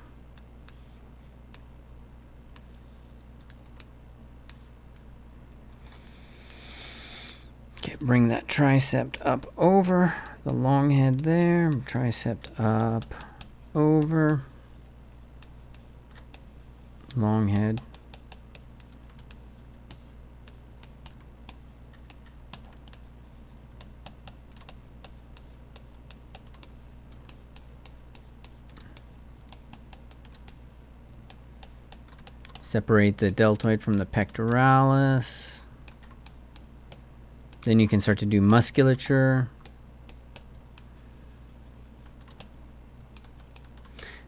Okay, bring that tricep up over the long head there. Tricep up over long head. Separate the deltoid from the pectoralis. Then you can start to do musculature.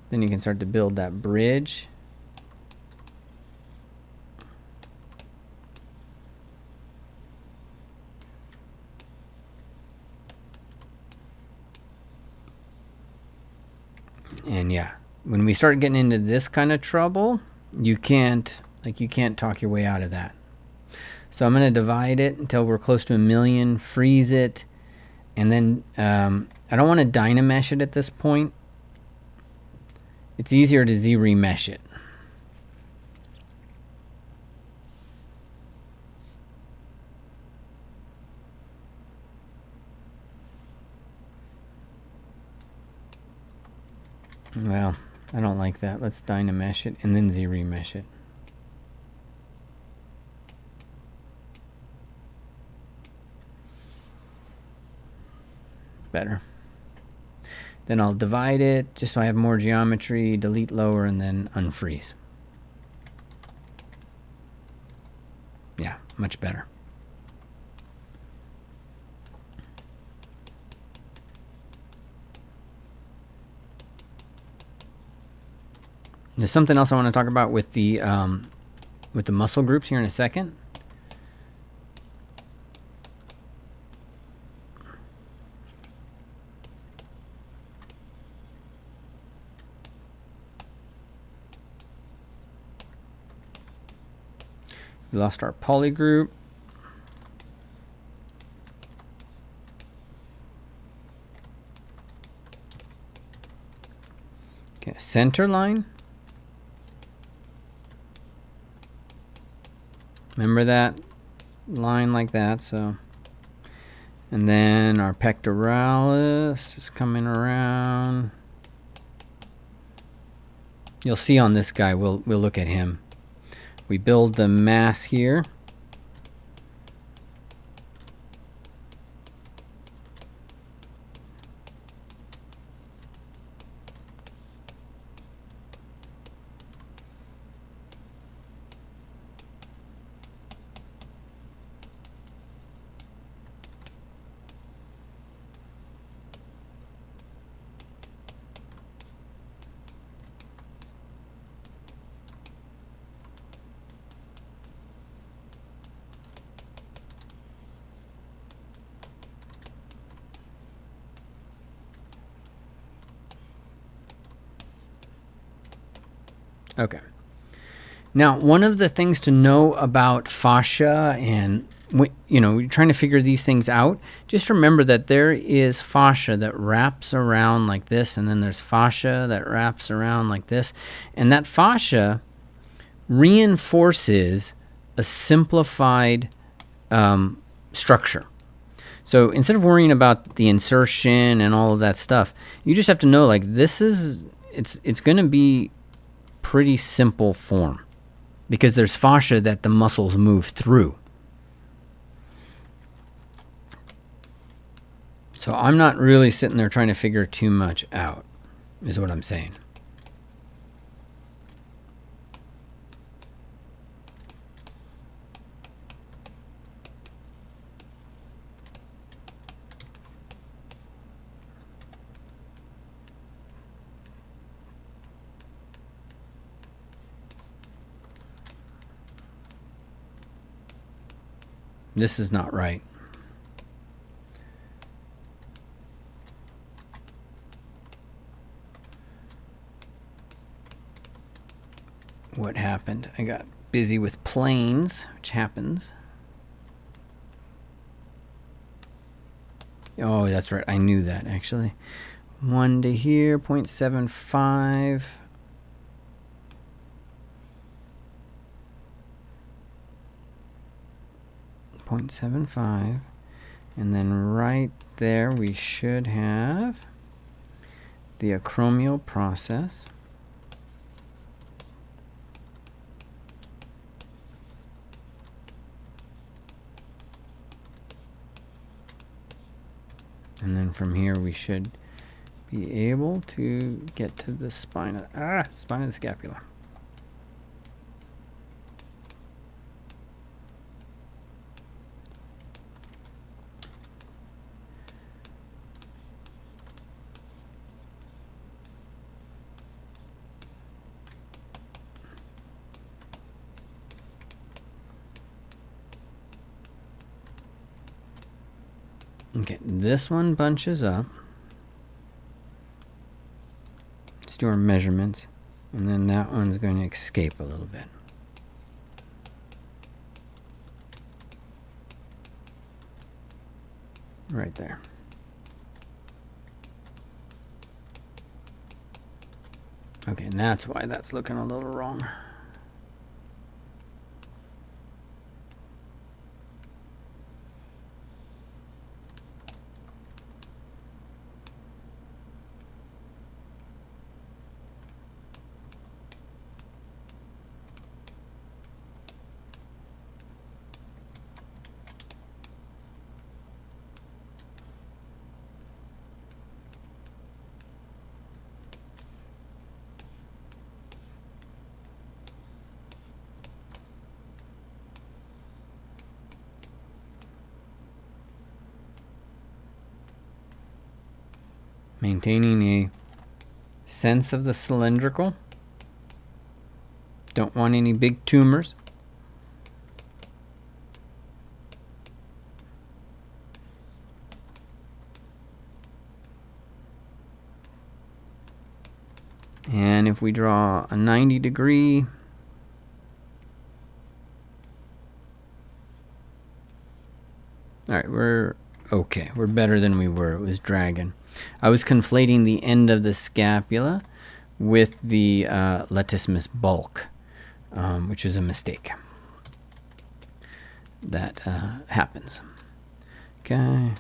Then you can start to build that bridge. And yeah, when we start getting into this kind of trouble, you can't talk your way out of that. So I'm going to divide it until we're close to 1,000,000, freeze it, and then I don't want to dynamesh it at this point. It's easier to Z-remesh it. Well, I don't like that. Let's dynamesh it and then Z-remesh it. Better. Then I'll divide it just so I have more geometry, delete lower, and then unfreeze. Yeah, much better. There's something else I want to talk about with the muscle groups here in a second. We lost our poly group. Okay, center line. Remember that line like that, so. And then our pectoralis is coming around. You'll see on this guy, we'll look at him. We build the mass here. Okay. Now, one of the things to know about fascia, and you're trying to figure these things out, just remember that there is fascia that wraps around like this, and then there's fascia that wraps around like this, and that fascia reinforces a simplified structure. So instead of worrying about the insertion and all of that stuff, you just have to know, like, it's going to be pretty simple form because there's fascia that the muscles move through. So I'm not really sitting there trying to figure too much out, is what I'm saying. This is not right. what happened. I got busy with planes, which happens. Oh, that's right. I knew that, actually. 1 to here, 0.75. .75, and then right there we should have the acromial process. And then from here we should be able to get to the spine of the scapula. Okay, this one bunches up. Let's do our measurements. And then that one's going to escape a little bit. Right there. Okay, and that's why that's looking a little wrong. Maintaining a sense of the cylindrical. Don't want any big tumors. And if we draw a 90-degree, all right, we're okay. We're better than we were. It was dragging. I was conflating the end of the scapula with the latissimus bulk, which is a mistake. That happens. Okay. I'm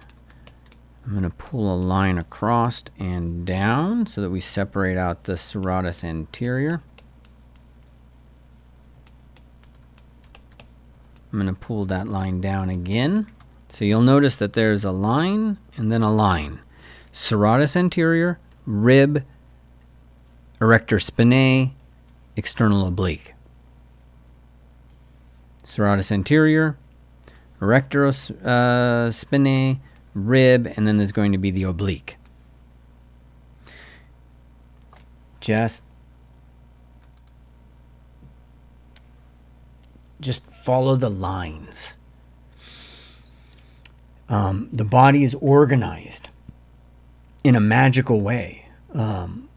going to pull a line across and down so that we separate out the serratus anterior. I'm going to pull that line down again. So you'll notice that there's a line and then a line. Serratus anterior, rib, erector spinae, external oblique. Serratus anterior, erector spinae, rib, and then there's going to be the oblique. Just follow the lines. The body is organized in a magical way, and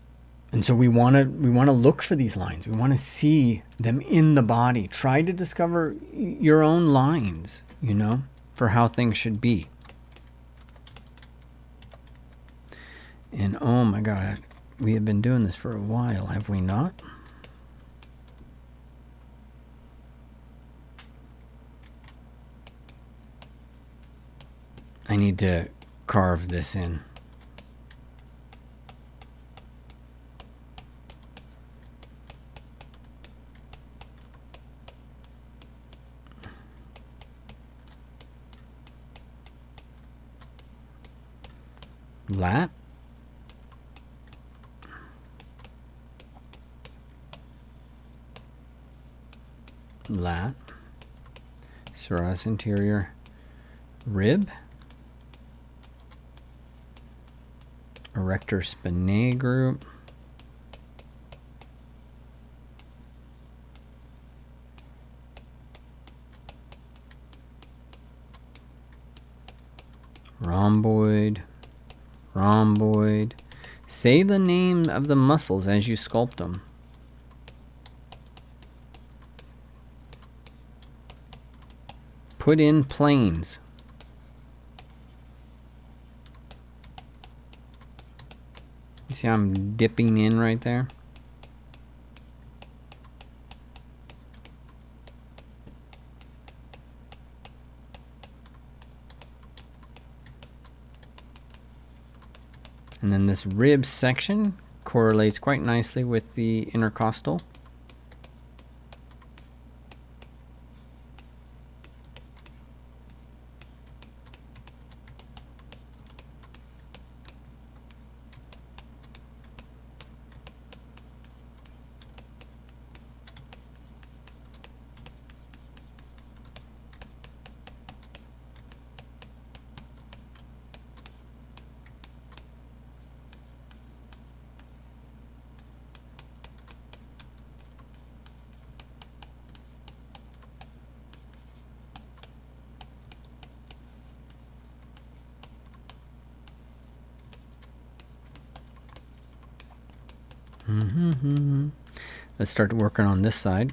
so we want to look for these lines. We want to see them in the body. Try to discover your own lines, you know, for how things should be. And oh my God, we have been doing this for a while, have we not? I need to carve this in. Lat. Lat. Serratus anterior. Rib. Erector spinae group. Rhomboid. Rhomboid. Say the name of the muscles as you sculpt them. put in planes. You see I'm dipping in right there? And then this rib section correlates quite nicely with the intercostal. Let's start working on this side.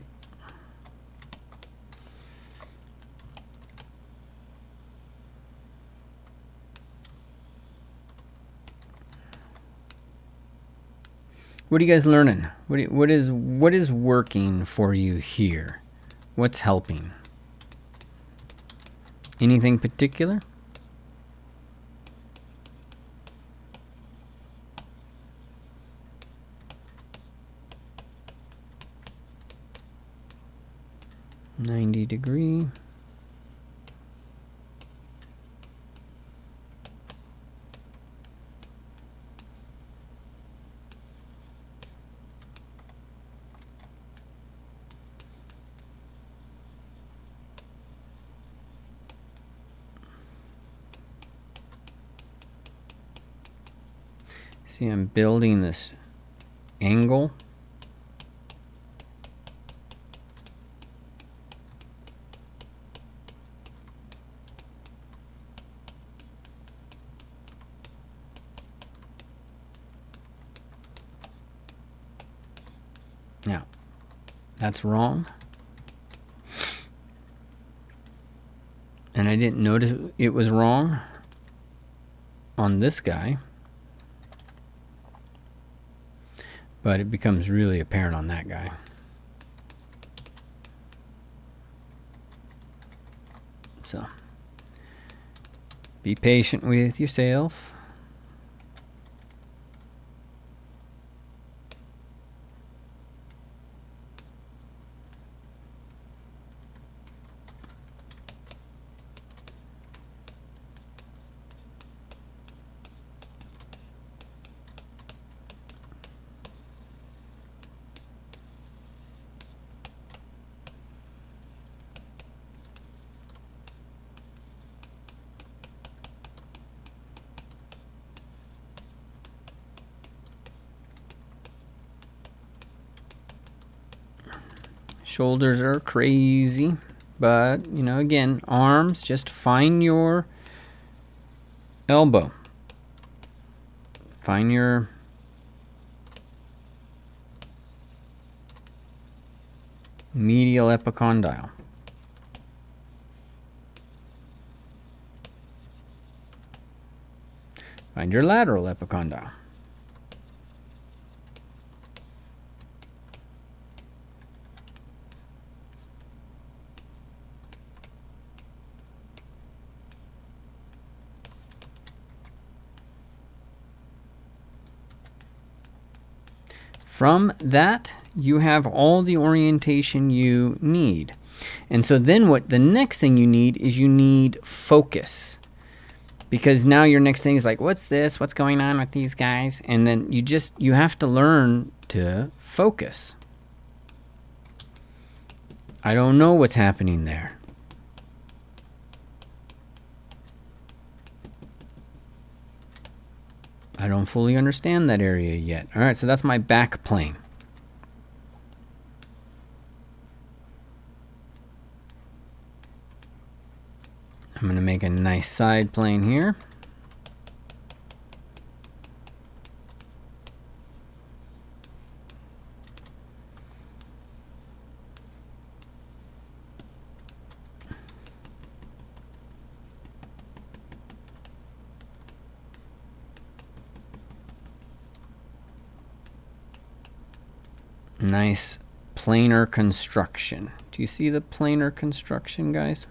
What are you guys learning? What is working for you here? What's helping? Anything particular? -90°. See, I'm building this angle. Now, that's wrong. And I didn't notice it was wrong on this guy. But it becomes really apparent on that guy. So, be patient with yourself. Shoulders are crazy, but, you know, again, arms, just find your elbow. Find your medial epicondyle. Find your lateral epicondyle. From that, you have all the orientation you need. And so then what the next thing you need is you need focus. Because now your next thing is like, what's this? What's going on with these guys? And then you have to learn to focus. I don't know what's happening there. I don't fully understand that area yet. All right, so that's my back plane. I'm going to make a nice side plane here. Nice planar construction. Do you see the planar construction, guys?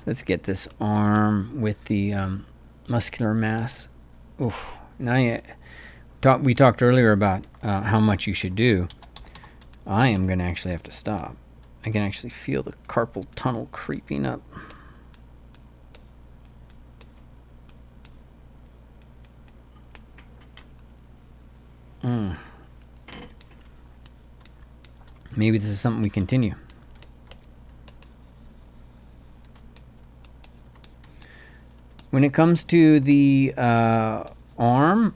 Let's get this arm with the muscular mass. Oof. Now we talked earlier about how much you should do. I am going to actually have to stop. I can actually feel the carpal tunnel creeping up. Maybe this is something we continue. When it comes to the arm,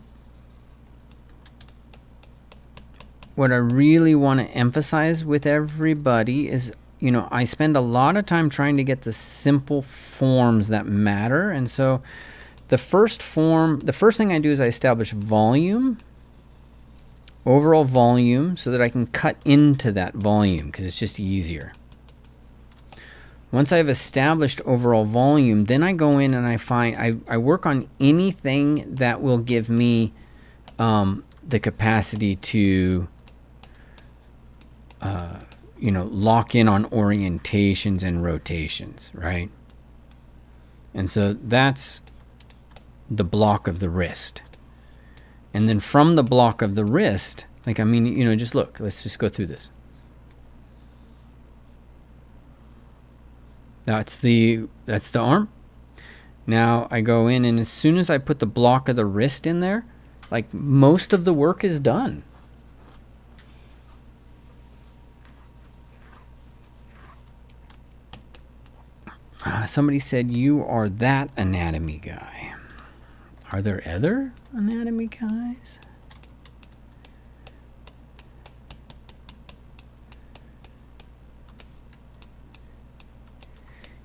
what I really want to emphasize with everybody is, you know, I spend a lot of time trying to get the simple forms that matter. And so the first thing I do is I establish volume, overall volume, so that I can cut into that volume because it's just easier. Once I've established overall volume, then I go in and I work on anything that will give me the capacity to you know, lock in on orientations and rotations, right? And so that's the block of the wrist. And then from the block of the wrist, like, I mean, you know, just look, let's just go through this. That's the arm. Now I go in, and as soon as I put the block of the wrist in there, like, most of the work is done. Somebody said you are that anatomy guy. Are there other anatomy guys?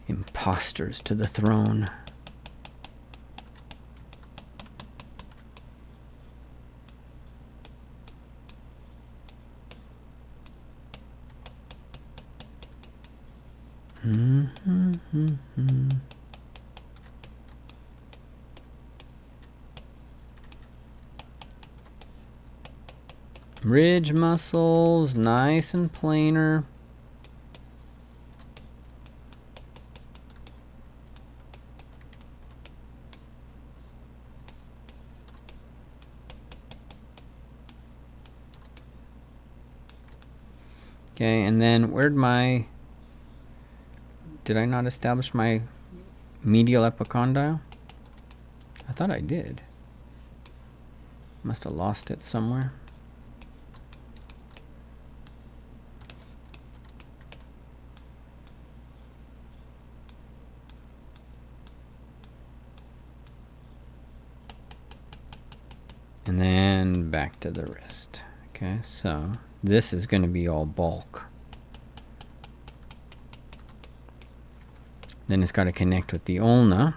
Imposters to the throne. Ridge muscles, nice and planar. Okay, and then did I not establish my medial epicondyle? I thought I did. Must have lost it somewhere. And then back to the wrist. Okay, so this is going to be all bulk. Then it's got to connect with the ulna.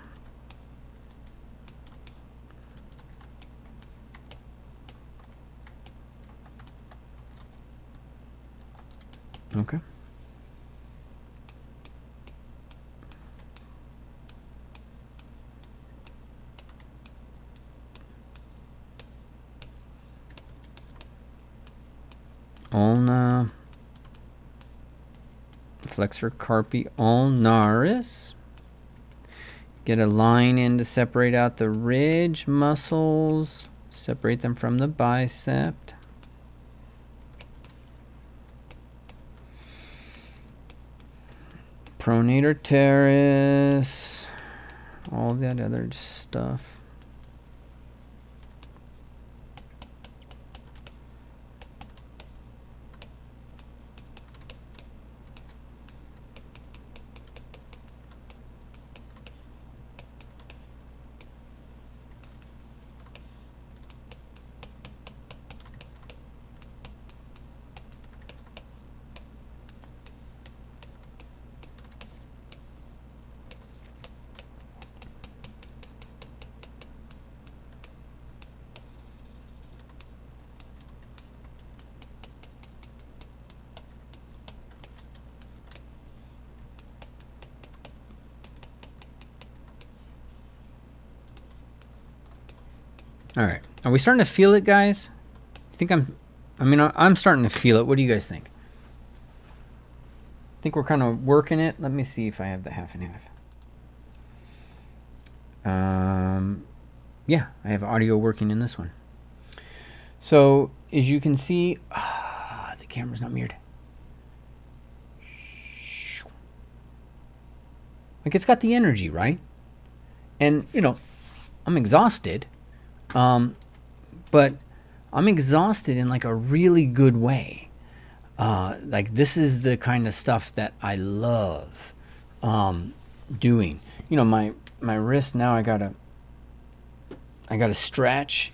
Okay. Ulna, flexor carpi ulnaris. Get a line in to separate out the ridge muscles, separate them from the bicep. Pronator teres, all that other stuff. All right. Are we starting to feel it, guys? I think I'm starting to feel it. What do you guys think? I think we're kind of working it. Let me see if I have the half and half. Yeah, I have audio working in this one. So as you can see, the camera's not mirrored. Like, it's got the energy, right? And, you know, I'm exhausted, but I'm exhausted in like a really good way. Like, this is the kind of stuff that I love doing. You know, my wrist now, I gotta stretch.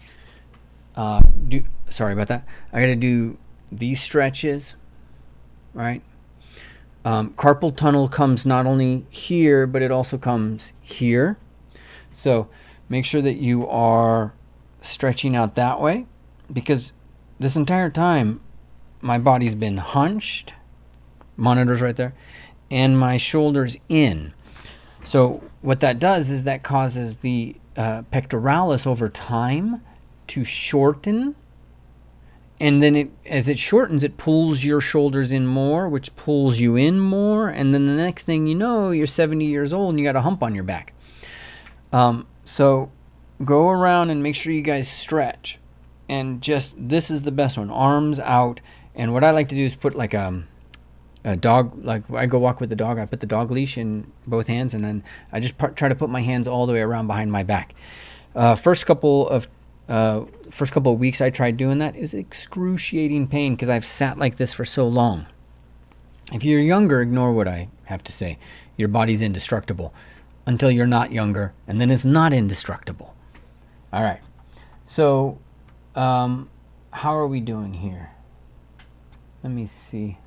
Sorry about that. I gotta do these stretches, right? Carpal tunnel comes not only here, but it also comes here. So make sure that you are stretching out that way, because this entire time my body's been hunched, monitors right there, and my shoulders in. So what that does is that causes the pectoralis over time to shorten, and then as it shortens, it pulls your shoulders in more, which pulls you in more, and then the next thing you know, you're 70 years old and you got a hump on your back. So go around and make sure you guys stretch, and just, this is the best one, arms out. And what I like to do is put like a dog, like I go walk with the dog, I put the dog leash in both hands, and then I just try to put my hands all the way around behind my back. First couple of weeks I tried doing that, is excruciating pain because I've sat like this for so long. If you're younger, ignore what I have to say. Your body's indestructible until you're not younger, and then it's not indestructible. All right. So how are we doing here? Let me see.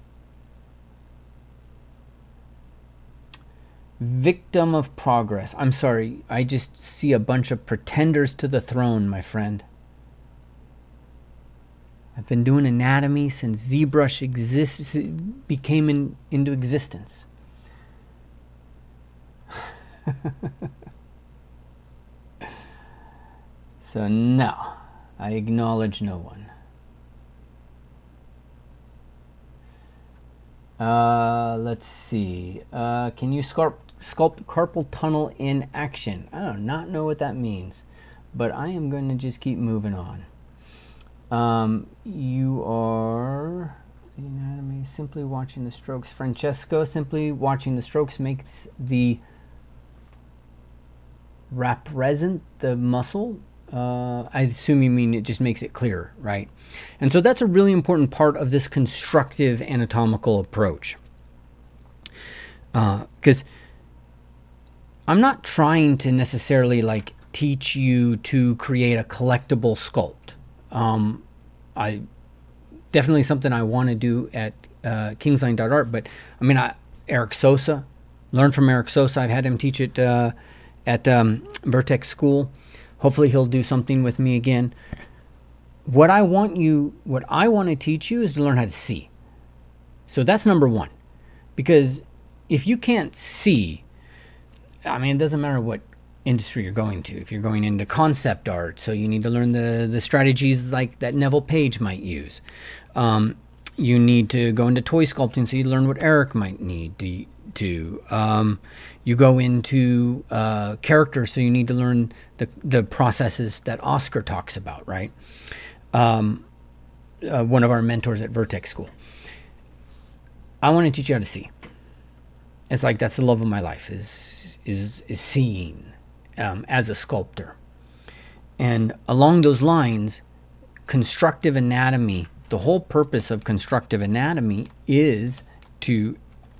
Victim of progress. I'm sorry. I just see a bunch of pretenders to the throne, my friend. I've been doing anatomy since ZBrush became into existence. So no, I acknowledge no one. Let's see. Can you sculpt carpal tunnel in action? I do not know what that means, but I am going to just keep moving on. You are the anatomy, simply watching the strokes. Francesco, simply watching the strokes makes the represent the muscle. I assume you mean it just makes it clearer, right? And so that's a really important part of this constructive anatomical approach. Because I'm not trying to necessarily like teach you to create a collectible sculpt. I definitely something I want to do at kingsline.art, but I mean, Eric Sosa, learn from Eric Sosa. I've had him teach it at Vertex School. Hopefully he'll do something with me again. What I want to teach you is to learn how to see. So that's number one. Because if you can't see, I mean, it doesn't matter what industry you're going to. If you're going into concept art, so you need to learn the strategies like that Neville Page might use. You need to go into toy sculpting, so you learn what Eric might need to. You go into character, so you need to learn the processes that Oscar talks about, right? One of our mentors at Vertex School. I want to teach you how to see. It's like that's the love of my life is seeing as a sculptor. And along those lines, constructive anatomy, the whole purpose of constructive anatomy is to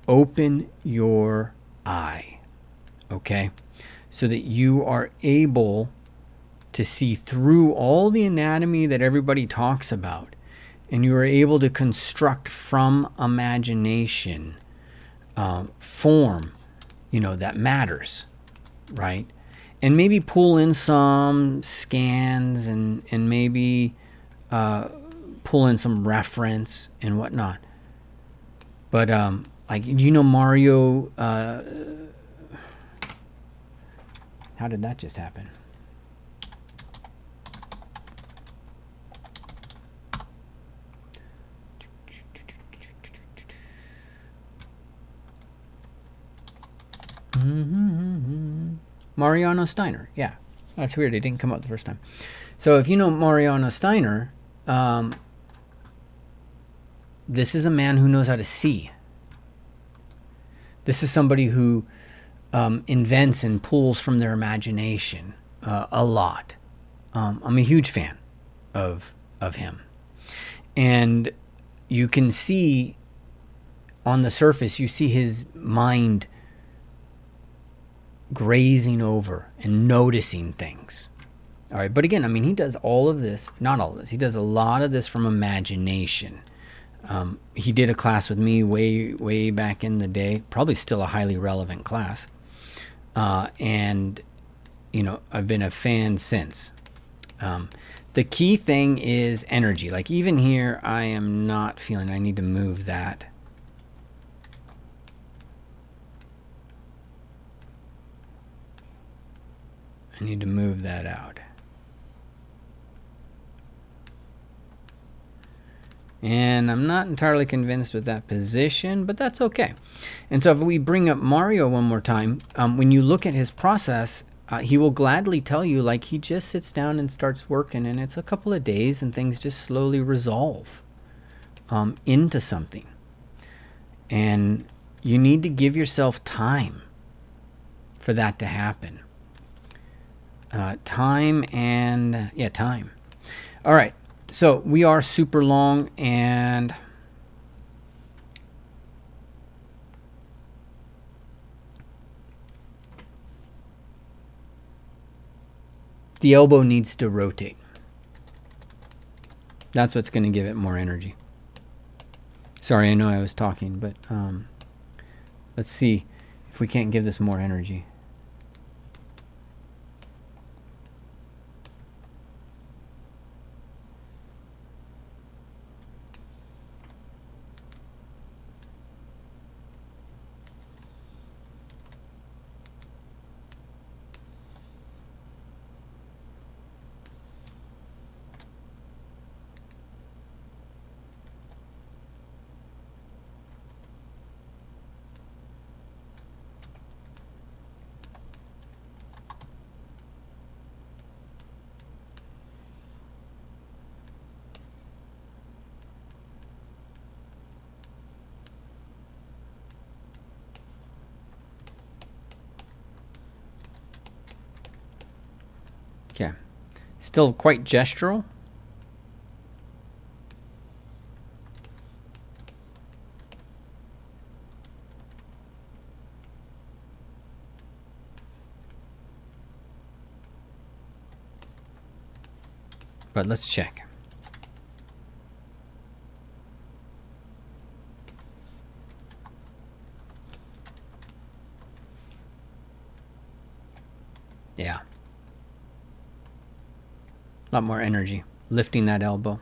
open your eye, okay? So that you are able to see through all the anatomy that everybody talks about, and you are able to construct from imagination form, that matters, right? And maybe pull in some scans and maybe pull in some reference and whatnot. But like, Mario, how did that just happen? Mariano Steiner. Yeah, that's weird. It didn't come up the first time. So if you know Mariano Steiner, this is a man who knows how to see. This is somebody who invents and pulls from their imagination a lot. I'm a huge fan of him, and you can see on the surface, you see his mind grazing over and noticing things. All right, but again, I mean, he does all of this, not all of this. He does a lot of this from imagination. He did a class with me way back in the day, probably still a highly relevant class. And, you know, I've been a fan since. The key thing is energy. Like even here, I am not feeling, I need to move that. I need to move that out. And I'm not entirely convinced with that position, but that's okay. And so if we bring up Mario one more time, when you look at his process, he will gladly tell you, like, he just sits down and starts working, and it's a couple of days and things just slowly resolve into something. And you need to give yourself time for that to happen. Time. All right. So we are super long, and the elbow needs to rotate. That's what's going to give it more energy. Sorry, I know I was talking, but let's see if we can't give this more energy. Okay. Still quite gestural. But let's check. Yeah. A lot more energy. Lifting that elbow.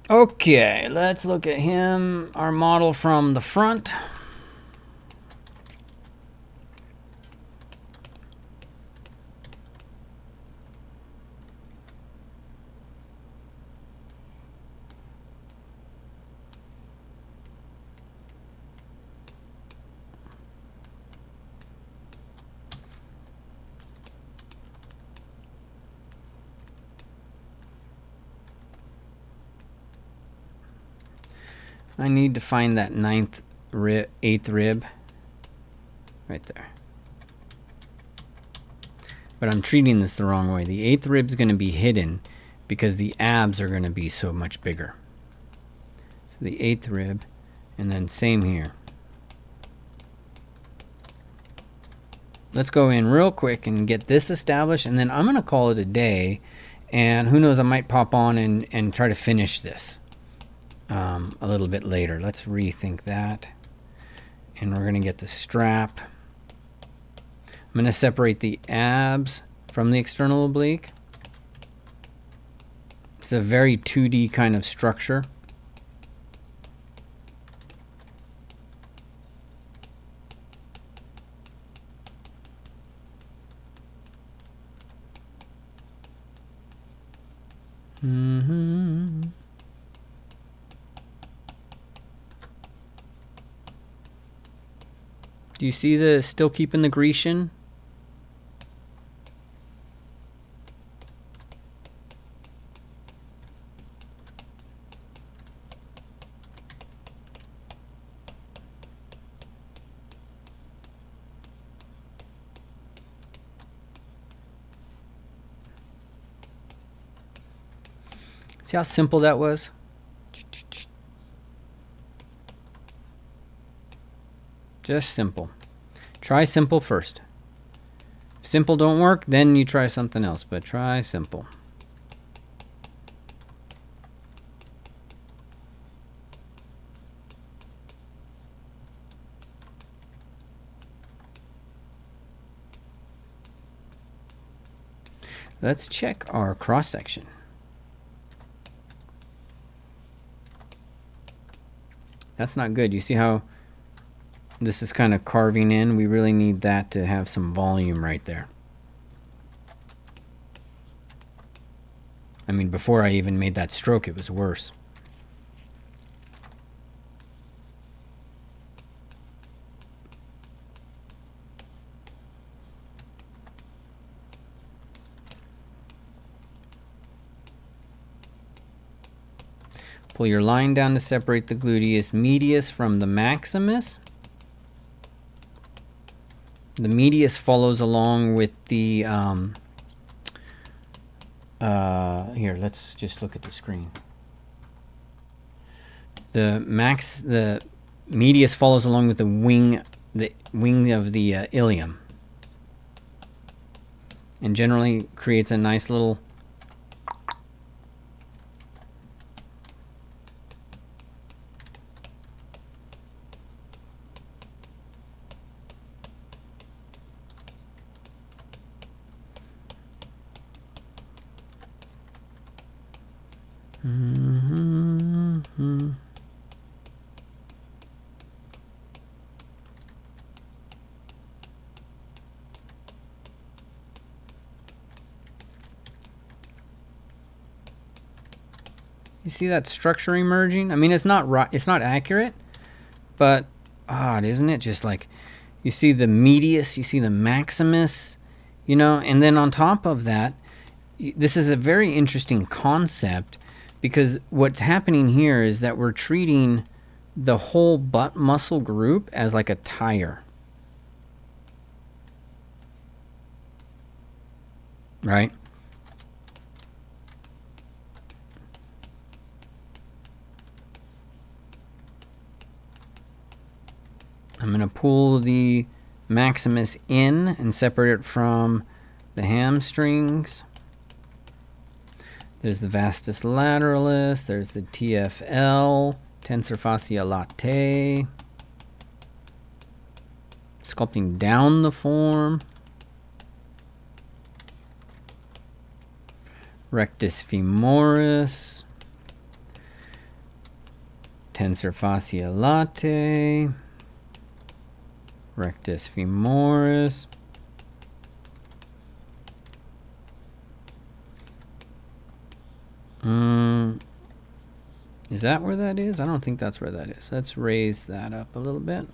Okay, let's look at him. Our model from the front. I need to find that eighth rib right there. But I'm treating this the wrong way. The eighth rib's going to be hidden because the abs are going to be so much bigger. So the eighth rib, and then same here. Let's go in real quick and get this established, and then I'm going to call it a day. And who knows, I might pop on and try to finish this a little bit later. Let's rethink that. And we're going to get the strap. I'm going to separate the abs from the external oblique. It's a very 2D kind of structure. Do you see the still keeping the Grecian? See how simple that was? Just simple. Try simple first. If simple don't work, then you try something else, but try simple. Let's check our cross section. That's not good. You see how this is kind of carving in? We really need that to have some volume right there. I mean, before I even made that stroke, it was worse. Pull your line down to separate the gluteus medius from the maximus. The medius follows along with the, here, let's just look at the screen. The medius follows along with the wing of the ilium. And generally creates a nice little You see that structure emerging? I mean, it's not accurate, but odd, isn't it? Just like you see the medius, you see the maximus, you know, and then on top of that, this is a very interesting concept because what's happening here is that we're treating the whole butt muscle group as like a tire. Right? I'm going to pull the maximus in and separate it from the hamstrings. There's the vastus lateralis, there's the TFL, tensor fascia latae. Sculpting down the form. Rectus femoris. Tensor fascia latae. Rectus femoris. Is that where that is? I don't think that's where that is. Let's raise that up a little bit.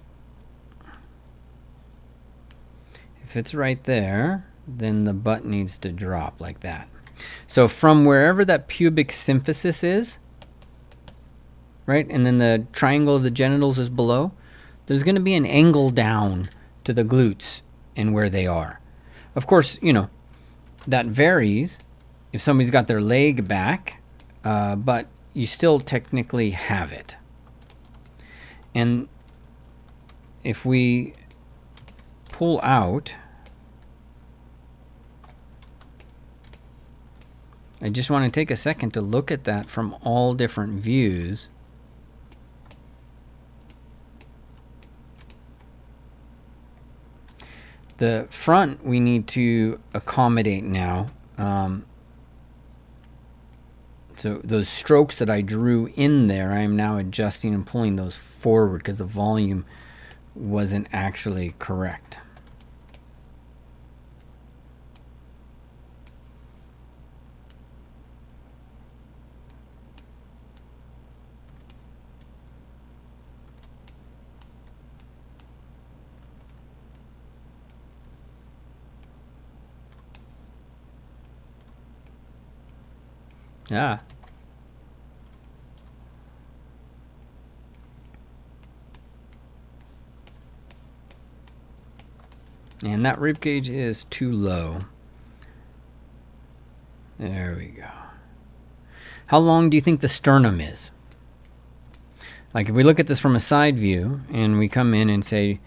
If it's right there, then the butt needs to drop like that. So from wherever that pubic symphysis is, right, and then the triangle of the genitals is below, there's going to be an angle down to the glutes and where they are. Of course, you know, that varies if somebody's got their leg back, but you still technically have it. And if we pull out, I just want to take a second to look at that from all different views. The front we need to accommodate now. So those strokes that I drew in there, I am now adjusting and pulling those forward because the volume wasn't actually correct. Ah. And that rib cage is too low. There we go. How long do you think the sternum is? Like if we look at this from a side view and we come in and say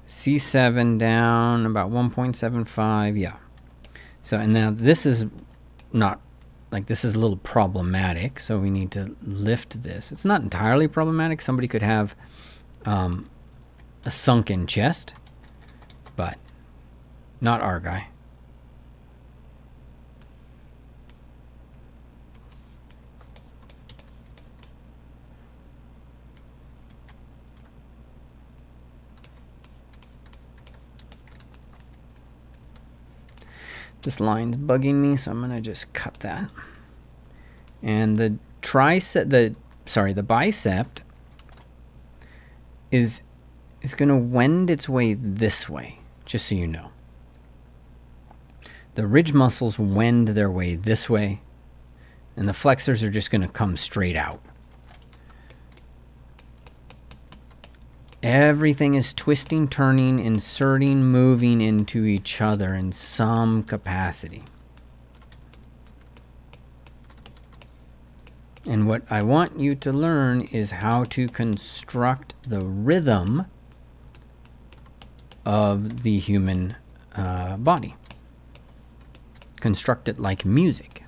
C7 down about 1.75, yeah. So, and now this is not, like this is a little problematic, so we need to lift this. It's not entirely problematic. Somebody could have a sunken chest, but not our guy. This line's bugging me, so I'm gonna just cut that. And the the bicep is gonna wend its way this way, just so you know. The ridge muscles wend their way this way, and the flexors are just gonna come straight out. Everything is twisting, turning, inserting, moving into each other in some capacity. And what I want you to learn is how to construct the rhythm of the human body. Construct it like music.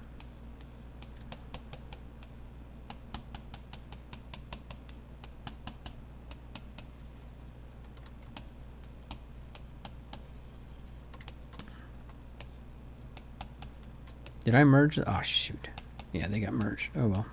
Did I merge? Oh, shoot. Yeah, they got merged. Oh, well.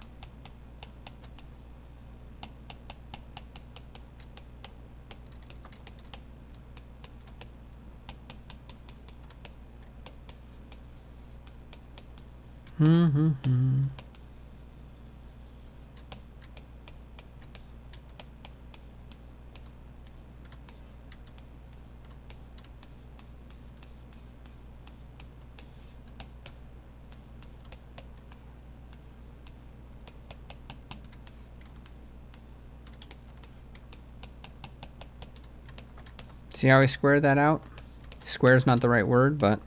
See how I square that out? Square is not the right word, but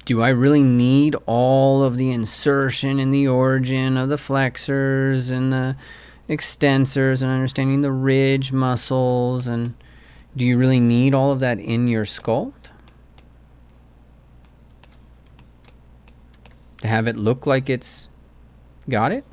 do I really need all of the insertion and the origin of the flexors and the extensors and understanding the ridge muscles? And do you really need all of that in your sculpt to have it look like it's got it?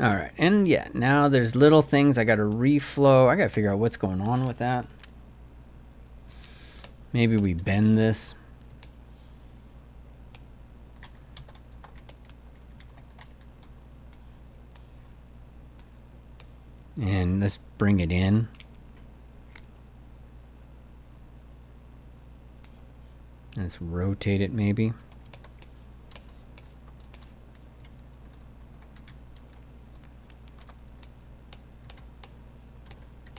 All right, and yeah, now there's little things I got to reflow. I got to figure out what's going on with that. Maybe we bend this. And let's bring it in. Let's rotate it maybe.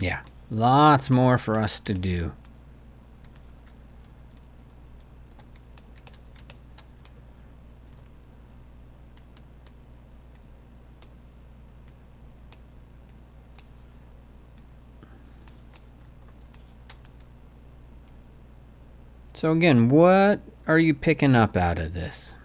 Yeah, lots more for us to do. So again, what are you picking up out of this?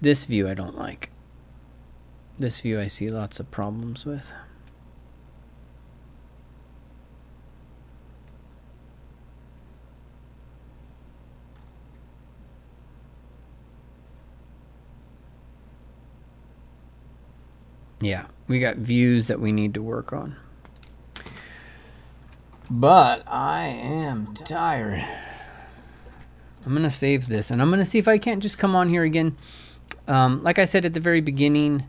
This view I don't like. This view I see lots of problems with. Yeah, we got views that we need to work on. But I am tired. I'm going to save this, and I'm going to see if I can't just come on here again. Like I said at the very beginning,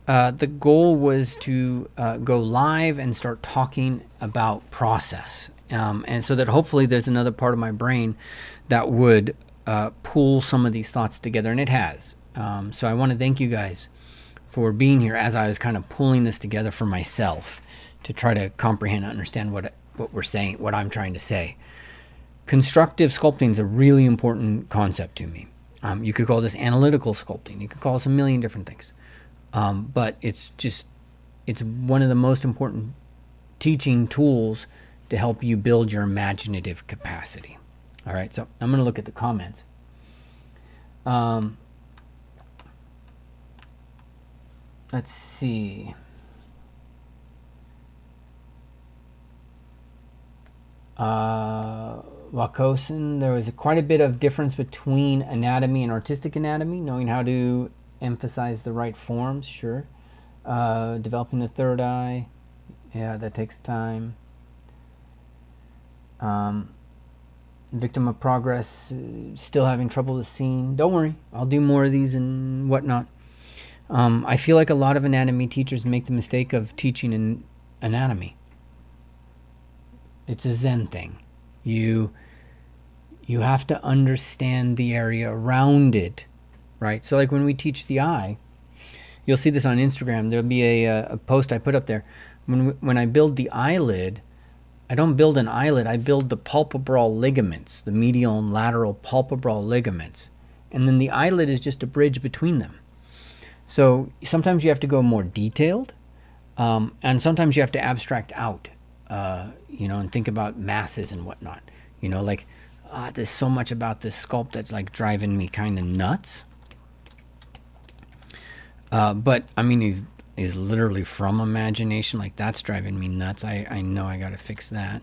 the goal was to go live and start talking about process. And so that hopefully there's another part of my brain that would pull some of these thoughts together, and it has. So I want to thank you guys for being here as I was kind of pulling this together for myself to try to comprehend and understand what we're saying, what I'm trying to say. Constructive sculpting is a really important concept to me. You could call this analytical sculpting. You could call this a million different things. But it's one of the most important teaching tools to help you build your imaginative capacity. All right, so I'm going to look at the comments. Let's see. Wakosen, there was quite a bit of difference between anatomy and artistic anatomy, knowing how to emphasize the right forms, sure. Developing the third eye, yeah, that takes time. Victim of progress, still having trouble with seeing. Don't worry, I'll do more of these and whatnot. I feel like a lot of anatomy teachers make the mistake of teaching in anatomy. It's a Zen thing. You have to understand the area around it, right? So like when we teach the eye, you'll see this on Instagram. There'll be a post I put up there. When I build the eyelid, I don't build an eyelid. I build the palpebral ligaments, the medial and lateral palpebral ligaments. And then the eyelid is just a bridge between them. So sometimes you have to go more detailed, and sometimes you have to abstract out, and think about masses and whatnot. Like there's so much about this sculpt that's like driving me kind of nuts. But I mean, he's literally from imagination. Like that's driving me nuts. I know I got to fix that.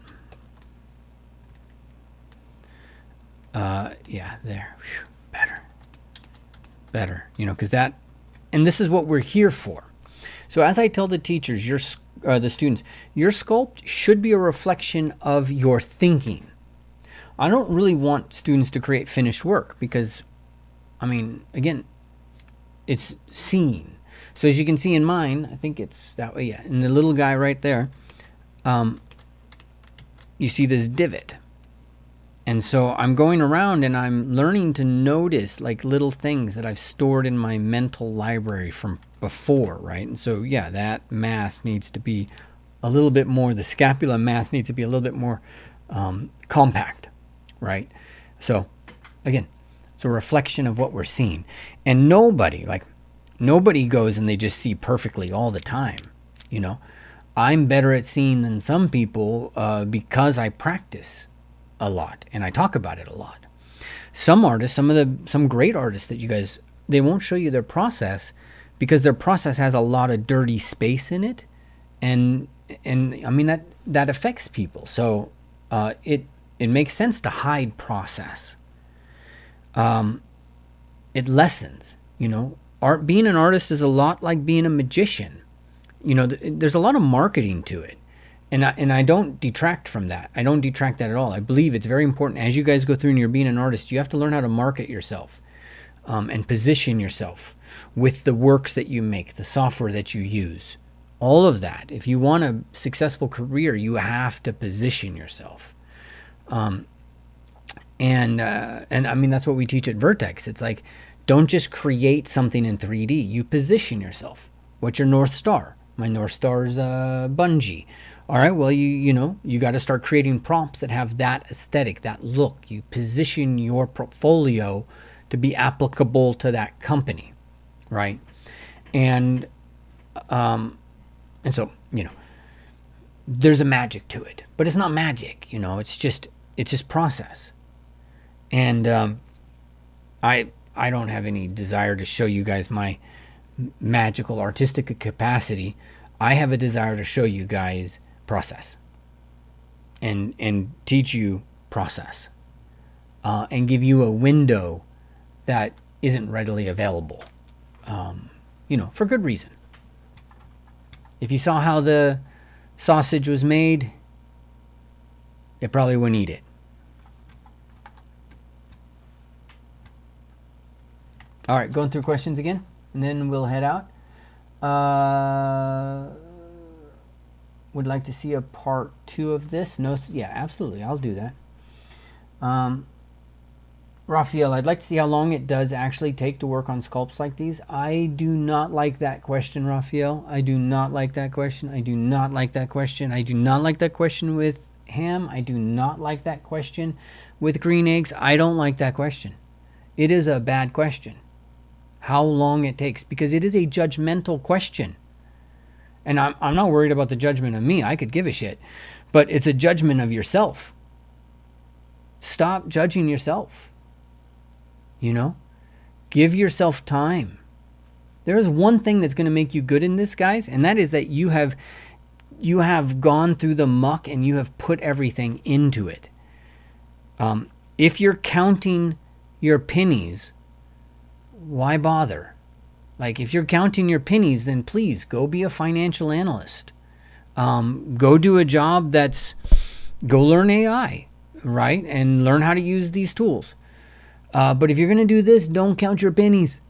Yeah, there. Whew, better. Because that. And this is what we're here for. So as I tell the teachers, the students, your sculpt should be a reflection of your thinking. I don't really want students to create finished work because, again, it's seen. So as you can see in mine, I think it's that way, yeah. And the little guy right there, you see this divot. And so I'm going around and I'm learning to notice like little things that I've stored in my mental library from before, right? And so, yeah, that mass needs to be a little bit more, the scapula mass needs to be a little bit more compact, right? So, again, it's a reflection of what we're seeing. And nobody goes and they just see perfectly all the time, I'm better at seeing than some people because I practice a lot and I talk about it a lot. Some artists, some great artists that you guys, they won't show you their process because their process has a lot of dirty space in it, and that affects people. So it makes sense to hide process. It lessens, being an artist is a lot like being a magician. There's a lot of marketing to it. And I don't detract from that. I don't detract that at all. I believe it's very important. As you guys go through and you're being an artist, you have to learn how to market yourself and position yourself with the works that you make, the software that you use. All of that. If you want a successful career, you have to position yourself. And that's what we teach at Vertex. It's like, don't just create something in 3D. You position yourself. What's your North Star? My North Star is bungee. All right, well, you got to start creating prompts that have that aesthetic, that look. You position your portfolio to be applicable to that company, right? And so, there's a magic to it, but it's not magic, it's just process. And I don't have any desire to show you guys my magical artistic capacity. I have a desire to show you guys process and teach you process and give you a window that isn't readily available, for good reason. If you saw how the sausage was made, you probably wouldn't eat it. All right, going through questions again, and then we'll head out. Would like to see a part 2 of this? No, yeah, absolutely, I'll do that. Raphael, I'd like to see how long it does actually take to work on sculpts like these. I do not like that question, Raphael. I do not like that question. I do not like that question. I do not like that question with ham. I do not like that question with green eggs. I don't like that question. It is a bad question. How long it takes, because it is a judgmental question. And I'm not worried about the judgment of me. I could give a shit. But it's a judgment of yourself. Stop judging yourself. Give yourself time. There is one thing that's going to make you good in this, guys, and that is that you have gone through the muck and you have put everything into it. If you're counting your pennies, why bother? Like, if you're counting your pennies, then please go be a financial analyst. Go do a job go learn AI, right? And learn how to use these tools. But if you're going to do this, don't count your pennies.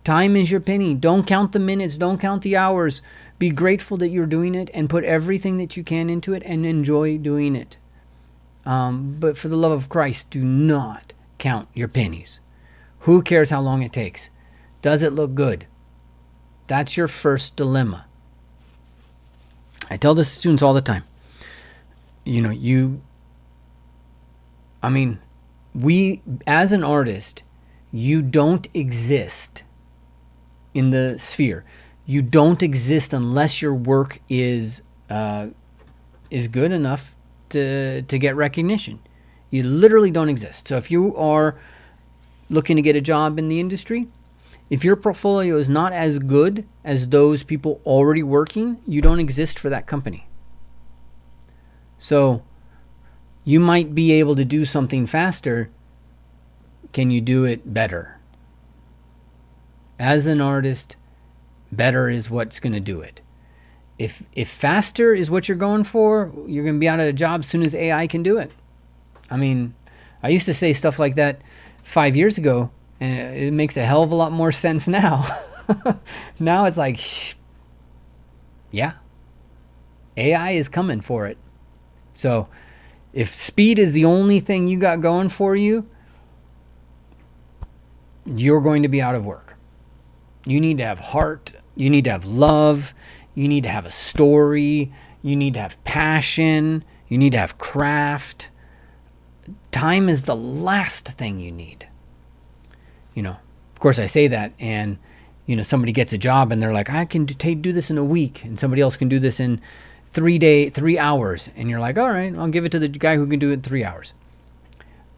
Time is your penny. Don't count the minutes. Don't count the hours. Be grateful that you're doing it and put everything that you can into it and enjoy doing it. But for the love of Christ, do not count your pennies. Who cares how long it takes? Does it look good? That's your first dilemma. I tell this to students all the time. We, as an artist, you don't exist in the sphere. You don't exist unless your work is good enough to get recognition. You literally don't exist. So if you are looking to get a job in the industry, if your portfolio is not as good as those people already working, you don't exist for that company. So you might be able to do something faster. Can you do it better? As an artist, better is what's going to do it. If faster is what you're going for, you're going to be out of a job as soon as AI can do it. I used to say stuff like that 5 years ago, and it makes a hell of a lot more sense now. Now it's like, yeah, AI is coming for it. So if speed is the only thing you got going for you, you're going to be out of work. You need to have heart. You need to have love. You need to have a story. You need to have passion. You need to have craft. Time is the last thing you need. Of course I say that, and somebody gets a job and they're like, I can do this in a week, and somebody else can do this in 3 hours, and you're like, all right, I'll give it to the guy who can do it in 3 hours.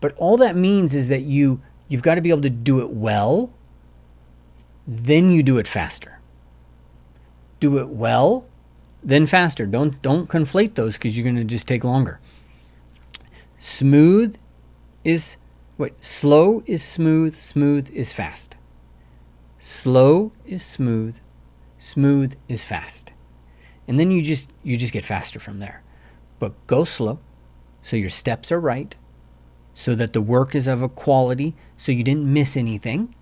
But all that means is that you've got to be able to do it well, then you do it faster. Do it well, then faster. Don't conflate those, because you're going to just take longer. Slow is smooth, smooth is fast. Slow is smooth, smooth is fast. And then you just get faster from there. But go slow, so your steps are right, so that the work is of a quality, so you didn't miss anything.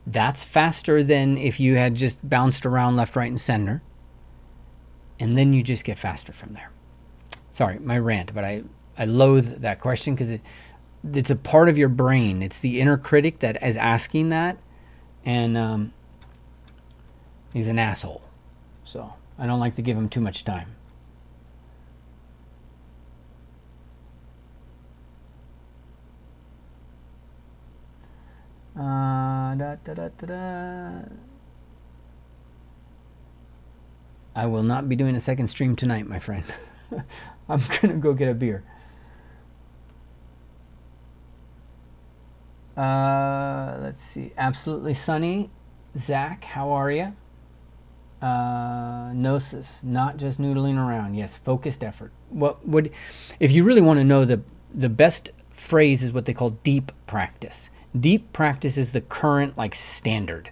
That's faster than if you had just bounced around left, right, and center. And then you just get faster from there. Sorry, my rant, but I loathe that question, because it's a part of your brain. It's the inner critic that is asking that, and he's an asshole. So I don't like to give him too much time. I will not be doing a second stream tonight, my friend. I'm gonna go get a beer. Let's see. Absolutely Sunny. Zach, how are you? Gnosis, not just noodling around. Yes, focused effort. What would, if you really want to know, the best phrase is what they call deep practice. Deep practice is the current like standard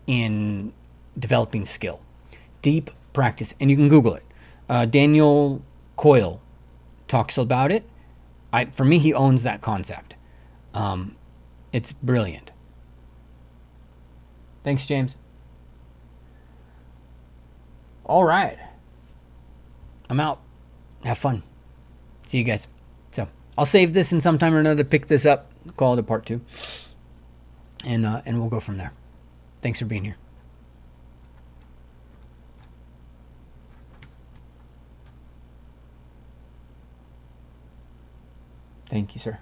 in developing skill. Deep practice, and you can Google it. Daniel Coyle talks about it. For me, he owns that concept. It's brilliant. Thanks, James. All right. I'm out. Have fun. See you guys. So I'll save this and sometime or another pick this up, call it a part 2. And we'll go from there. Thanks for being here. Thank you, sir.